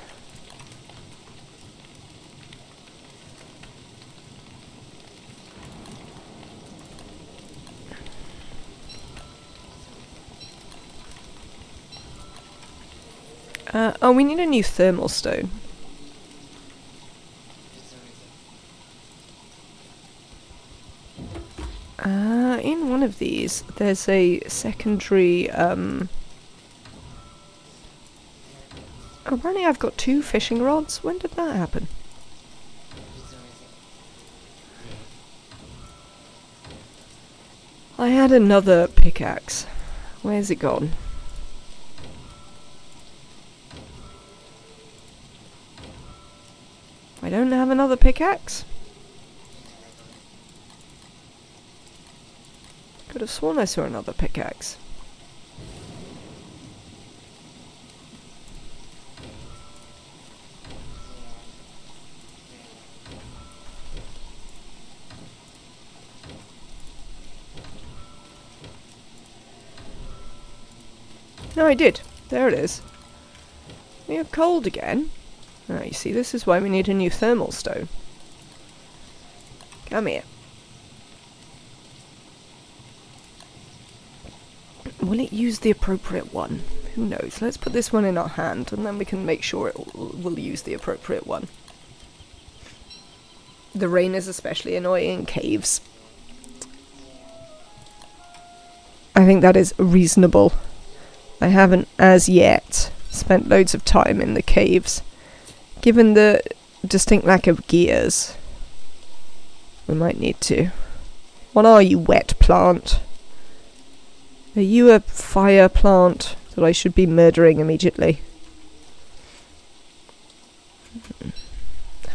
Oh, we need a new thermal stone. In one of these, there's a secondary, Oh, apparently I've got 2 fishing rods. When did that happen? I had another pickaxe. Where's it gone? I don't have another pickaxe? Could have sworn I saw another pickaxe. No, I did. There it is. We are cold again. Ah, you see, this is why we need a new thermal stone. Come here. Will it use the appropriate one? Who knows? Let's put this one in our hand, and then we can make sure it will use the appropriate one. The rain is especially annoying in caves. I think that is reasonable. I haven't, as yet, spent loads of time in the caves. Given the distinct lack of gears, we might need to. What are you, wet plant? Are you a fire plant that I should be murdering immediately?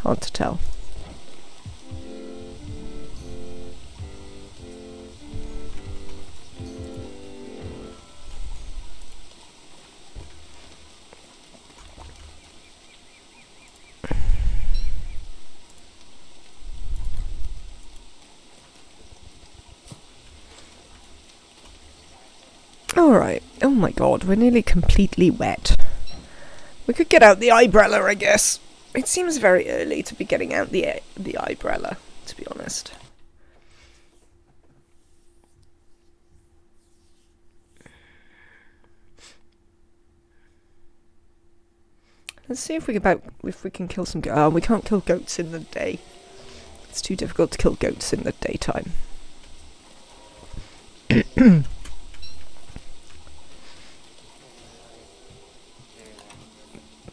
Hard to tell. Alright. Oh my god, we're nearly completely wet. We could get out the umbrella, I guess. It seems very early to be getting out the umbrella, to be honest. Let's see if we can kill some goats. Oh, we can't kill goats in the day. It's too difficult to kill goats in the daytime.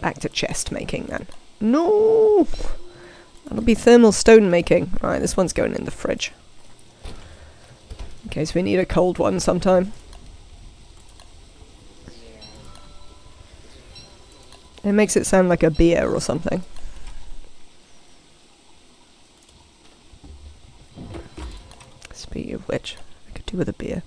Back to chest making then. No! That'll be thermal stone making. Right, this one's going in the fridge. In case we need a cold one sometime. It makes it sound like a beer or something. Speaking of which, I could do with a beer.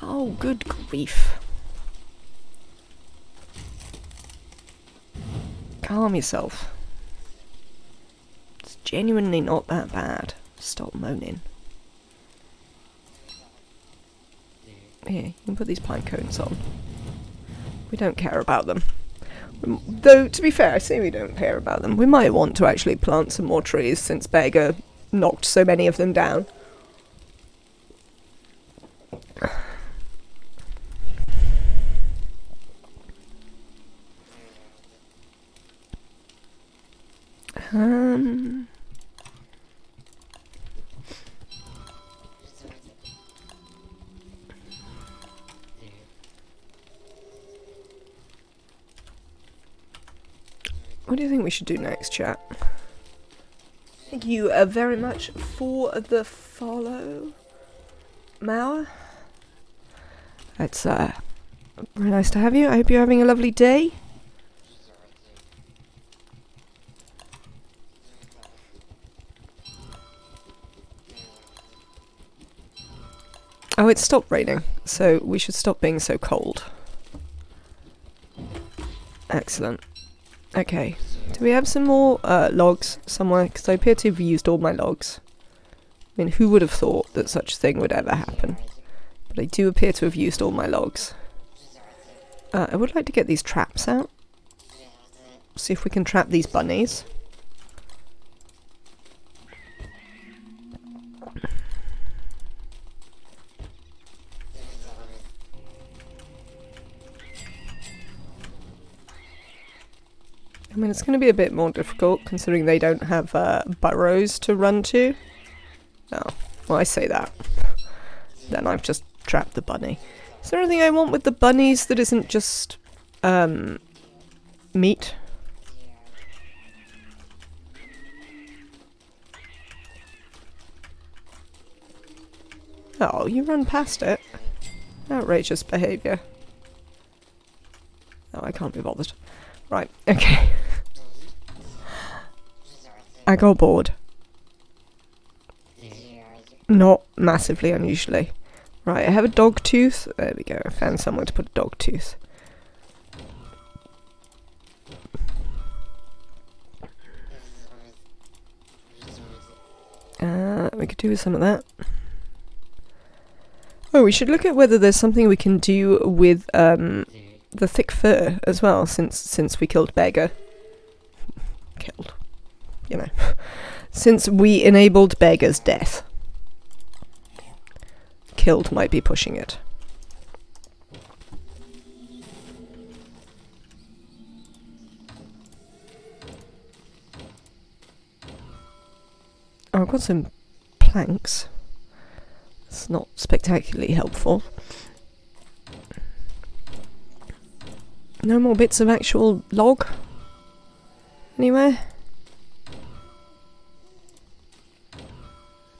Oh, good grief. Calm yourself. It's genuinely not that bad. Stop moaning. Here, you can put these pine cones on. We don't care about them. Though, to be fair, I say we don't care about them. We might want to actually plant some more trees since Beggar knocked so many of them down. What do you think we should do next, chat? Thank you very much for the follow, Mauer. It's very nice to have you. I hope you're having a lovely day. Oh, it stopped raining, so we should stop being so cold. Excellent. Okay, do we have some more logs somewhere? Because I appear to have used all my logs. I mean, who would have thought that such a thing would ever happen? But I do appear to have used all my logs. I would like to get these traps out. See if we can trap these bunnies. I mean, it's going to be a bit more difficult considering they don't have burrows to run to. Oh, well, I say that. Then I've just trapped the bunny. Is there anything I want with the bunnies that isn't just meat? Oh, you run past it. Outrageous behaviour. Oh, I can't be bothered. Right, okay. I got bored. Not massively unusually. Right, I have a dog tooth. There we go, I found somewhere to put a dog tooth. We could do with some of that. Oh, we should look at whether there's something we can do with the thick fur as well, since we killed Beggar. Killed. You know. Since we enabled Beggar's death. Killed might be pushing it. Oh, I've got some planks. It's not spectacularly helpful. No more bits of actual log? Anywhere?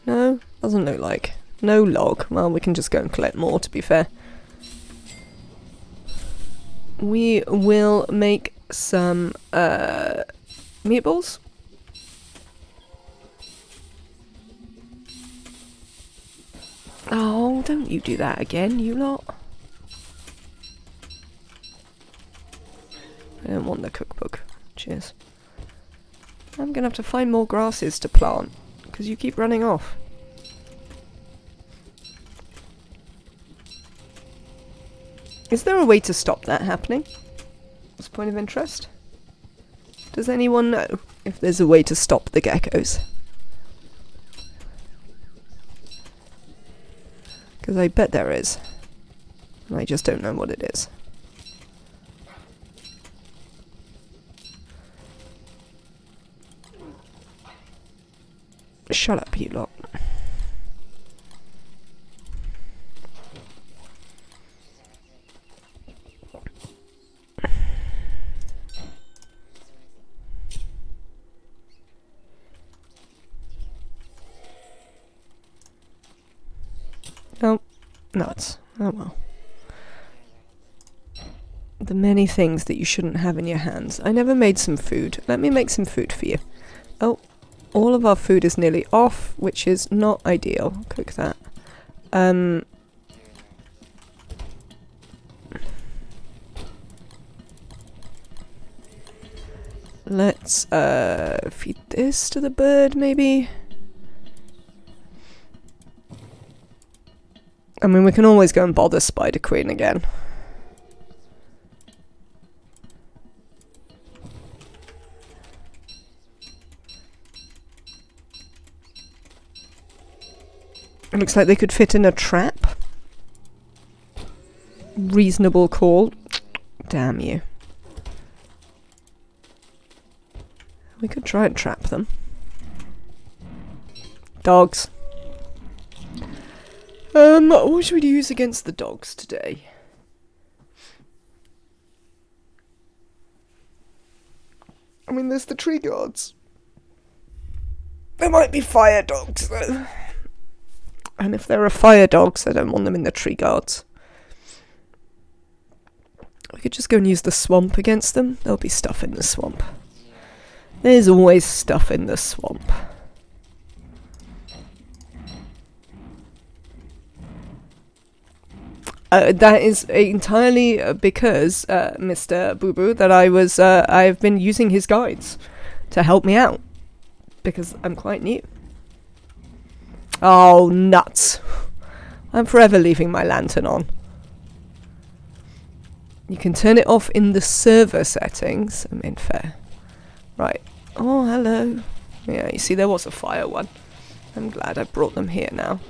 No? Doesn't look like. No log. Well, we can just go and collect more, to be fair. We will make some meatballs. Oh, don't you do that again, you lot. I don't want the cookbook. Cheers. I'm gonna have to find more grasses to plant, because you keep running off. Is there a way to stop that happening? What's the point of interest? Does anyone know if there's a way to stop the geckos? Because I bet there is. And I just don't know what it is. Shut up, you lot. Oh, nuts. Oh well. The many things that you shouldn't have in your hands. I never made some food. Let me make some food for you. Oh, all of our food is nearly off, which is not ideal. Cook that. Let's feed this to the bird, maybe. I mean, we can always go and bother Spider Queen again. It looks like they could fit in a trap. Reasonable call. Damn you. We could try and trap them. Dogs. What should we use against the dogs today? I mean, there's the tree guards. There might be fire dogs, though. And if there are fire dogs, I don't want them in the tree guards. We could just go and use the swamp against them. There'll be stuff in the swamp. There's always stuff in the swamp. That is entirely because, Mr. Boo Boo, that I've been using his guides to help me out. Because I'm quite new. Oh, nuts. I'm forever leaving my lantern on. You can turn it off in the server settings. I mean, fair. Right. Oh, hello. Yeah, you see, there was a fire one. I'm glad I brought them here now.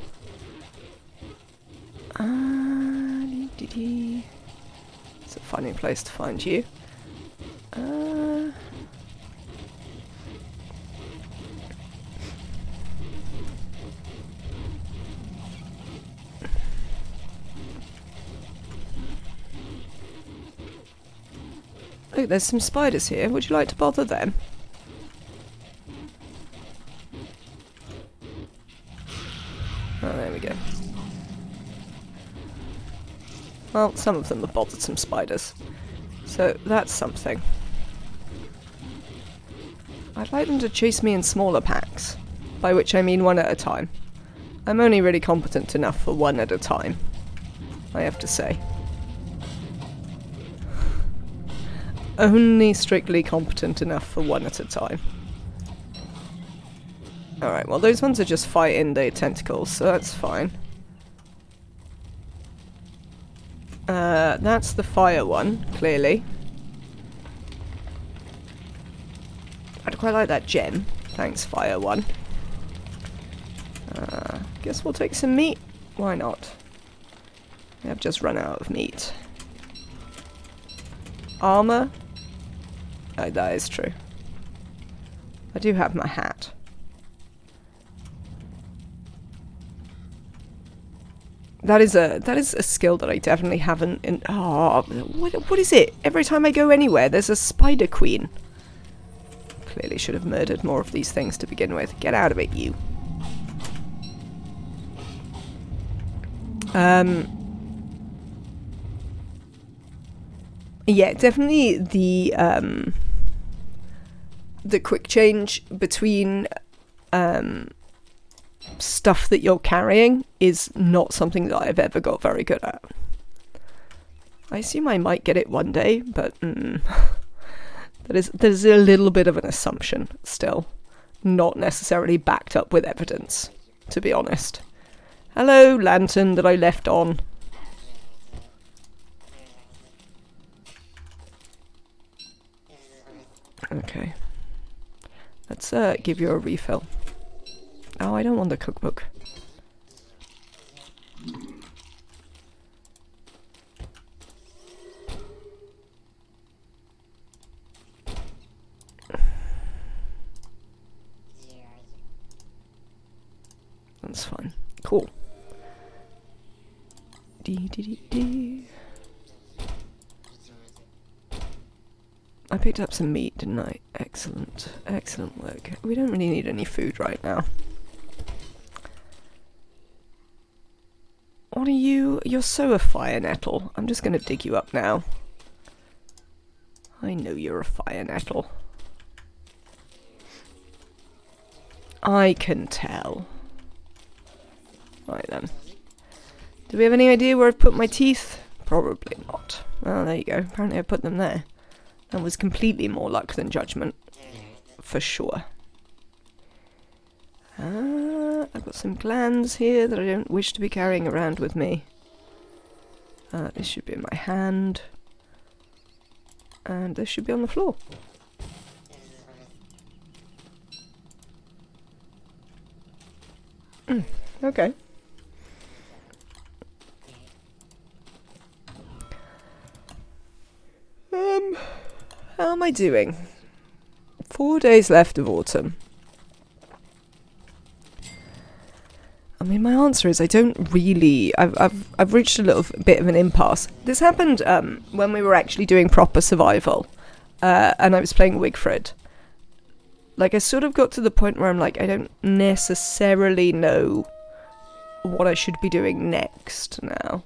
It's a funny place to find you. Look, there's some spiders here. Would you like to bother them? Oh, there we go. Well, some of them have bothered some spiders. So, that's something. I'd like them to chase me in smaller packs. By which I mean one at a time. I'm only really competent enough for one at a time, I have to say. Only strictly competent enough for one at a time. Alright, well those ones are just fighting the tentacles, so that's fine. That's the fire one, clearly. I'd quite like that gem. Thanks, fire one. Guess we'll take some meat. Why not? I've just run out of meat. Armor? Oh, that is true. I do have my hat. That is a skill that I definitely haven't. What is it? Every time I go anywhere, there's a spider queen. Clearly should have murdered more of these things to begin with. Get out of it, you. Yeah, definitely the quick change between stuff that you're carrying is not something that I've ever got very good at. I assume I might get it one day, but that is a little bit of an assumption still. Not necessarily backed up with evidence, to be honest. Hello, lantern that I left on. Okay. Let's give you a refill. Oh, I don't want the cookbook. That's fine. Cool. I picked up some meat, didn't I? Excellent. Excellent work. We don't really need any food right now. What are you? You're so a fire nettle. I'm just going to dig you up now. I know you're a fire nettle. I can tell. Right then. Do we have any idea where I've put my teeth? Probably not. Oh, there you go. Apparently I put them there. That was completely more luck than judgment. For sure. I've got some glands here that I don't wish to be carrying around with me. This should be in my hand. And this should be on the floor. Okay. How am I doing? 4 days left of autumn. I mean, my answer is I don't really. I've reached a little bit of an impasse. This happened when we were actually doing proper survival, and I was playing Wigfred. Like, I sort of got to the point where I'm like, I don't necessarily know what I should be doing next now.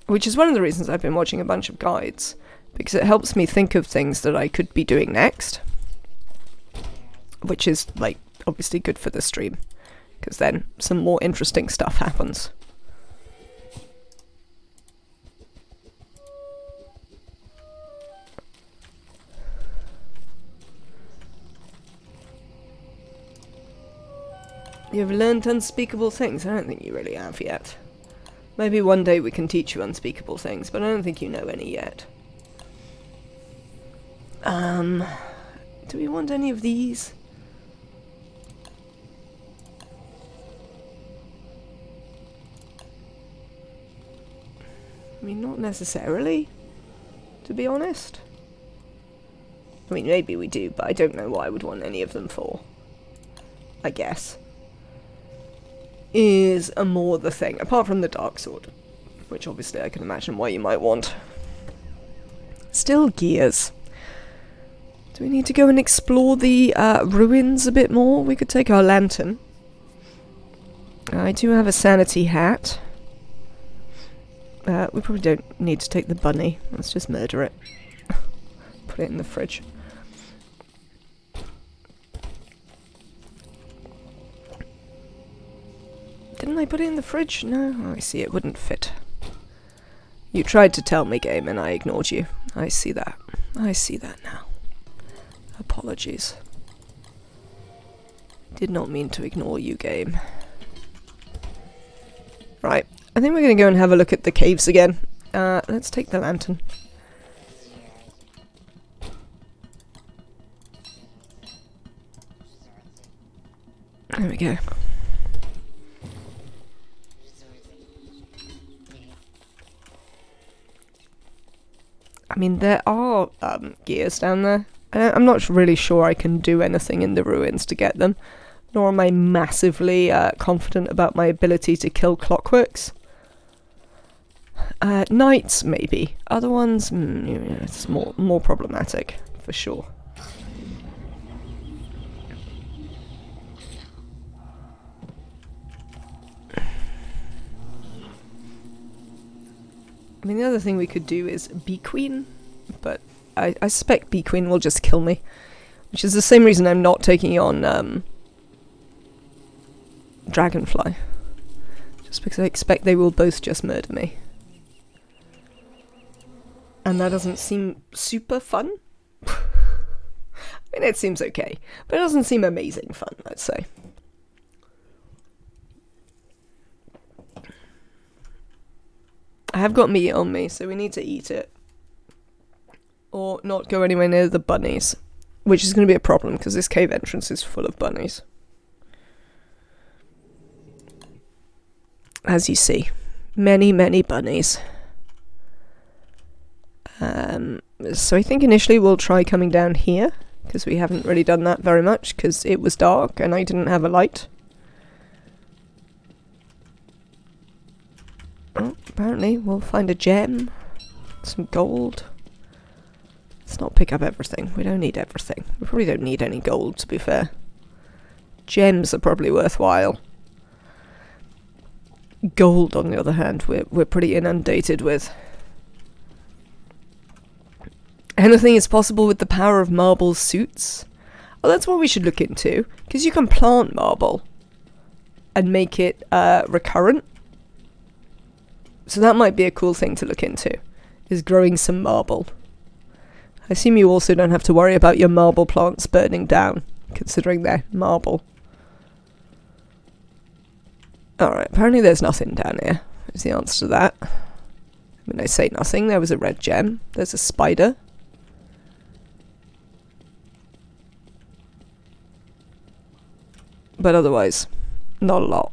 Which is one of the reasons I've been watching a bunch of guides, because it helps me think of things that I could be doing next. Which is, like, obviously good for the stream, because then some more interesting stuff happens. You've learned unspeakable things. I don't think you really have yet. Maybe one day we can teach you unspeakable things, but I don't think you know any yet. Do we want any of these? I mean, not necessarily, to be honest. I mean, maybe we do, but I don't know what I would want any of them for. I guess. Is a more the thing, apart from the dark sword, which obviously I can imagine why you might want. Still gears. Do we need to go and explore the ruins a bit more? We could take our lantern. I do have a sanity hat. We probably don't need to take the bunny. Let's just murder it. Put it in the fridge. Didn't I put it in the fridge? No? Oh, I see, it wouldn't fit. You tried to tell me, game, and I ignored you. I see that. I see that now. Apologies. Did not mean to ignore you, game. Right. I think we're going to go and have a look at the caves again. Let's take the lantern. There we go. I mean, there are gears down there. I'm not really sure I can do anything in the ruins to get them, nor am I massively confident about my ability to kill clockworks. Knights, maybe. Other ones, it's more problematic, for sure. I mean, the other thing we could do is Bee Queen, but I suspect Bee Queen will just kill me, which is the same reason I'm not taking on Dragonfly, just because I expect they will both just murder me. And that doesn't seem super fun. I mean, it seems okay, but it doesn't seem amazing fun, let's say. I have got meat on me, so we need to eat it. Or not go anywhere near the bunnies. Which is going to be a problem, because this cave entrance is full of bunnies. As you see. Many, many bunnies. So I think initially we'll try coming down here, because we haven't really done that very much, because it was dark and I didn't have a light. Oh, apparently we'll find a gem, some gold. Let's not pick up everything. We don't need everything. We probably don't need any gold, to be fair. Gems are probably worthwhile. Gold, on the other hand, we're pretty inundated with. Anything is possible with the power of marble suits. Oh, that's what we should look into, because you can plant marble and make it recurrent. So that might be a cool thing to look into, is growing some marble. I assume you also don't have to worry about your marble plants burning down, considering they're marble. Alright, apparently there's nothing down here, is the answer to that. I mean, I say nothing, there was a red gem, there's a spider. But otherwise, not a lot.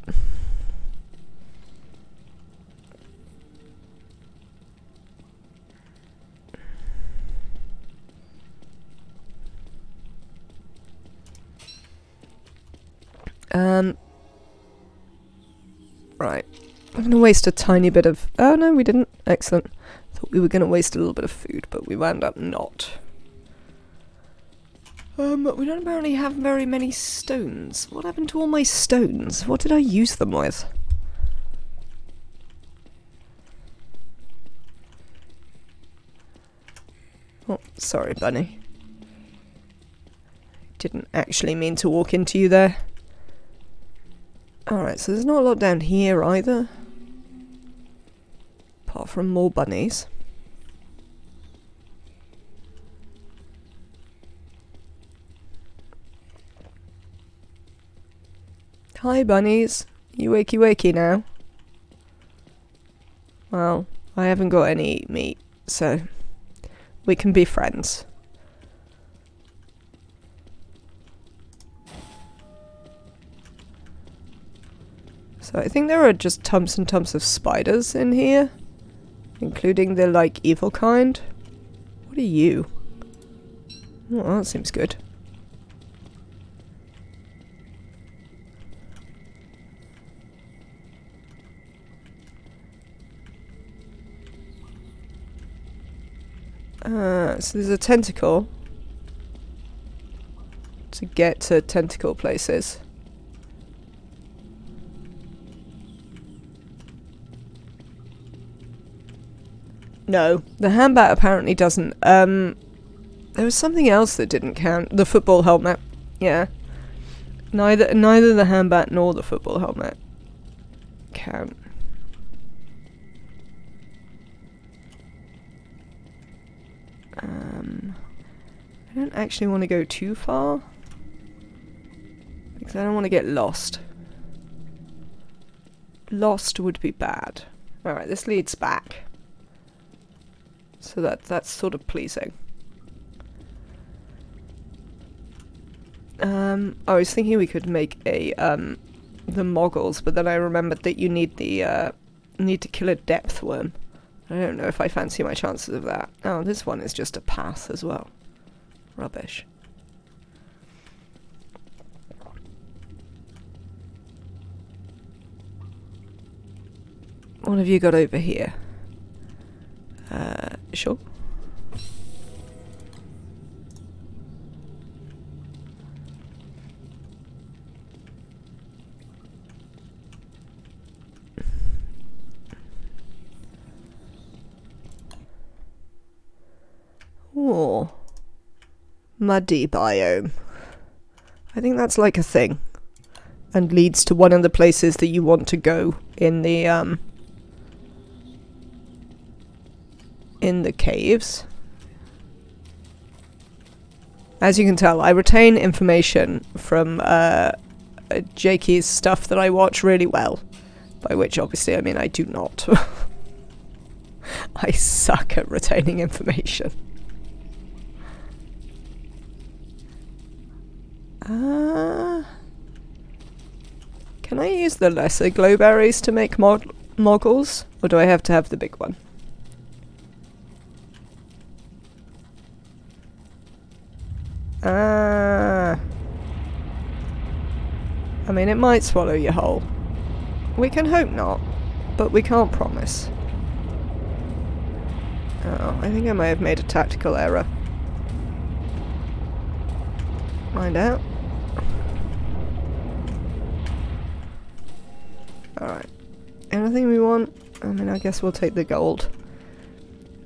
Right. going to waste a tiny bit of... Oh, no, we didn't. Excellent. Thought we were going to waste a little bit of food, but we wound up not. We don't apparently have very many stones. What happened to all my stones? What did I use them with? Oh, sorry, bunny. Didn't actually mean to walk into you there. Alright, so there's not a lot down here either. Apart from more bunnies. Hi bunnies, you wakey now? Well, I haven't got any meat, so we can be friends. So I think there are just tons and tons of spiders in here, including the, like, evil kind. What are you? Oh, that seems good. So there's a tentacle to get to tentacle places. No, the handbat apparently doesn't. There was something else that didn't count. The football helmet. Yeah. Neither the handbat nor the football helmet count. I don't actually want to go too far, because I don't want to get lost. Lost would be bad. Alright, this leads back. So that's sort of pleasing. I was thinking we could make a the moggles, but then I remembered that you need the need to kill a depth worm. I don't know if I fancy my chances of that. Oh, this one is just a path as well. Rubbish. What have you got over here? Sure. Oh. Muddy biome. I think that's like a thing. And leads to one of the places that you want to go in the caves. As you can tell, I retain information from Jakey's stuff that I watch really well. By which, obviously, I mean I do not. I suck at retaining information. Can I use the lesser glowberries to make moggles? Or do I have to have the big one? I mean, it might swallow you whole. We can hope not, but we can't promise. Oh, I think I may have made a tactical error. Find out. Alright. Anything we want? I mean, I guess we'll take the gold.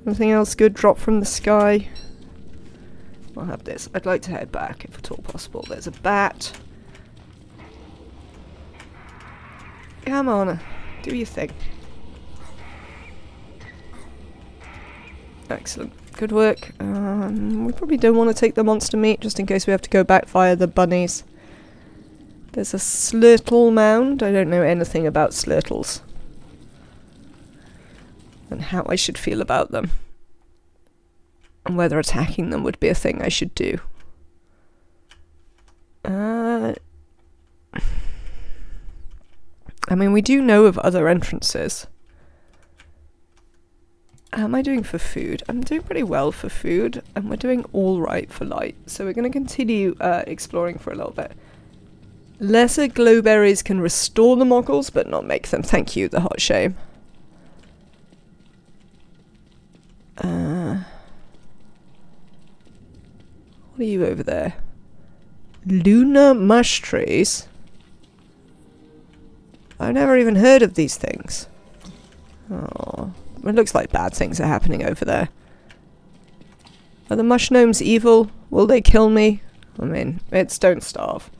Anything else good drop from the sky? I'll have this. I'd like to head back, if at all possible. There's a bat. Come on, do your thing. Excellent. Good work. We probably don't want to take the monster meat, just in case we have to go back via the bunnies. There's a slurtle mound. I don't know anything about slurtles. And how I should feel about them. And whether attacking them would be a thing I should do. I mean, we do know of other entrances. How am I doing for food? I'm doing pretty well for food, and we're doing alright for light. So we're going to continue exploring for a little bit. Lesser glowberries can restore the moggles, but not make them. Thank you, the hot shame. What are you over there? Lunar mush trees? I've never even heard of these things. Oh, it looks like bad things are happening over there. Are the mush gnomes evil? Will they kill me? I mean, it's Don't Starve.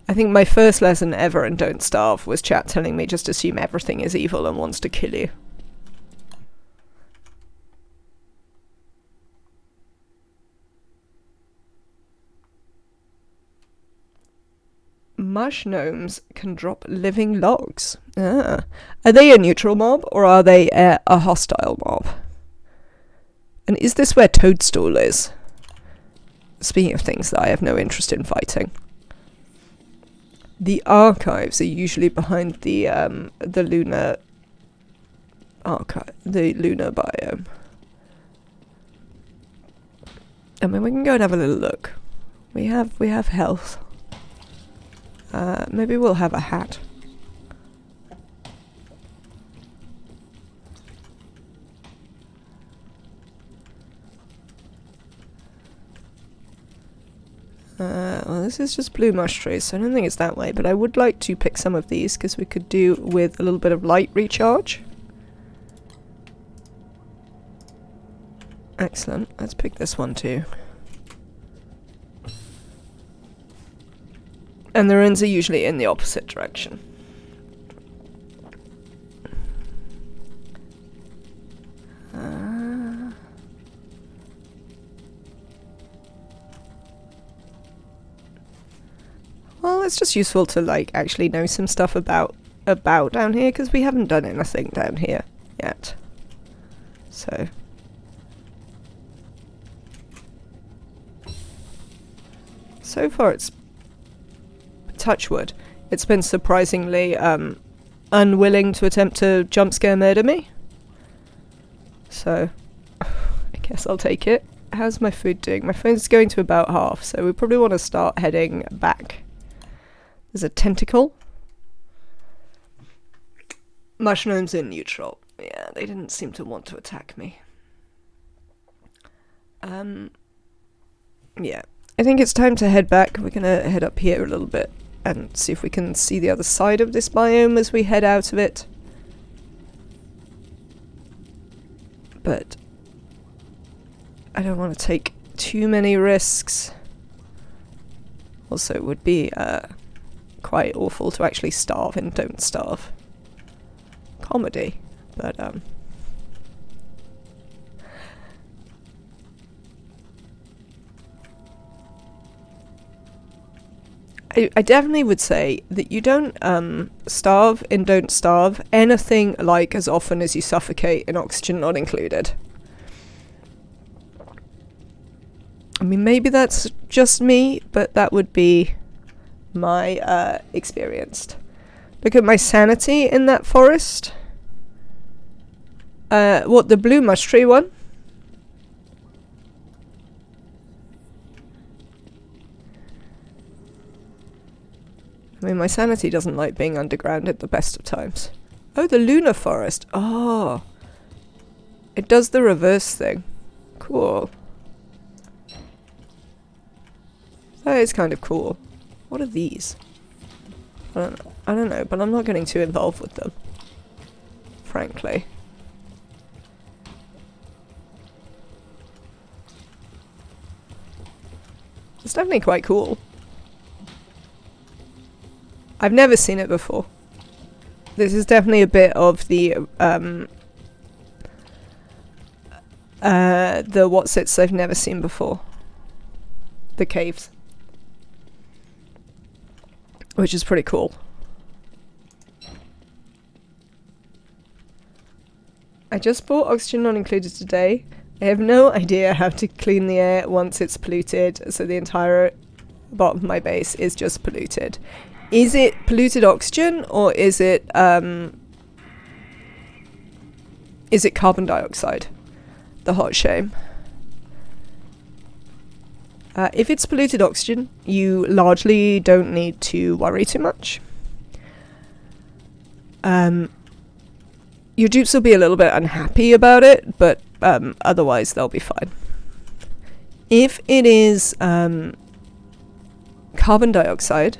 I think my first lesson ever in Don't Starve was chat telling me just assume everything is evil and wants to kill you. Mush gnomes can drop living logs. Ah. Are they a neutral mob or are they a hostile mob? And is this where Toadstool is? Speaking of things that I have no interest in fighting. The archives are usually behind the lunar archive, the lunar biome. I mean, we can go and have a little look. We have health. Maybe we'll have a hat. Well, this is just blue mush trees, so I don't think it's that way, but I would like to pick some of these, because we could do with a little bit of light recharge. Excellent. Let's pick this one too. And the runes are usually in the opposite direction. Well, it's just useful to like actually know some stuff about down here, because we haven't done anything down here yet. So far it's touchwood. It's been surprisingly unwilling to attempt to jump scare murder me. So I guess I'll take it. How's my food doing? My phone's going to about half, so we probably want to start heading back. There's a tentacle. Mushrooms in neutral. Yeah, they didn't seem to want to attack me. Yeah. I think it's time to head back. We're gonna head up here a little bit and see if we can see the other side of this biome as we head out of it. But I don't want to take too many risks. Also, it would be quite awful to actually starve in Don't Starve. Comedy, but I definitely would say that you don't starve in Don't Starve anything like as often as you suffocate in Oxygen Not Included. I mean, maybe that's just me, but that would be my experience. Look at my sanity in that forest. What, the blue mush tree one? I mean, my sanity doesn't like being underground at the best of times. Oh, the lunar forest. Oh. It does the reverse thing. Cool. That is kind of cool. What are these? I don't know, but I'm not getting too involved with them. Frankly. It's definitely quite cool. I've never seen it before. This is definitely a bit of the what's-its I've never seen before. The caves. Which is pretty cool. I just bought Oxygen Not Included today. I have no idea how to clean the air once it's polluted, so the entire bottom of my base is just polluted. Is it polluted oxygen, or is it carbon dioxide? The hot shame. If it's polluted oxygen, you largely don't need to worry too much. Your dupes will be a little bit unhappy about it, but otherwise they'll be fine. If it is carbon dioxide,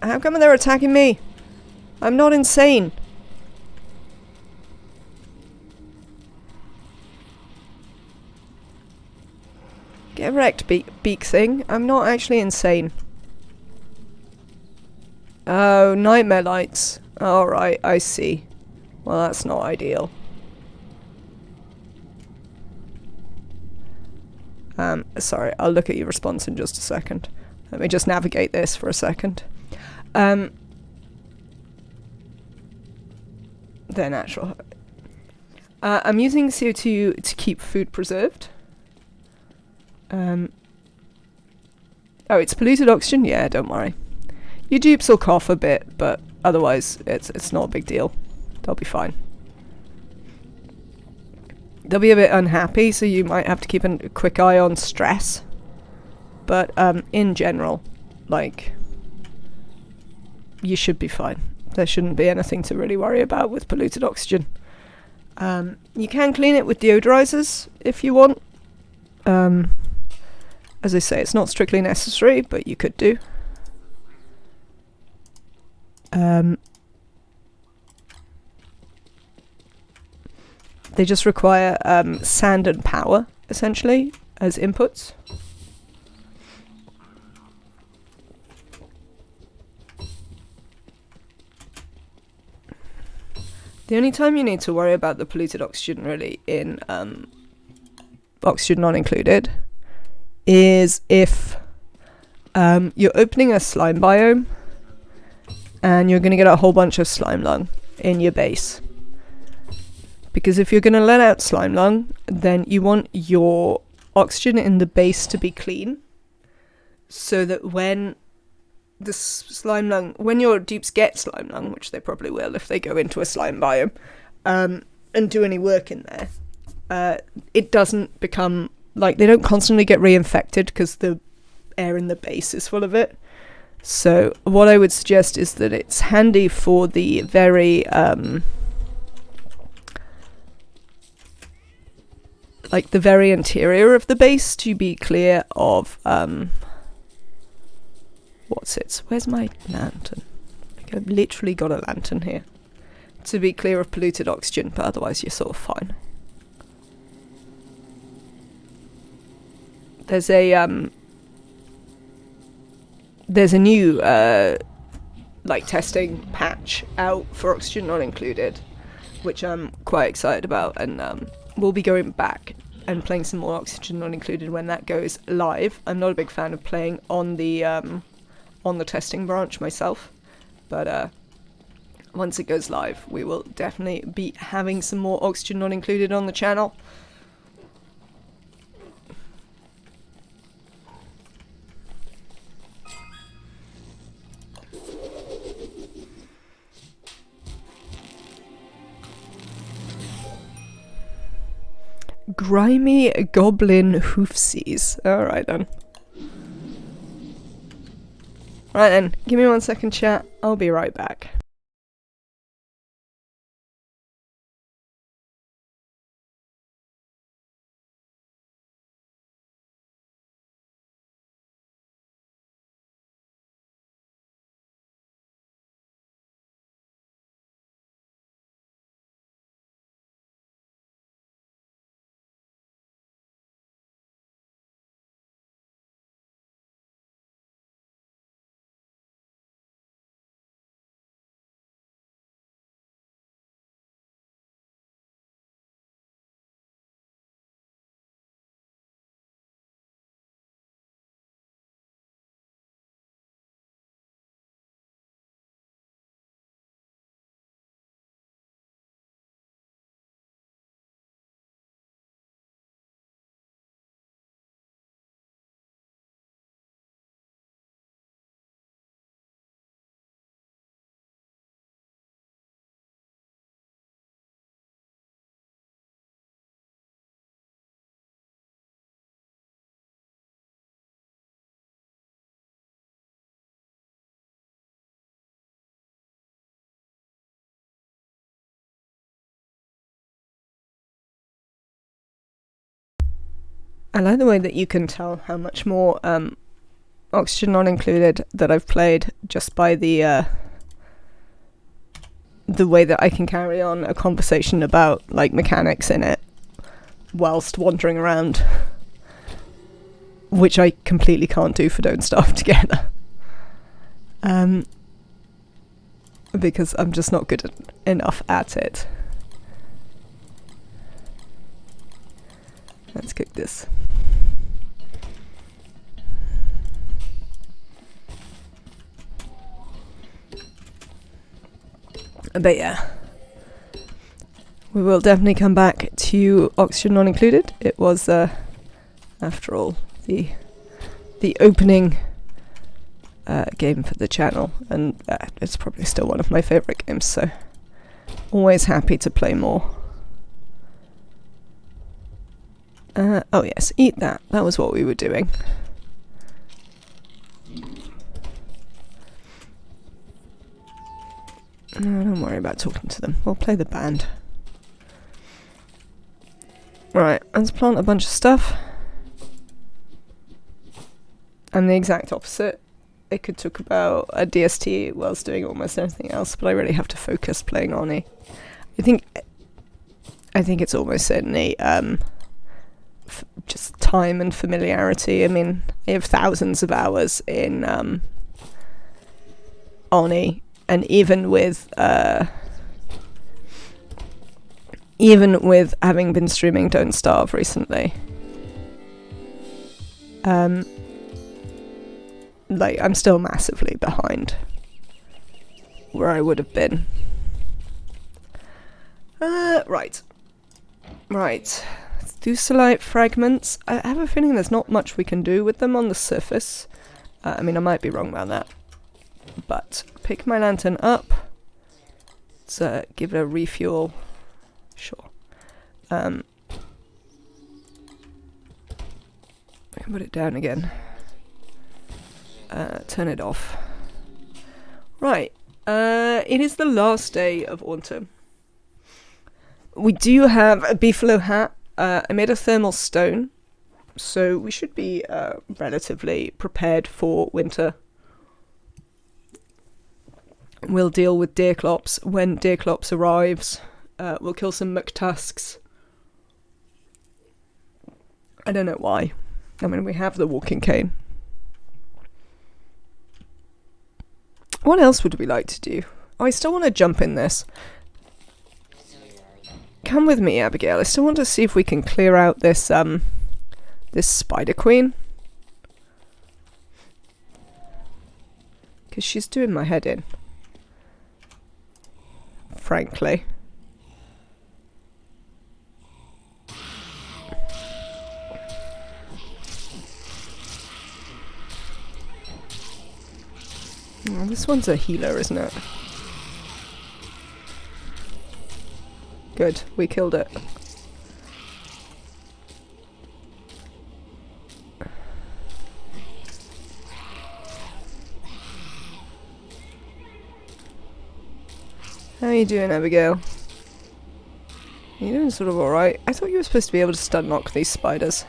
how come they're attacking me? I'm not insane. Get wrecked, beak thing. I'm not actually insane. Oh, nightmare lights. Alright, I see. Well, that's not ideal. Sorry, I'll look at your response in just a second. Let me just navigate this for a second. They're natural. I'm using CO2 to keep food preserved. Oh, it's polluted oxygen? Yeah, don't worry. Your dupes will cough a bit, but otherwise it's not a big deal. They'll be fine. They'll be a bit unhappy, so you might have to keep a quick eye on stress. But in general, like, you should be fine. There shouldn't be anything to really worry about with polluted oxygen. You can clean it with deodorizers if you want. As I say, it's not strictly necessary, but you could do. They just require sand and power, essentially, as inputs. The only time you need to worry about the polluted oxygen, really, in oxygen not included, is if you're opening a slime biome and you're going to get a whole bunch of slime lung in your base. Because if you're going to let out slime lung, then you want your oxygen in the base to be clean, so that when the slime lung, when your dupes get slime lung, which they probably will if they go into a slime biome, and do any work in there, it doesn't become, like, they don't constantly get reinfected because the air in the base is full of it. So what I would suggest is that it's handy for the very like the very interior of the base to be clear of where's my lantern? Like, I've literally got a lantern here. To be clear of polluted oxygen, but otherwise you're sort of fine. There's a new like testing patch out for oxygen not included, which I'm quite excited about, and we'll be going back and playing some more oxygen not included when that goes live. I'm not a big fan of playing on the testing branch myself, but once it goes live, we will definitely be having some more oxygen not included on the channel. Grimy goblin hoofsies. Alright then. Right then, give me 1 second, chat. I'll be right back. I like the way that you can tell how much more Oxygen Not Included that I've played just by the way that I can carry on a conversation about like mechanics in it whilst wandering around, which I completely can't do for Don't Starve Together. Because I'm just not good enough at it. Let's cook this. But yeah, we will definitely come back to Oxygen Not Included. It was, after all, the opening game for the channel, and it's probably still one of my favourite games, so always happy to play more. Oh yes, eat that. That was what we were doing. No, don't worry about talking to them. We'll play the band. Right, let's plant a bunch of stuff. I'm the exact opposite. I could talk about a DST whilst doing almost anything else, but I really have to focus playing Oni. I think it's almost certainly just time and familiarity. I mean, I have thousands of hours in Oni. And even with having been streaming Don't Starve recently, like I'm still massively behind where I would have been. Right. Thusalite fragments. I have a feeling there's not much we can do with them on the surface. I mean, I might be wrong about that. But pick my lantern up. Let's give it a refuel. Sure. I can put it down again. Turn it off. Right. It is the last day of autumn. We do have a beefalo hat. I made a thermal stone, so we should be relatively prepared for winter. We'll deal with Deerclops when Deerclops arrives. We'll kill some McTusks. I don't know why. I mean, we have the walking cane. What else would we like to do? Oh, I still want to jump in this. Come with me, Abigail. I still want to see if we can clear out this this spider queen. Because she's doing my head in. Frankly. Oh, this one's a healer, isn't it? Good, we killed it. How are you doing, Abigail? You're doing sort of alright. I thought you were supposed to be able to stun knock these spiders.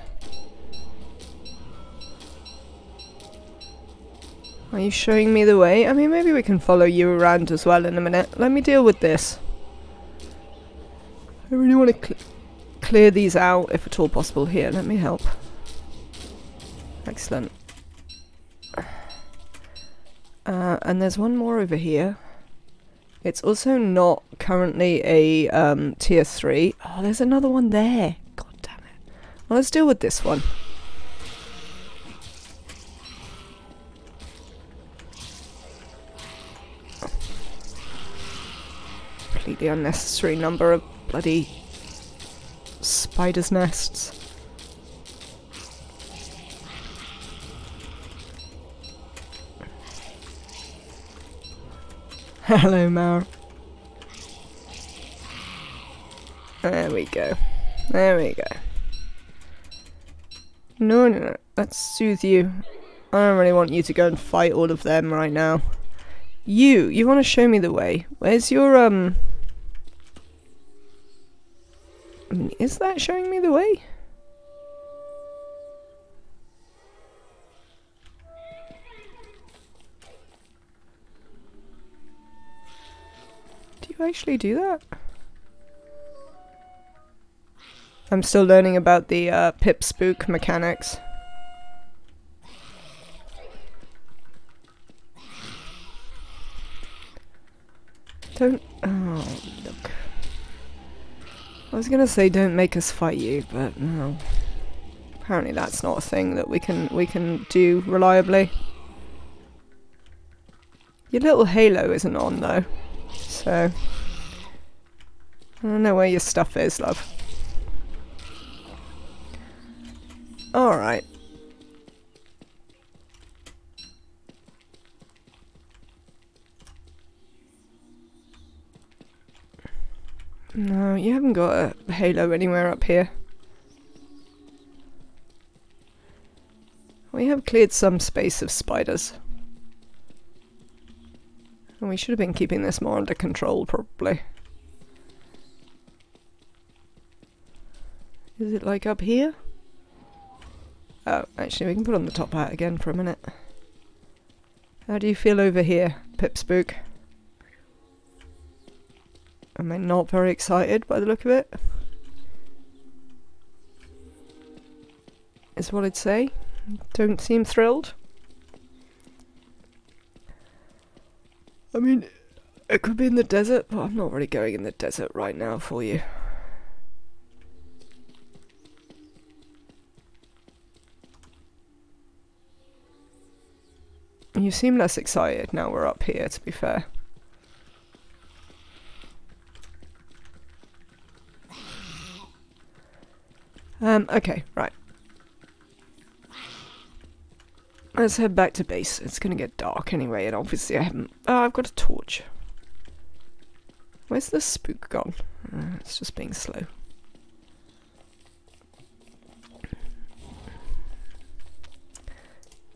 Are you showing me the way? I mean, maybe we can follow you around as well in a minute. Let me deal with this. I really want to clear these out, if at all possible. Here, let me help. Excellent. And there's one more over here. It's also not currently a tier 3. Oh, there's another one there. God damn it. Well, let's deal with this one. Completely unnecessary number of bloody spiders' nests. Hello, Mara. There we go. There we go. No. Let's soothe you. I don't really want you to go and fight all of them right now. You want to show me the way. Where's your, I mean, is that showing me the way? I actually do that? I'm still learning about the pip spook mechanics. Don't... Oh, look. I was gonna say don't make us fight you, but no. Apparently that's not a thing that we can do reliably. Your little halo isn't on though, so... I don't know where your stuff is, love. Alright. No, you haven't got a halo anywhere up here. We have cleared some space of spiders. And we should have been keeping this more under control, probably. Is it like up here? Oh, actually we can put on the top hat again for a minute. How do you feel over here, Pip Spook? Am I not very excited by the look of it? Is what I'd say. Don't seem thrilled. I mean, it could be in the desert, but I'm not really going in the desert right now for you. You seem less excited now we're up here, to be fair. Okay, right. Let's head back to base. It's gonna get dark anyway, and obviously I haven't... Oh, I've got a torch. Where's the spook gone? It's just being slow.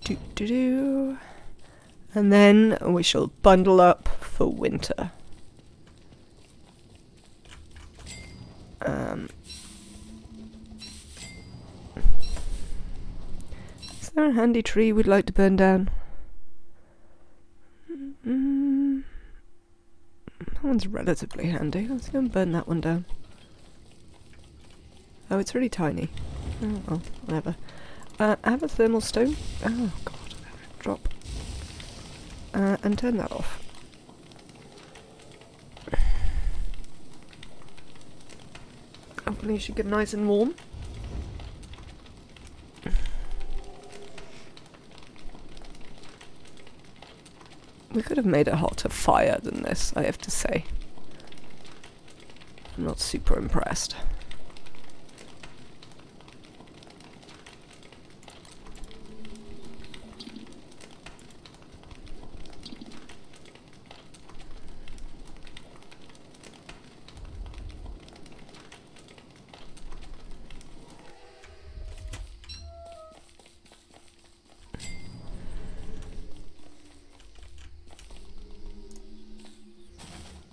Do-do-do. And then we shall bundle up for winter. Is there a handy tree we'd like to burn down? That one's relatively handy. Let's go and burn that one down. Oh, it's really tiny. Oh, well, whatever. I have a thermal stone. Oh, God. Drop. And turn that off. Hopefully you should get nice and warm. We could have made a hotter fire than this, I have to say. I'm not super impressed.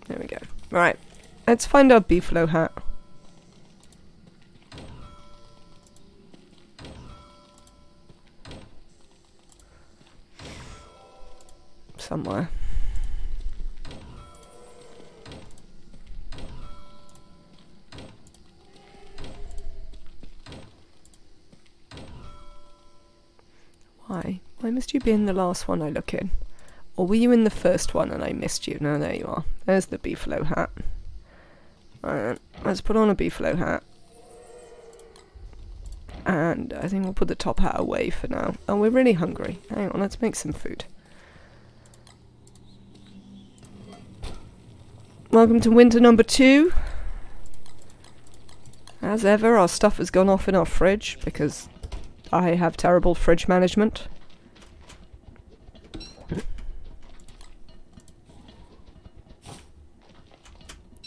There we go. Right, let's find our beefalo hat. Somewhere. Why? Why must you be in the last one I look in? Or were you in the first one and I missed you? No, there you are. There's the beefalo hat. Alright, let's put on a beefalo hat. And I think we'll put the top hat away for now. Oh, we're really hungry. Hang on, let's make some food. Welcome to winter number 2. As ever, our stuff has gone off in our fridge because I have terrible fridge management.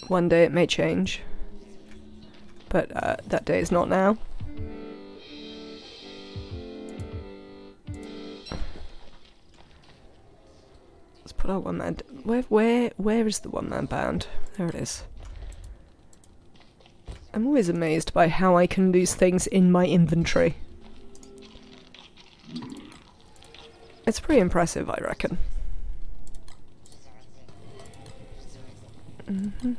One day it may change, but that day is not now. Let's put our one-man... Where is the one-man band? There it is. I'm always amazed by how I can lose things in my inventory. It's pretty impressive, I reckon. Do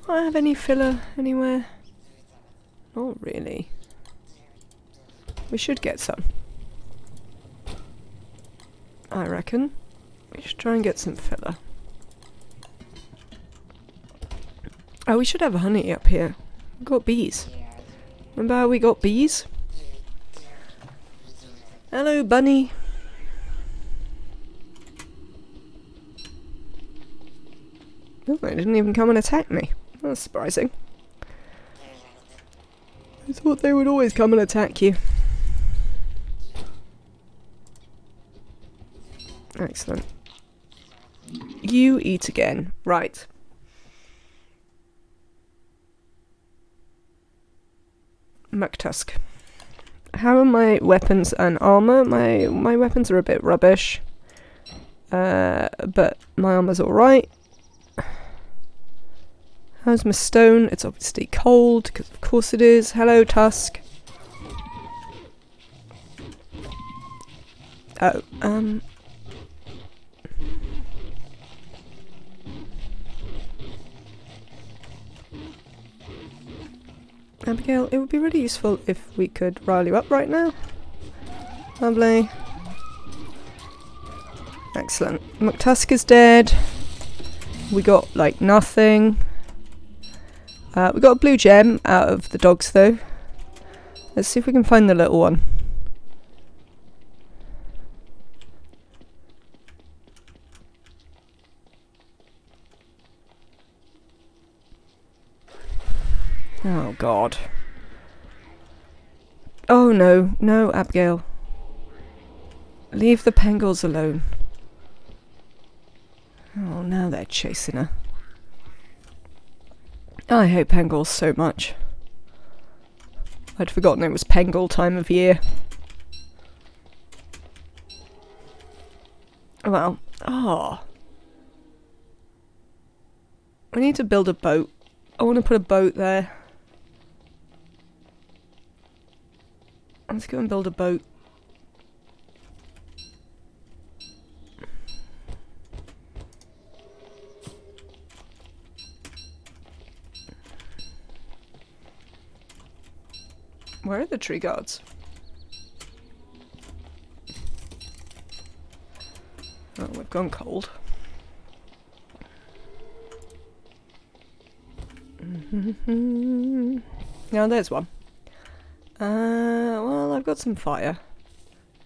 I have any filler anywhere? Not really. We should get some. I reckon. We should try and get some filler. Oh, we should have honey up here. We've got bees. Remember how we got bees? Hello, bunny. Oh, they didn't even come and attack me. That's surprising. I thought they would always come and attack you. Excellent. You eat again. Right. McTusk. How are my weapons and armor? My weapons are a bit rubbish. But my armor's alright. How's my stone? It's obviously cold, because of course it is. Hello, Tusk. Oh, Abigail, it would be really useful if we could rile you up right now. Lovely. Excellent. McTusk is dead. We got, like, nothing. We got a blue gem out of the dogs, though. Let's see if we can find the little one. Oh, God. Oh, no. No, Abigail. Leave the Pengals alone. Oh, now they're chasing her. I hate Pengals so much. I'd forgotten it was Pengal time of year. Well, we need to build a boat. I want to put a boat there. Let's go and build a boat. Where are the tree guards? Oh, we've gone cold. Yeah, there's one. Well, I've got some fire.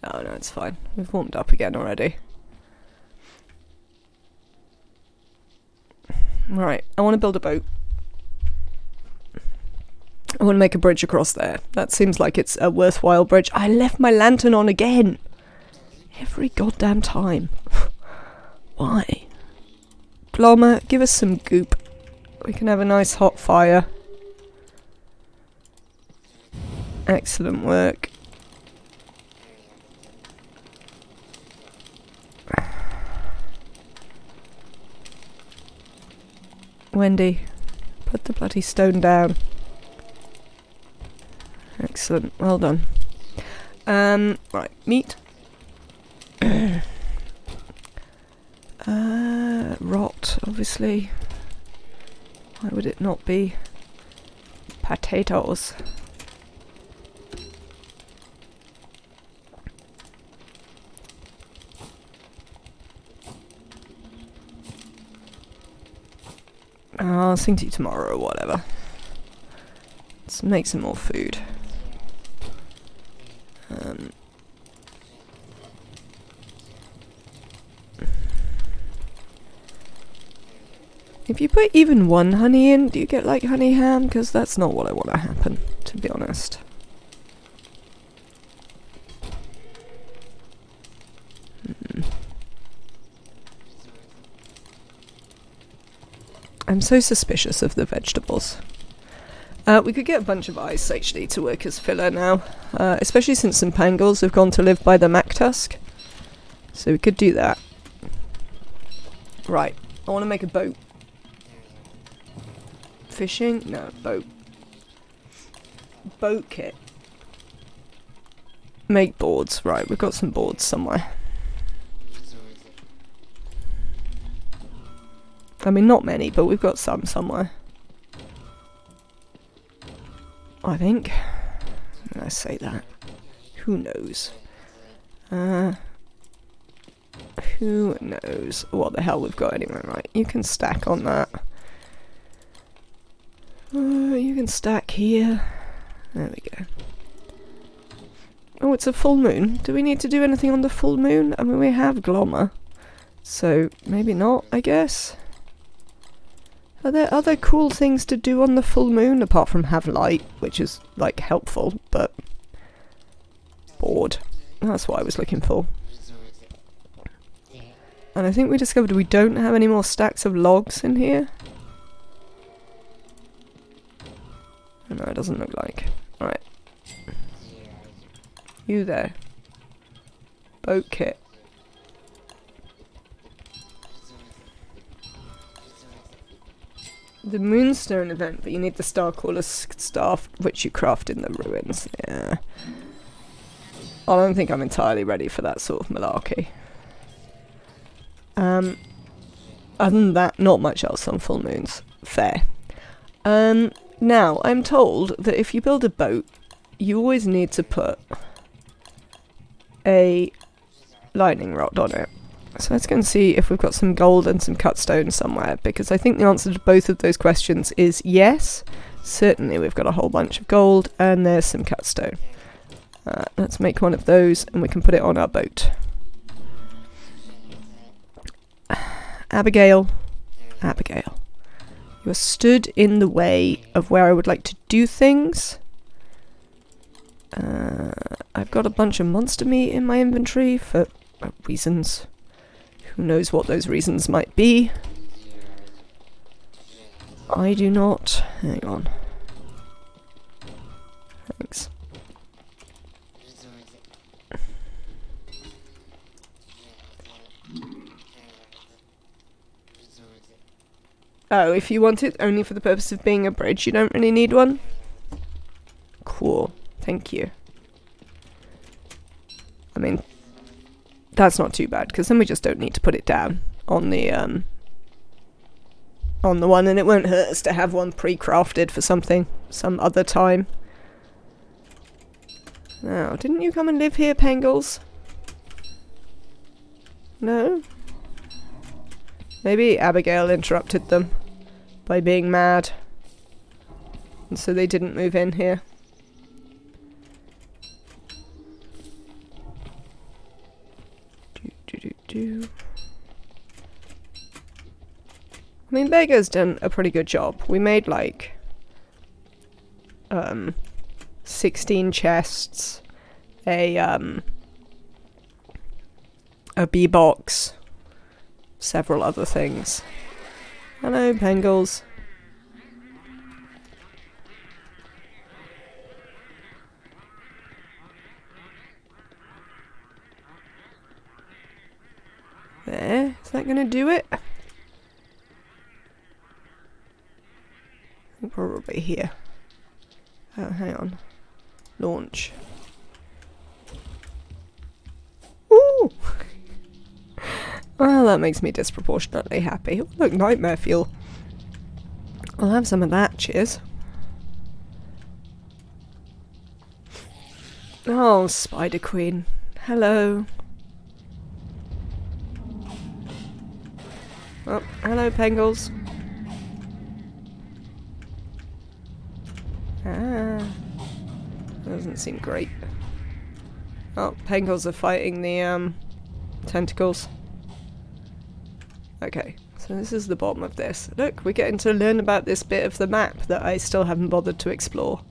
Oh no, it's fine. We've warmed up again already. Right, I want to build a boat. I want to make a bridge across there. That seems like it's a worthwhile bridge. I left my lantern on again. Every goddamn time. Why? Plumber, give us some goop. We can have a nice hot fire. Excellent work. Wendy, put the bloody stone down. Excellent, well done. Right, meat. Rot, obviously. Why would it not be? Potatoes. I'll sing to you tomorrow or whatever. Let's make some more food. If you put even one honey in, do you get like honey ham? Because that's not what I want to happen, to be honest. I'm so suspicious of the vegetables. We could get a bunch of ice actually to work as filler now, especially since some pangolins have gone to live by the McTusk. So we could do that. Right, I want to make a boat. Fishing? No, boat. Boat kit. Make boards. Right, we've got some boards somewhere. I mean, not many, but we've got some somewhere. I think. I say that. Who knows? Who knows what the hell we've got anyway, right? You can stack on that. You can stack here. There we go. Oh, it's a full moon. Do we need to do anything on the full moon? I mean, we have Glommer. So, maybe not, I guess. Are there other cool things to do on the full moon, apart from have light, which is, like, helpful, but... bored. That's what I was looking for. And I think we discovered we don't have any more stacks of logs in here. No, it doesn't look like. Alright. You there. Boat kit. The Moonstone event, but you need the Starcaller's staff, which you craft in the ruins. Yeah. I don't think I'm entirely ready for that sort of malarkey. Other than that, not much else on full moons. Fair. Now, I'm told that if you build a boat, you always need to put a lightning rod on it. So let's go and see if we've got some gold and some cut stone somewhere, because I think the answer to both of those questions is yes. Certainly we've got a whole bunch of gold, and there's some cut stone. Let's make one of those, and we can put it on our boat. Abigail. Abigail. You are stood in the way of where I would like to do things. I've got a bunch of monster meat in my inventory for reasons. Who knows what those reasons might be. I do not. Hang on. Thanks. Oh, if you want it only for the purpose of being a bridge, you don't really need one? Cool. Thank you. I mean, that's not too bad, because then we just don't need to put it down on the one, and it won't hurt us to have one pre-crafted for something, some other time. Now, didn't you come and live here, Pangles? No? Maybe Abigail interrupted them by being mad, and so they didn't move in here. I mean, Beggar's done a pretty good job. We made like 16 chests, a bee box, several other things. Hello, Pangles. There, is that gonna do it? I think probably here. Oh, hang on. Launch. Ooh! Well, that makes me disproportionately happy. Oh, look, nightmare fuel. I'll have some of that, cheers. Oh, Spider Queen. Hello. Oh, hello, Pangles. Ah. Doesn't seem great. Oh, Pangles are fighting the, tentacles. Okay, so this is the bottom of this. Look, we're getting to learn about this bit of the map that I still haven't bothered to explore.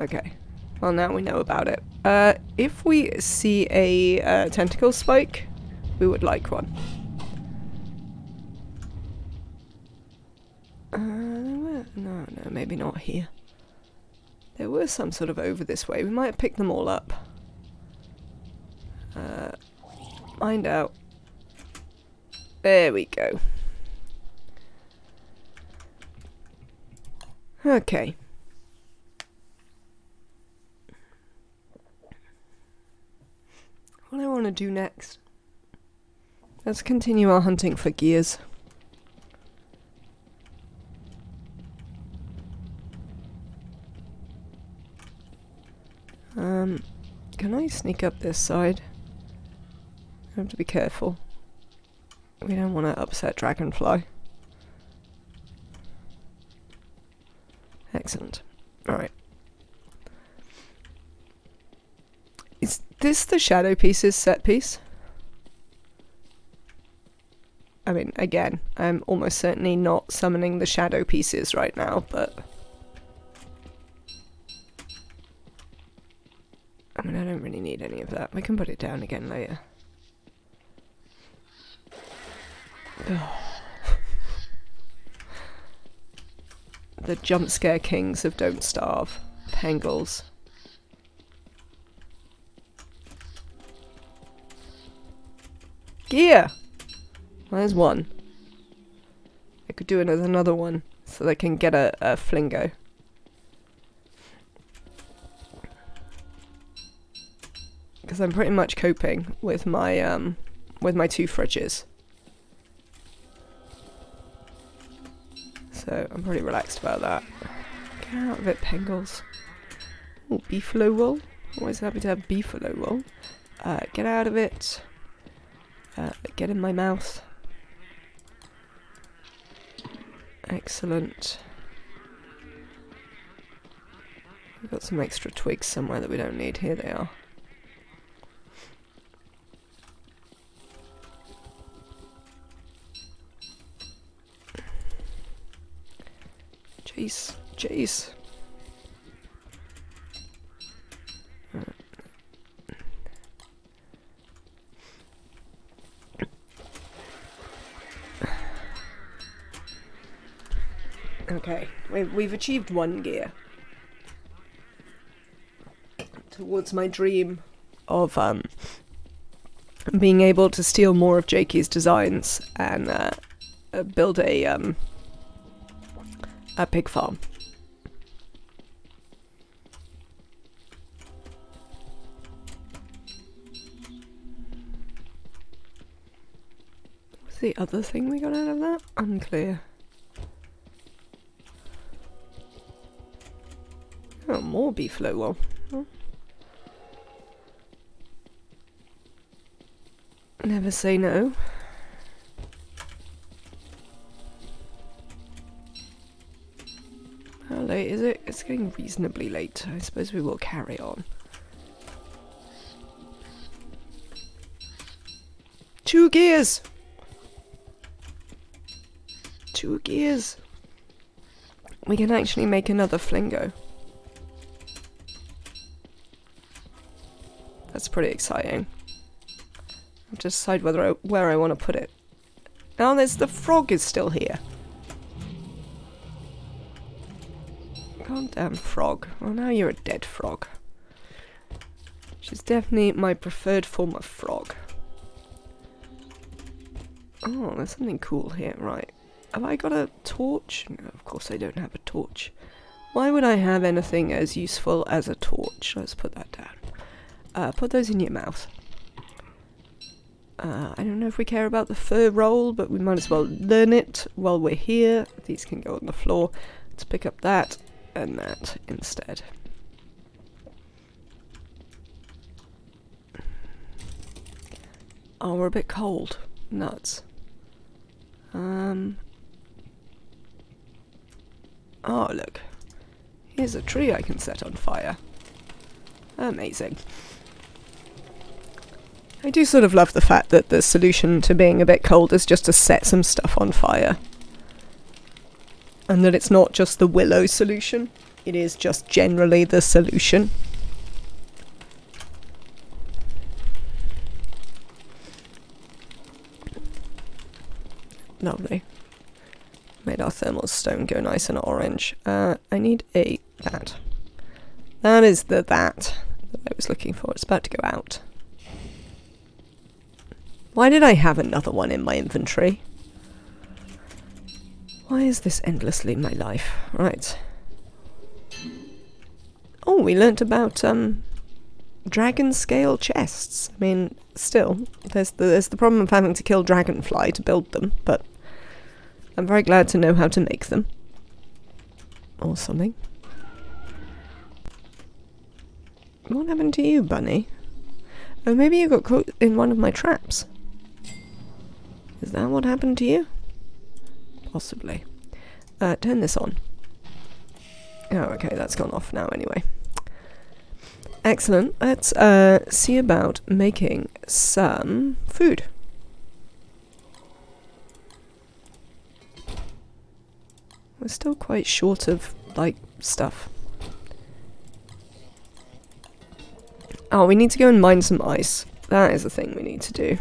Okay, well now we know about it. If we see a tentacle spike, we would like one. No, maybe not here. There were some sort of over this way. We might pick them all up. Find out. There we go. Okay. what I want to do next. Let's continue our hunting for gears. Can I sneak up this side? I have to be careful. We don't want to upset Dragonfly. Excellent. Alright. Is this the Shadow Pieces set piece? I mean, again, I'm almost certainly not summoning the Shadow Pieces right now, but... I mean, I don't really need any of that. We can put it down again later. The jump scare kings of Don't Starve. Pangles. Gear! There's one. I could do another one so they can get a flingo. Because I'm pretty much coping with my two fridges. So I'm pretty relaxed about that. Get out of it, Pengles. Oh, beefalo roll. Always happy to have beefalo roll. Get out of it. Get in my mouth. Excellent. We've got some extra twigs somewhere that we don't need. Here they are. Jeez, jeez. Okay, we've achieved one gear towards my dream of being able to steal more of Jakey's designs and build a pig farm. What's the other thing we got out of that? Unclear. Oh, more beefalo roll. Oh. Never say no. How late is it? It's getting reasonably late. I suppose we will carry on. 2 gears! 2 gears! We can actually make another flingo. That's pretty exciting. I'll just decide where I want to put it. Oh, the frog is still here. Goddamn frog. Well, now you're a dead frog. Which is definitely my preferred form of frog. Oh, there's something cool here. Right. Have I got a torch? No, of course I don't have a torch. Why would I have anything as useful as a torch? Let's put that down. Put those in your mouth. I don't know if we care about the fur roll, but we might as well learn it while we're here. These can go on the floor. Let's pick up that and that instead. Oh, we're a bit cold. Nuts. Oh, look. Here's a tree I can set on fire. Amazing. I do sort of love the fact that the solution to being a bit cold is just to set some stuff on fire. And that it's not just the willow solution, it is just generally the solution. Lovely. Made our thermal stone go nice and orange. I need that. That is that I was looking for. It's about to go out. Why did I have another one in my inventory? Why is this endlessly my life? Right. Oh, we learnt about dragon scale chests. I mean, still, there's the problem of having to kill dragonfly to build them, but I'm very glad to know how to make them. Or something. What happened to you, bunny? Oh, maybe you got caught in one of my traps. Is that what happened to you? Possibly. Turn this on. Oh, okay, that's gone off now anyway. Excellent. Let's see about making some food. We're still quite short of, like, stuff. Oh, we need to go and mine some ice. That is a thing we need to do.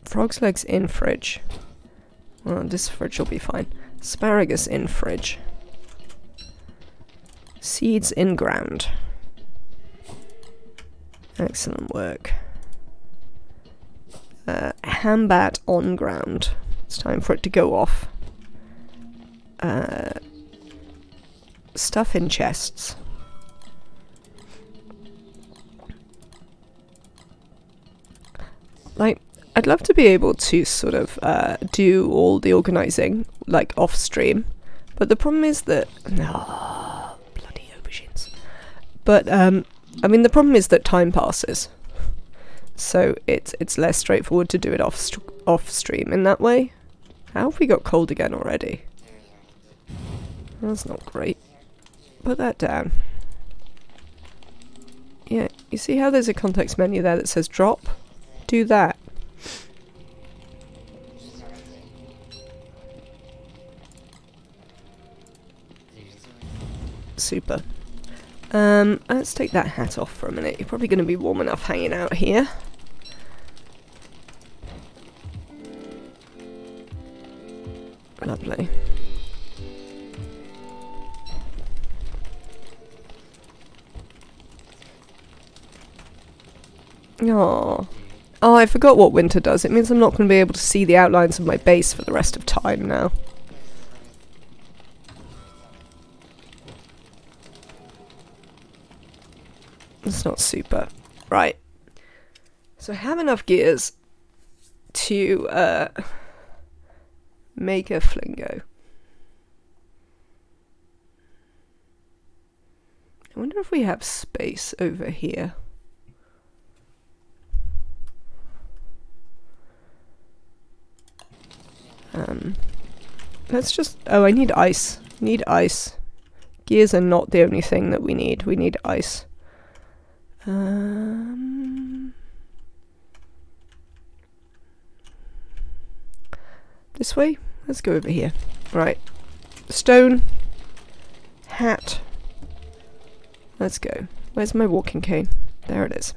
Frog's legs in fridge. Well, this fridge will be fine. Asparagus in fridge. Seeds in ground. Excellent work. Hambat on ground. It's time for it to go off. Stuff in chests. Like, I'd love to be able to sort of do all the organising, like, off-stream. But the problem is that... No, bloody aubergines. But, I mean, the problem is that time passes. So it's less straightforward to do it off-stream in that way. How have we got cold again already? That's not great. Put that down. Yeah, you see how there's a context menu there that says drop? Do that. Super. Let's take that hat off for a minute. You're probably going to be warm enough hanging out here. Lovely. Aww. Oh, I forgot what winter does. It means I'm not going to be able to see the outlines of my base for the rest of time now. It's not super. Right. So I have enough gears to make a flingo. I wonder if we have space over here. Let's just... Oh, I need ice. Need ice. Gears are not the only thing that we need. We need ice. This way? Let's go over here. Right. Stone. Hat. Let's go. Where's my walking cane? There it is.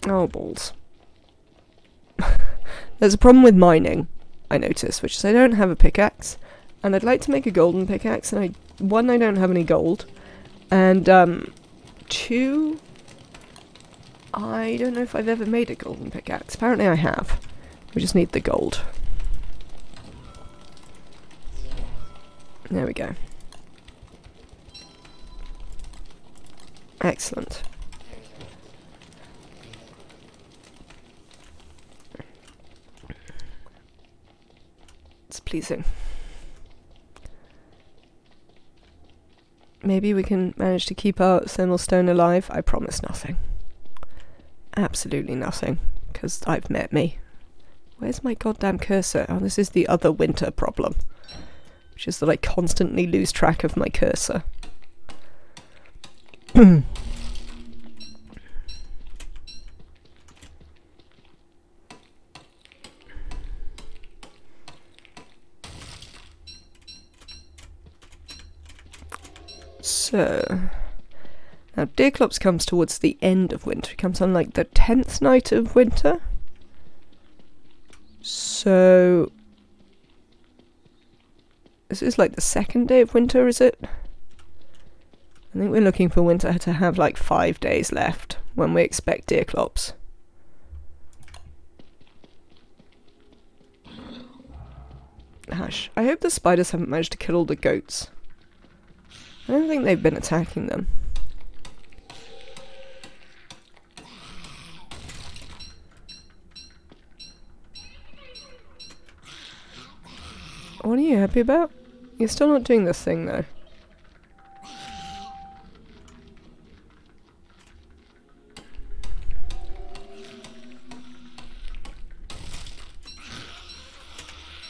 Oh, balls. There's a problem with mining, I noticed, which is I don't have a pickaxe, and I'd like to make a golden pickaxe, and I don't have any gold, and two, I don't know if I've ever made a golden pickaxe. Apparently I have. We just need the gold. There we go. Excellent. It's pleasing. Maybe we can manage to keep our thermal stone alive. I promise nothing. Absolutely nothing. Because I've met me. Where's my goddamn cursor? Oh, this is the other winter problem. Which is that I constantly lose track of my cursor. So, now Deerclops comes towards the end of winter. It comes on like the 10th night of winter. So, this is like the second day of winter, is it? I think we're looking for winter to have like 5 days left when we expect Deerclops. Hush. I hope the spiders haven't managed to kill all the goats. I don't think they've been attacking them. What are you happy about? You're still not doing this thing though.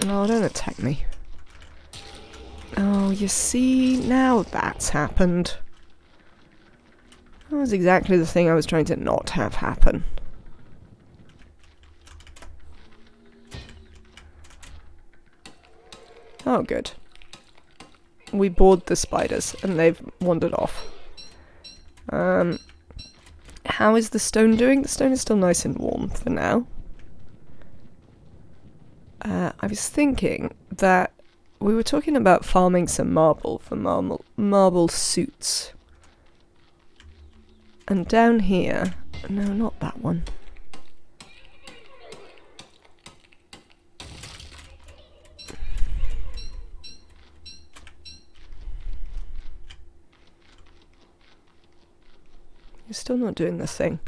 Oh, don't attack me. Oh, you see, now that's happened. That was exactly the thing I was trying to not have happen. Oh, good. We bored the spiders, and they've wandered off. How is the stone doing? The stone is still nice and warm for now. I was thinking that we were talking about farming some marble for marble suits. And down here... No, not that one. You're still not doing this thing.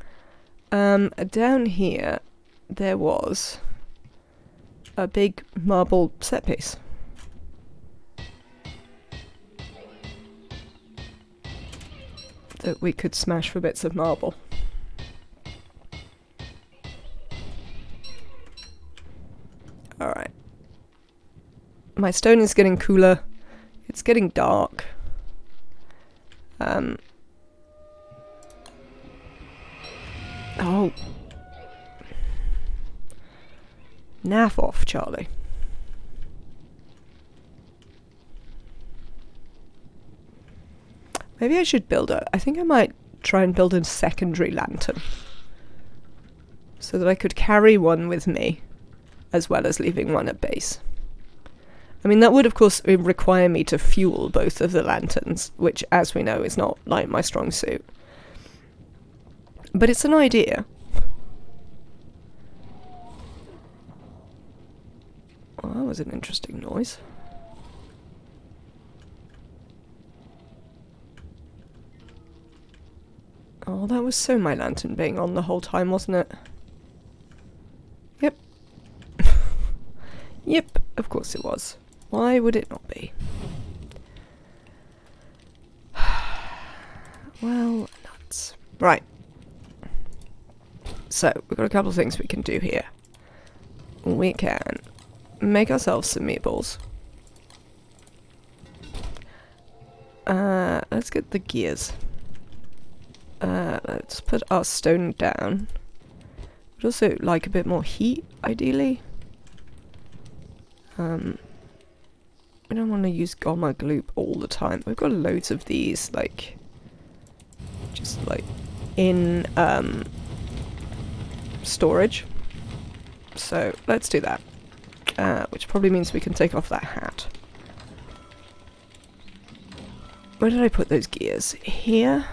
Down here, there was a big marble set piece. That we could smash for bits of marble. Alright. My stone is getting cooler. It's getting dark. Oh. Naff off, Charlie. Maybe I should build I think I might try and build a secondary lantern. So that I could carry one with me, as well as leaving one at base. I mean, that would of course require me to fuel both of the lanterns, which as we know is not like my strong suit. But it's an idea. Well, that was an interesting noise. Oh, that was so my lantern being on the whole time, wasn't it? Yep. Yep, of course it was. Why would it not be? Well, nuts. Right. So, we've got a couple of things we can do here. We can make ourselves some meatballs. Let's get the gears. Let's put our stone down. We'd also like a bit more heat, ideally. We don't want to use Gomma Gloop all the time. We've got loads of these, like, just like in storage. So let's do that. Which probably means we can take off that hat. Where did I put those gears? Here?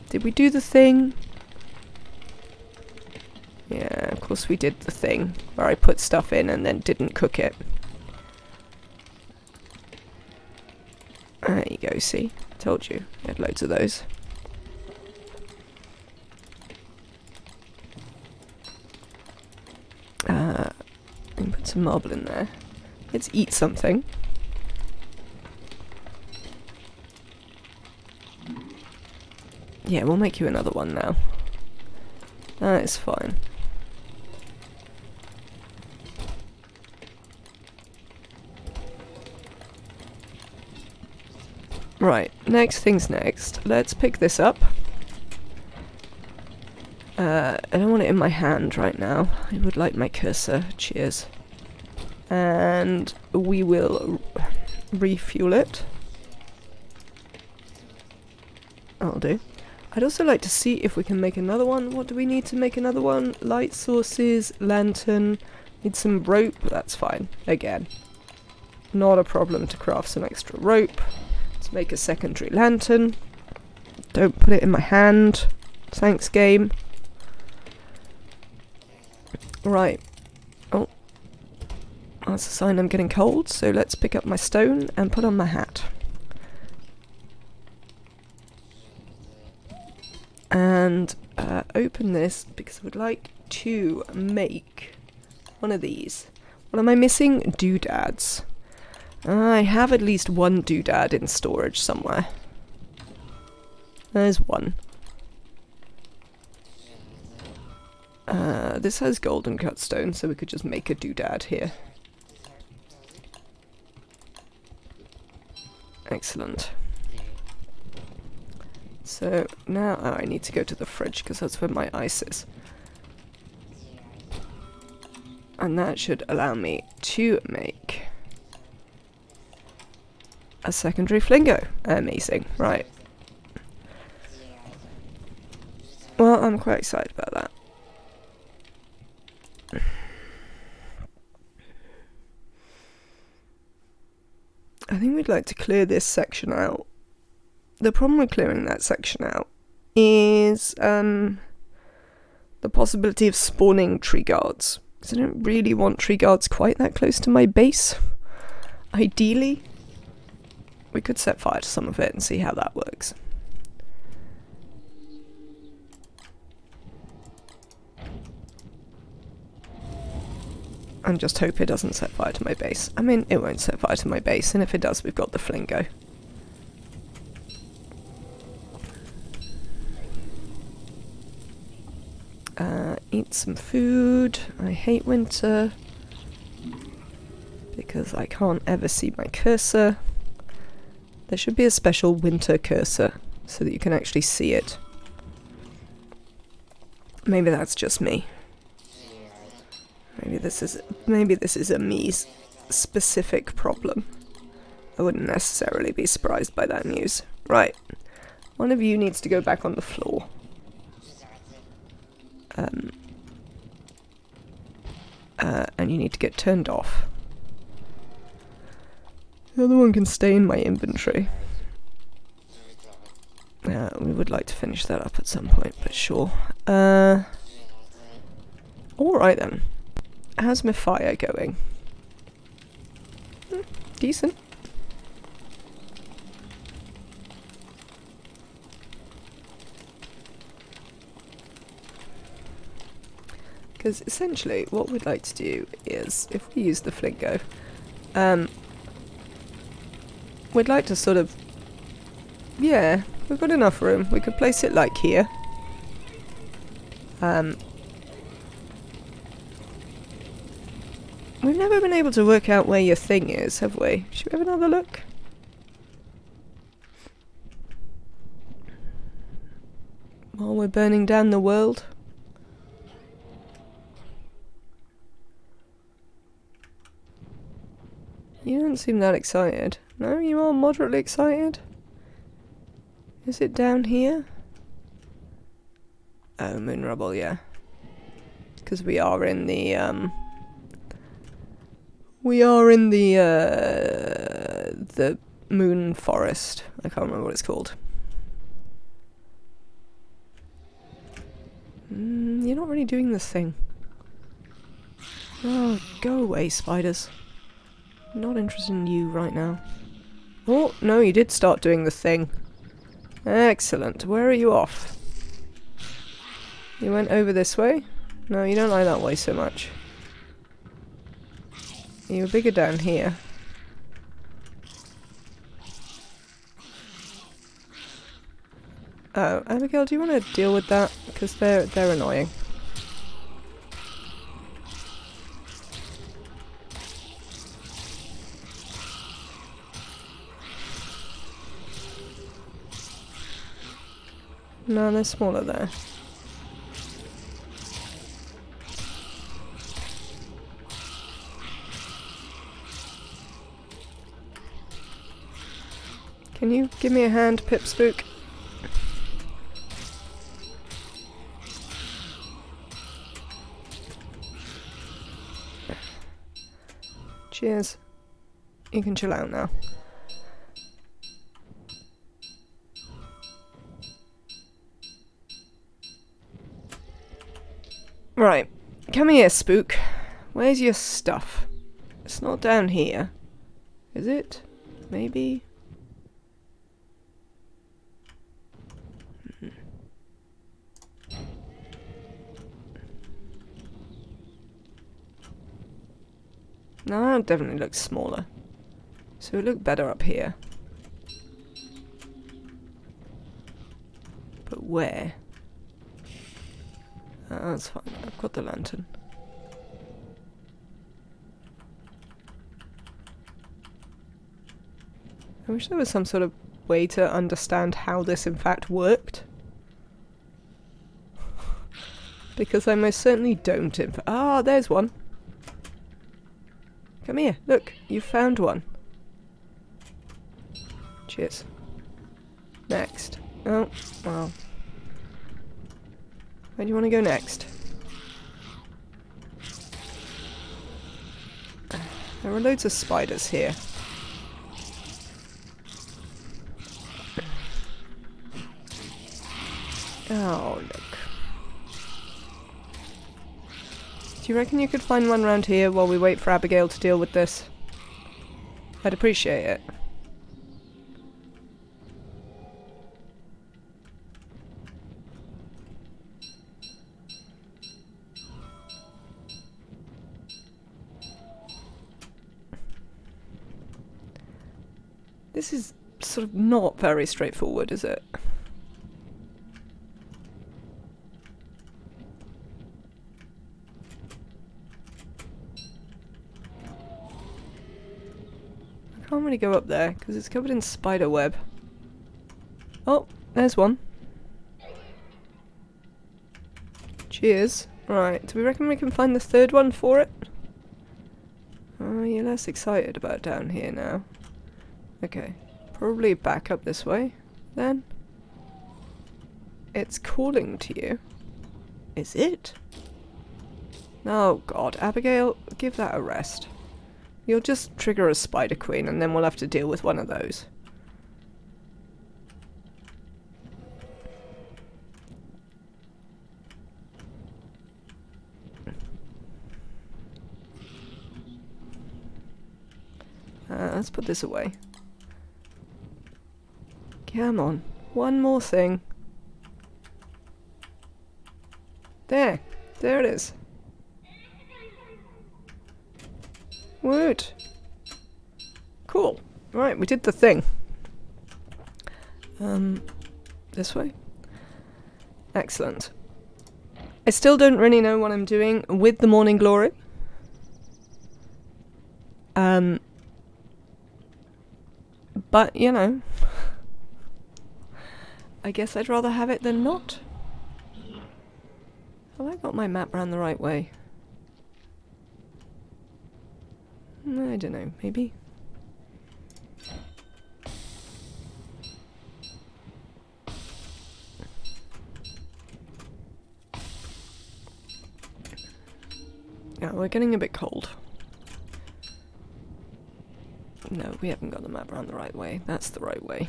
Did we do the thing? Yeah, of course we did the thing where I put stuff in and then didn't cook it. There you go, see? Told you. I had loads of those. We can put some marble in there. Let's eat something. Yeah, we'll make you another one now. That is fine. Right, next thing's next. Let's pick this up. I don't want it in my hand right now. I would like my cursor. Cheers. And we will refuel it. That'll do. I'd also like to see if we can make another one. What do we need to make another one? Light sources, lantern, need some rope. That's fine. Again, not a problem to craft some extra rope. Let's make a secondary lantern. Don't put it in my hand. Thanks, game. Right. Oh. That's a sign I'm getting cold, so let's pick up my stone and put on my hat. And open this because I would like to make one of these. What am I missing? Doodads. I have at least one doodad in storage somewhere. There's one. This has golden cut stone, so we could just make a doodad here. Excellent. So now I need to go to the fridge because that's where my ice is. And that should allow me to make a secondary flingo. Amazing. Right. Well, I'm quite excited about that. I think we'd like to clear this section out. The problem with clearing that section out is the possibility of spawning tree guards. Because I don't really want tree guards quite that close to my base. Ideally, we could set fire to some of it and see how that works. And just hope it doesn't set fire to my base. I mean, it won't set fire to my base, and if it does, we've got the flingo. Eat some food. I hate winter because I can't ever see my cursor. There should be a special winter cursor so that you can actually see it. Maybe that's just me. Maybe this is a me specific problem. I wouldn't necessarily be surprised by that news. Right. One of you needs to go back on the floor. And you need to get turned off. The other one can stay in my inventory. We would like to finish that up at some point, but sure. Alright then. How's my fire going? Decent. Because essentially what we'd like to do is, if we use the flingo, we'd like to sort of, yeah, we've got enough room. We could place it like here. We've never been able to work out where your thing is, have we? Should we have another look? While we're burning down the world. You don't seem that excited. No, you are moderately excited? Is it down here? Oh, moon rubble, yeah. Because we are in the, the moon forest. I can't remember what it's called. You're not really doing this thing. Oh, go away, spiders. Not interested in you right now. Oh, no, you did start doing the thing. Excellent. Where are you off? You went over this way? No, you don't like that way so much. You were bigger down here. Oh, Abigail, do you want to deal with that? Because they're annoying. No, they're smaller there. Can you give me a hand, Pipspook? Cheers. You can chill out now. Right. Come here, Spook. Where's your stuff? It's not down here. Is it? Maybe? No, it definitely looks smaller. So it looked better up here. But where? That's fine. I've got the lantern. I wish there was some sort of way to understand how this in fact worked. Because I most certainly don't. Ah, there's one. Come here, look, you found one. Cheers. Next. Oh, well. Where do you want to go next? There are loads of spiders here. Oh, look. Do you reckon you could find one around here while we wait for Abigail to deal with this? I'd appreciate it. This is sort of not very straightforward, is it? I can't really go up there because it's covered in spider web. Oh, there's one. Cheers. Right, do we reckon we can find the third one for it? Oh, you're less excited about down here now. Okay, probably back up this way, then. It's calling to you. Is it? Oh god, Abigail, give that a rest. You'll just trigger a spider queen and then we'll have to deal with one of those. Let's put this away. Come on, one more thing. There it is. Wood. Cool. Right, we did the thing. This way. Excellent. I still don't really know what I'm doing with the Morning Glory. But, you know, I guess I'd rather have it than not. Have I got my map round the right way? I don't know, maybe? Yeah, we're getting a bit cold. No, we haven't got the map around the right way. That's the right way.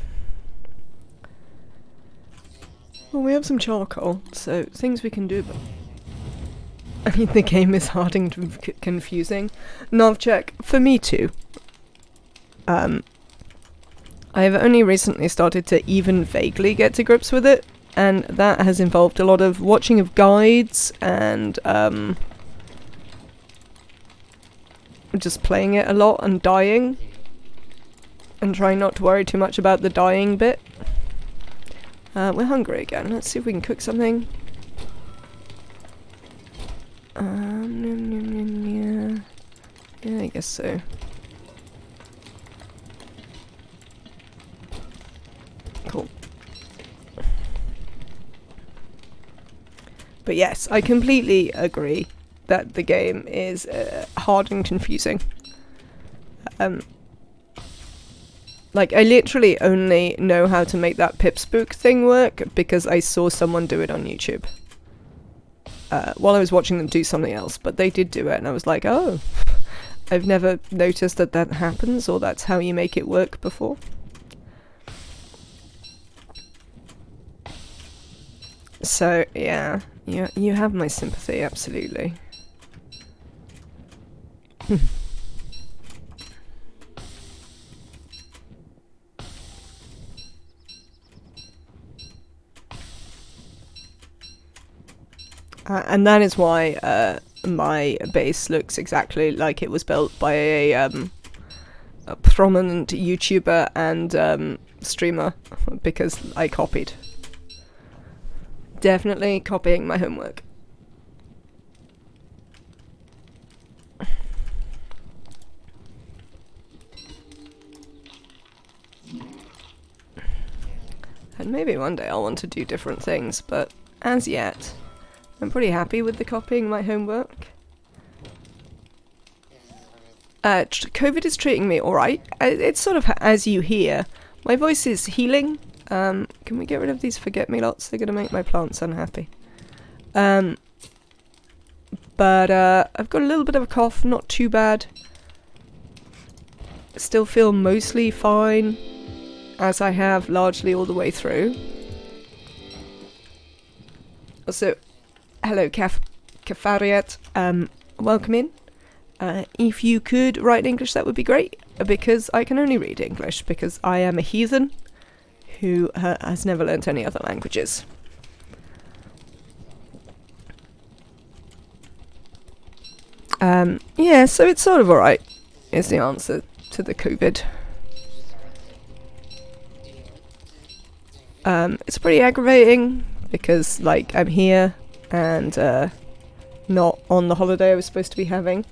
Well, we have some charcoal, so things we can do, but I mean, the game is hard and confusing. Novcheck, for me too. I've only recently started to even vaguely get to grips with it, and that has involved a lot of watching of guides and just playing it a lot and dying, and trying not to worry too much about the dying bit. We're hungry again. Let's see if we can cook something. Yeah, I guess so. Cool. But yes, I completely agree that the game is hard and confusing. Like, I literally only know how to make that pip spook thing work because I saw someone do it on YouTube. While I was watching them do something else, but they did do it, and I was like, oh, I've never noticed that that happens, or that's how you make it work before. So, yeah, you have my sympathy, absolutely. And that is why my base looks exactly like it was built by a prominent YouTuber and streamer, because I copied. Definitely copying my homework. And maybe one day I'll want to do different things, but as yet, I'm pretty happy with the copying my homework. COVID is treating me alright. It's sort of as you hear. My voice is healing. Can we get rid of these forget-me-lots? They're going to make my plants unhappy. But I've got a little bit of a cough, not too bad. Still feel mostly fine, as I have largely all the way through. Also, hello Kafariat, welcome in. If you could write English, that would be great, because I can only read English, because I am a heathen who has never learnt any other languages. Yeah, so it's sort of alright, is the answer to the COVID. It's pretty aggravating, because, like, I'm here, and, not on the holiday I was supposed to be having.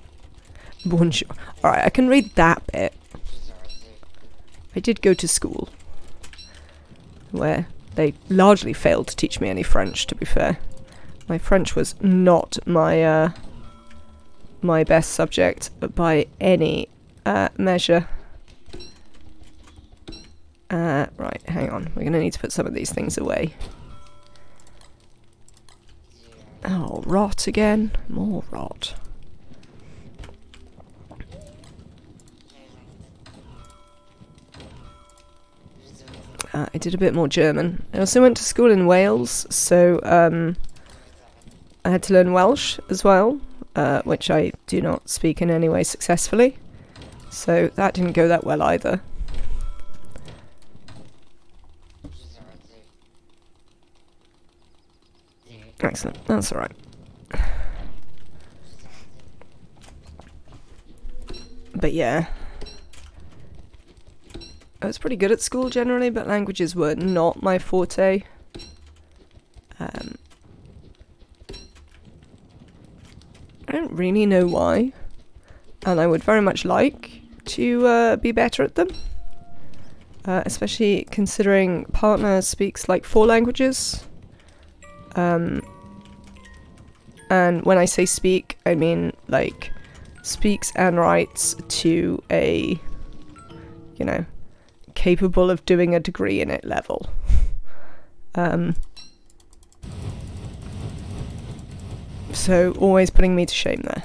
Bonjour. Alright, I can read that bit. I did go to school, where they largely failed to teach me any French, to be fair. My French was not my, my best subject by any, measure. Right, hang on. We're gonna need to put some of these things away. Oh, rot again. More rot. I did a bit more German. I also went to school in Wales, so I had to learn Welsh as well, which I do not speak in any way successfully. So that didn't go that well either. Excellent, that's alright. But yeah. I was pretty good at school generally, but languages were not my forte. I don't really know why. And I would very much like to be better at them. Especially considering partner speaks like 4 languages. And when I say speak, I mean like speaks and writes to a, you know, capable of doing a degree in it level. So always putting me to shame there.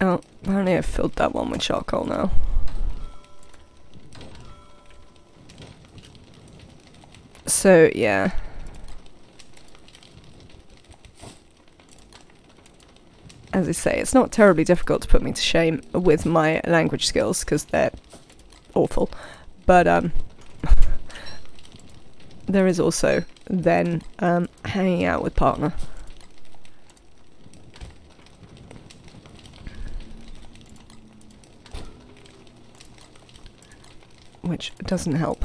Oh, apparently I've filled that one with charcoal now. So, yeah. As I say, it's not terribly difficult to put me to shame with my language skills, because they're awful. But, there is also then hanging out with partner. Which doesn't help.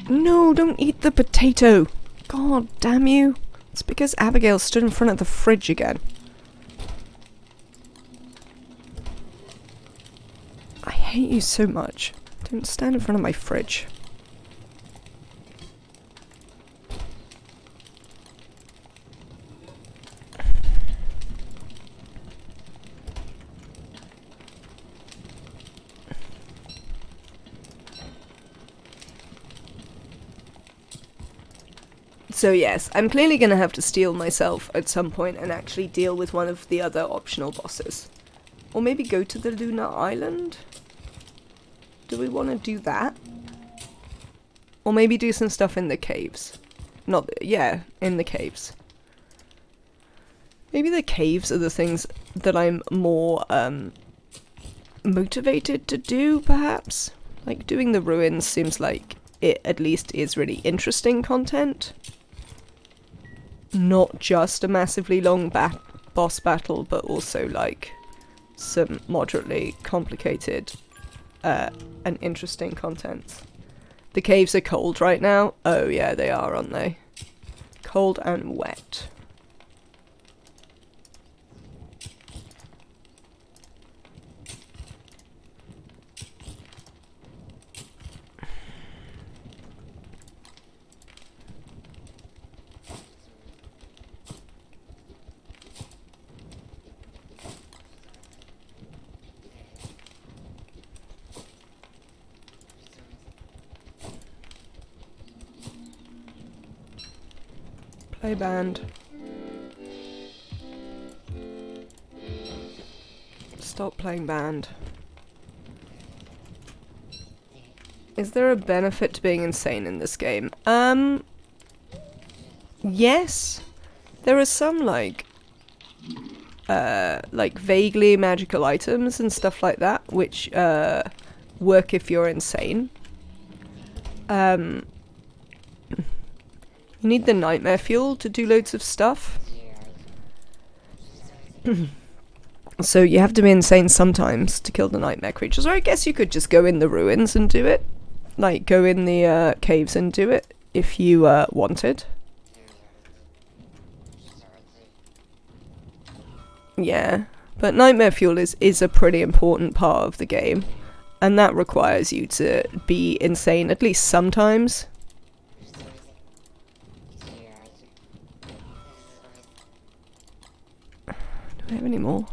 No, don't eat the potato! God damn you! It's because Abigail stood in front of the fridge again. I hate you so much. Don't stand in front of my fridge. So yes, I'm clearly going to have to steel myself at some point and actually deal with one of the other optional bosses. Or maybe go to the Lunar Island? Do we want to do that? Or maybe do some stuff in the caves. Yeah, in the caves. Maybe the caves are the things that I'm more motivated to do, perhaps? Like, doing the ruins seems like it at least is really interesting content. Not just a massively long boss battle, but also, like, some moderately complicated and interesting content. The caves are cold right now. Oh yeah, they are, aren't they? Cold and wet. Play band. Stop playing band. Is there a benefit to being insane in this game? Yes. There are some, like vaguely magical items and stuff like that, which, work if you're insane. You need the nightmare fuel to do loads of stuff. So you have to be insane sometimes to kill the nightmare creatures, or I guess you could just go in the ruins and do it. Like, go in the caves and do it, if you wanted. Yeah, but nightmare fuel is a pretty important part of the game, and that requires you to be insane at least sometimes. Do I have any more?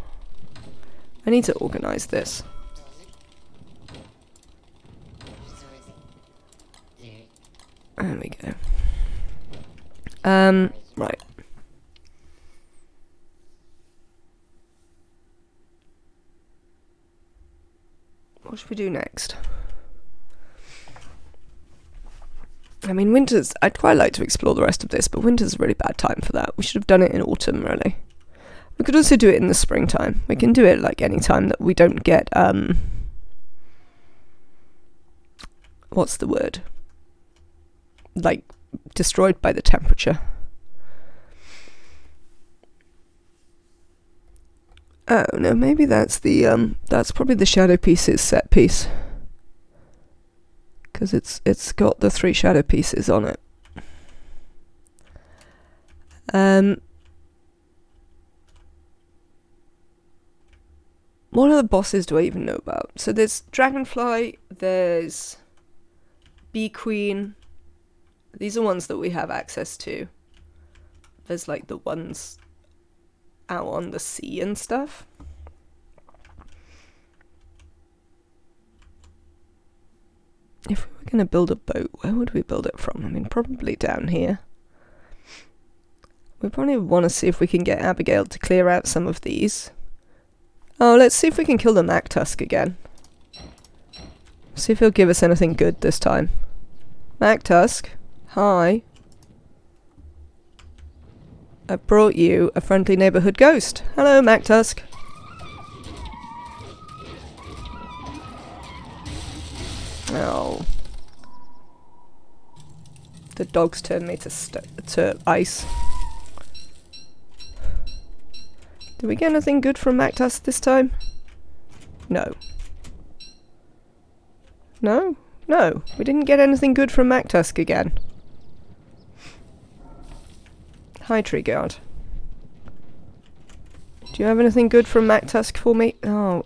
I need to organise this. There we go. Right. What should we do next? I mean, winter's... I'd quite like to explore the rest of this, but winter's a really bad time for that. We should have done it in autumn, really. We could also do it in the springtime. We can do it, like, any time that we don't get, what's the word? Like, destroyed by the temperature. Oh, no, maybe that's the, that's probably the shadow pieces set piece. Because it's got the 3 shadow pieces on it. What other bosses do I even know about? So there's Dragonfly, there's Bee Queen. These are ones that we have access to. There's like the ones out on the sea and stuff. If we were going to build a boat, where would we build it from? I mean, probably down here. We probably want to see if we can get Abigail to clear out some of these. Oh, let's see if we can kill the Mactusk again. See if he'll give us anything good this time. Mactusk, hi. I brought you a friendly neighborhood ghost. Hello, Mactusk. Oh. The dogs turned me to ice. Did we get anything good from Mactusk this time? No. No? No. We didn't get anything good from Mactusk again. Hi, Tree Guard. Do you have anything good from Mactusk for me? Oh.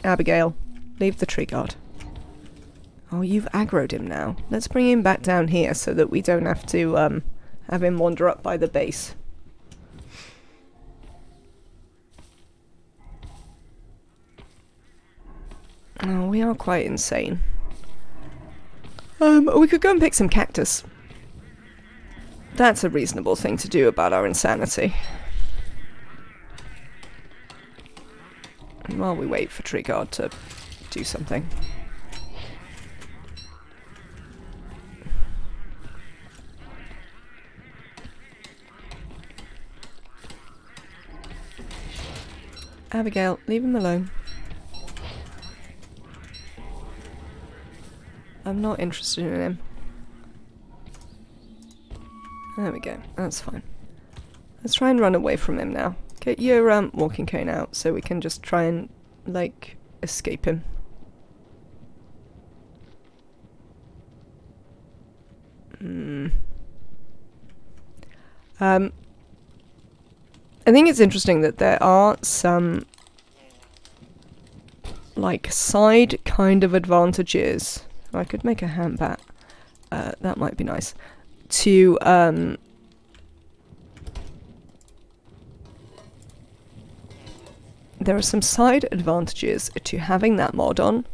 Abigail, leave the Tree Guard. Oh, you've aggroed him now. Let's bring him back down here so that we don't have to have him wander up by the base. Oh, we are quite insane. We could go and pick some cactus. That's a reasonable thing to do about our insanity. While we wait for Tree Guard to do something. Abigail, leave him alone. I'm not interested in him. There we go, that's fine. Let's try and run away from him now. Get your walking cane out so we can just try and, like, escape him. I think it's interesting that there are some, like, side kind of advantages. I could make a hand bat. That might be nice. To, there are some side advantages to having that mod on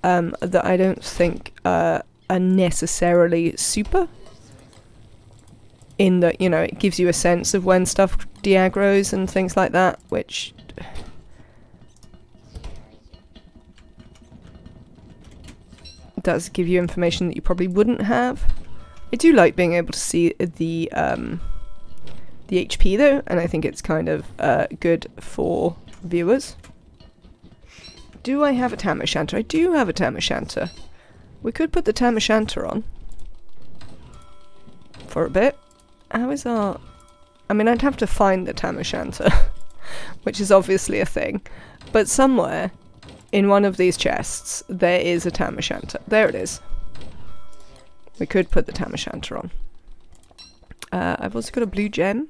that I don't think are necessarily super. In that, you know, it gives you a sense of when stuff de-aggroes and things like that, which does give you information that you probably wouldn't have. I do like being able to see the HP though, and I think it's kind of good for viewers. Do I have a Tam O'Shanter? I do have a Tam O'Shanter. We could put the Tam O'Shanter on for a bit. How is our... I mean, I'd have to find the Tam O'Shanter, which is obviously a thing, but somewhere in one of these chests there is a Tam O'Shanter. There it is. We could put the Tam O'Shanter on. I've also got a blue gem.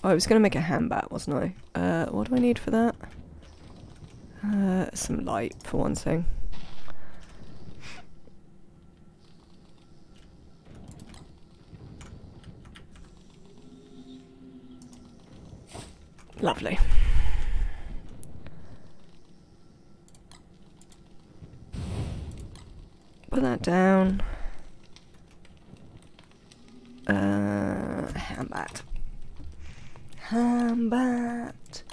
Oh, I was going to make a hand bat, wasn't I? What do I need for that? Some light, for one thing. Lovely. Put that down. Hambat. Hambat.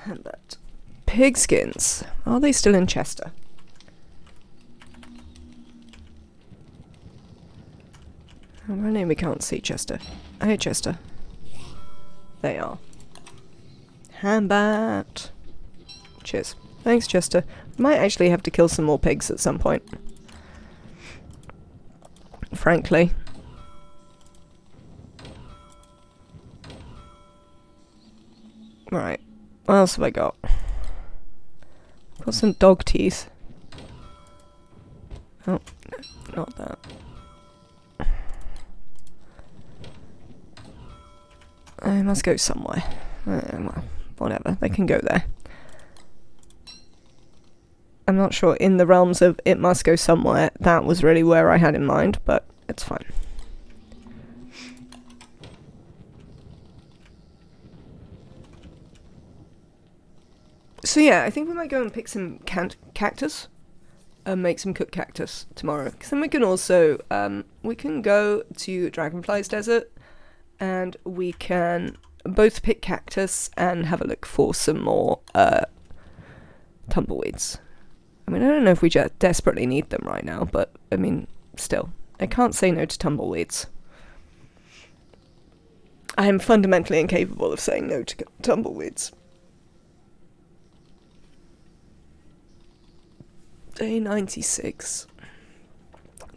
Hambat. Pigskins. Are they still in Chester? Apparently we can't see Chester. Hey Chester. They are. Hambat. Cheers. Thanks, Chester. Might actually have to kill some more pigs at some point. Frankly. Right. What else have I got? Got some dog teeth. Oh, no, not that. I must go somewhere. Well, whatever, they can go there. I'm not sure in the realms of it must go somewhere, that was really where I had in mind, but it's fine. So yeah, I think we might go and pick some cactus and make some cooked cactus tomorrow. Because then we can also, we can go to Dragonfly's Desert and we can both pick cactus and have a look for some more tumbleweeds. I mean, I don't know if we just desperately need them right now, but I mean, still, I can't say no to tumbleweeds. I am fundamentally incapable of saying no to tumbleweeds. Day 96.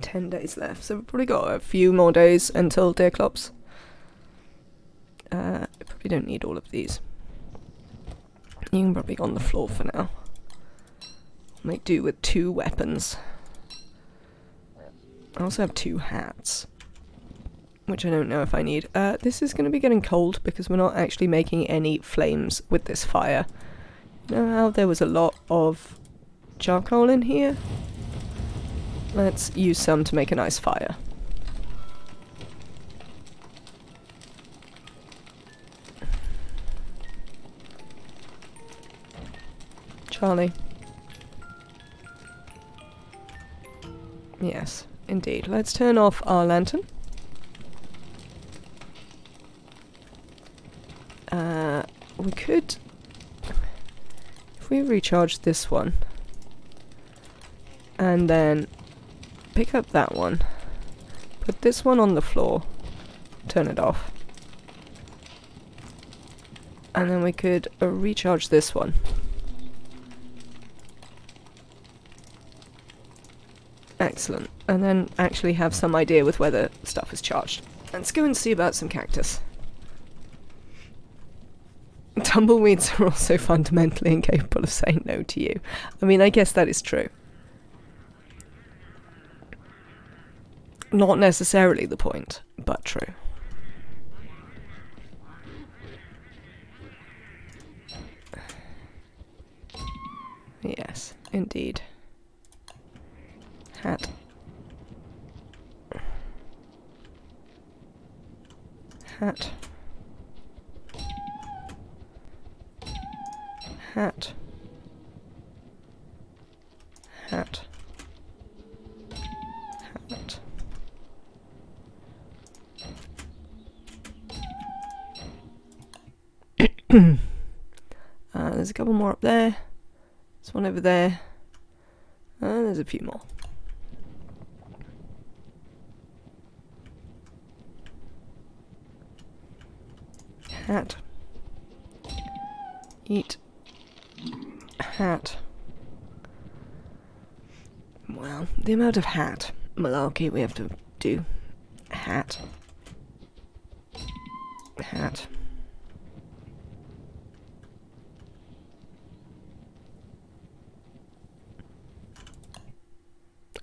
10 days left, so we've probably got a few more days until Deerclops. I probably don't need all of these. You can probably go on the floor for now. Make do with 2 weapons. I also have 2 hats, which I don't know if I need. This is going to be getting cold because we're not actually making any flames with this fire. You know how there was a lot of charcoal in here? Let's use some to make a nice fire. Charlie. Yes, indeed. Let's turn off our lantern. We could... If we recharge this one, and then pick up that one, put this one on the floor, turn it off. And then we could recharge this one. Excellent. And then actually have some idea with whether stuff is charged. Let's go and see about some cactus. Tumbleweeds are also fundamentally incapable of saying no to you. I mean, I guess that is true. Not necessarily the point, but true. Yes, indeed. Hat. Hat. Hat. Hat. Hat. There's a couple more up there. There's one over there. And there's a few more. Hat. Eat. Hat. Well, the amount of hat malarkey we have to do. Hat. Hat.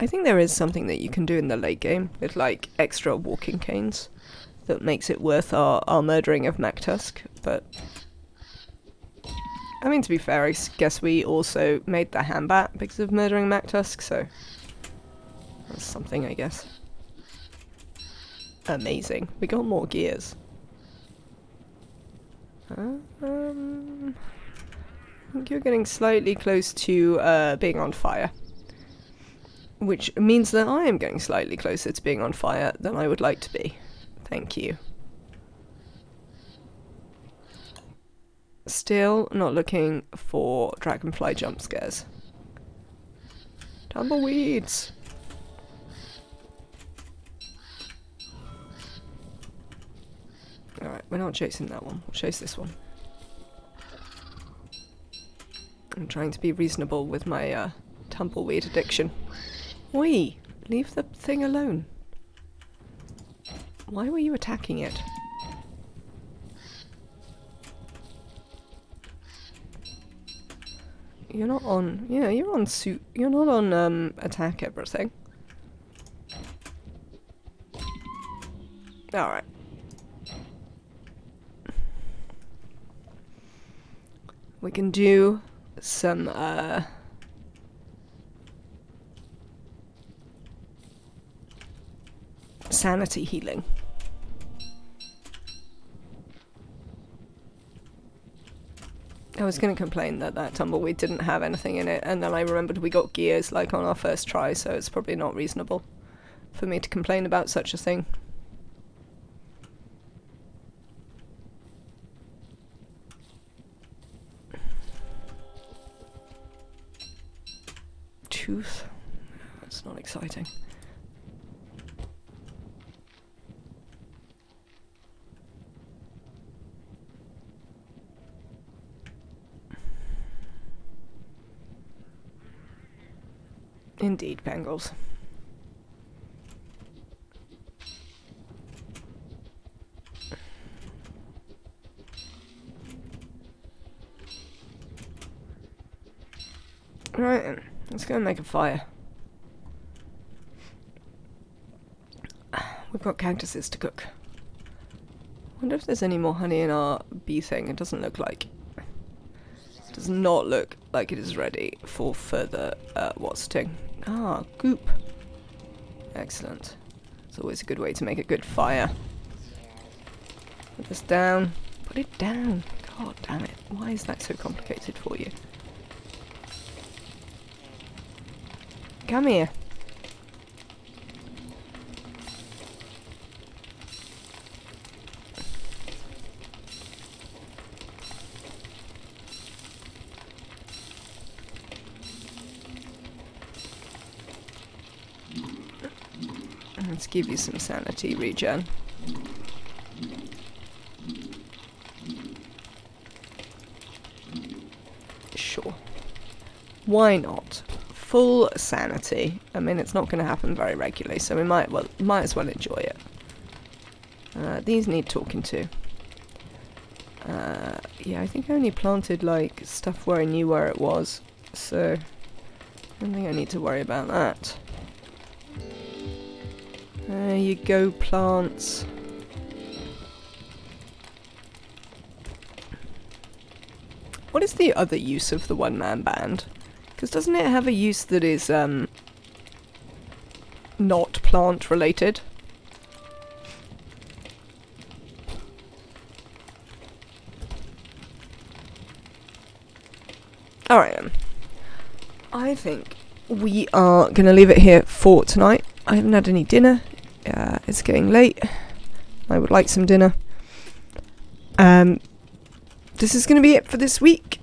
I think there is something that you can do in the late game with like extra walking canes that makes it worth our murdering of Mactusk, but I mean, to be fair, I guess we also made the Hambat because of murdering Mactusk, so that's something, I guess. Amazing. We got more gears. I think you're getting slightly close to being on fire. Which means that I am getting slightly closer to being on fire than I would like to be. Thank you. Still not looking for dragonfly jump scares. Tumbleweeds! Alright, we're not chasing that one. We'll chase this one. I'm trying to be reasonable with my tumbleweed addiction. Oi! Leave the thing alone. Why were you attacking it? You're not on... Yeah, you're on suit... You're not on, attack everything. Alright. We can do some, sanity healing. I was going to complain that that tumbleweed didn't have anything in it, and then I remembered we got gears like on our first try, so it's probably not reasonable for me to complain about such a thing. Tooth. That's not exciting. Indeed, Bengals. Right, let's go and make a fire. We've got cactuses to cook. Wonder if there's any more honey in our bee thing. It doesn't look like. It does not look like it is ready for further watting. Ah, goop. Excellent. It's always a good way to make a good fire. Put this down. Put it down. God damn it. Why is that so complicated for you? Come here. Let's give you some sanity regen. why not? Full sanity. I mean, it's not going to happen very regularly, so we might as well enjoy it. These need talking to. Yeah, I think I only planted, like, stuff where I knew where it was, so I don't think I need to worry about that. There you go, plants. What is the other use of the one-man band? Because doesn't it have a use that is, not plant-related? Alright then. I think we are going to leave it here for tonight. I haven't had any dinner. It's getting late. I would like some dinner. This is going to be it for this week.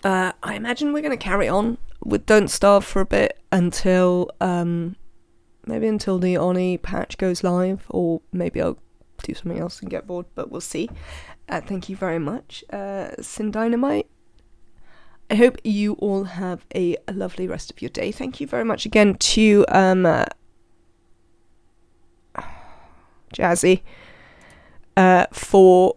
I imagine we're going to carry on with Don't Starve for a bit until, maybe until the Oni patch goes live, or maybe I'll do something else and get bored, but we'll see. Thank you very much, Sin Dynamite. I hope you all have a lovely rest of your day. Thank you very much again to Jazzy for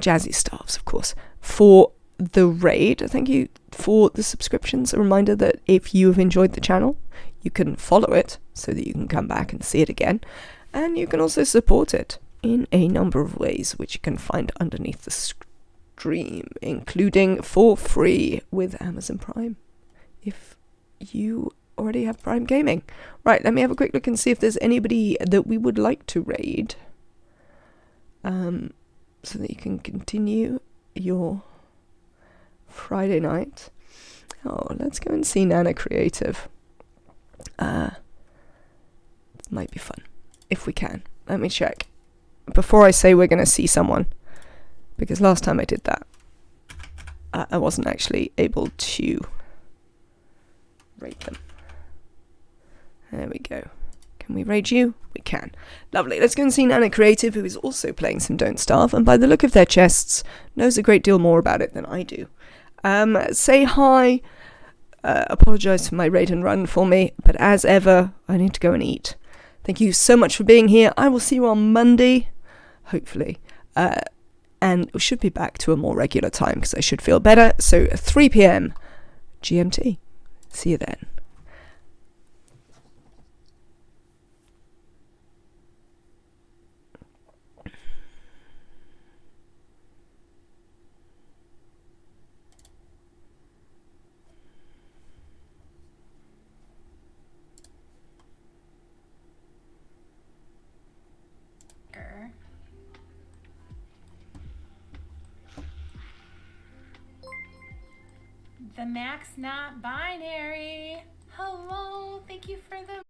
Jazzy Starves, of course, for the raid. Thank you for the subscriptions. A reminder that if you have enjoyed the channel, you can follow it so that you can come back and see it again, and you can also support it in a number of ways, which you can find underneath the stream, including for free with Amazon Prime, if you already have Prime Gaming. Right, let me have a quick look and see if there's anybody that we would like to raid, so that you can continue your Friday night. Oh, let's go and see Nana Creative. Might be fun, if we can. Let me check before I say we're going to see someone, because last time I did that, I wasn't actually able to raid them. There we go. Can we raid you? We can. Lovely. Let's go and see Nana Creative, who is also playing some Don't Starve, and by the look of their chests, knows a great deal more about it than I do. Say hi. Apologise for my raid and run for me, but as ever, I need to go and eat. Thank you so much for being here. I will see you on Monday, hopefully. And we should be back to a more regular time, because I should feel better. So 3 p.m. GMT. See you then. The Max Not Binary. Hello, thank you for the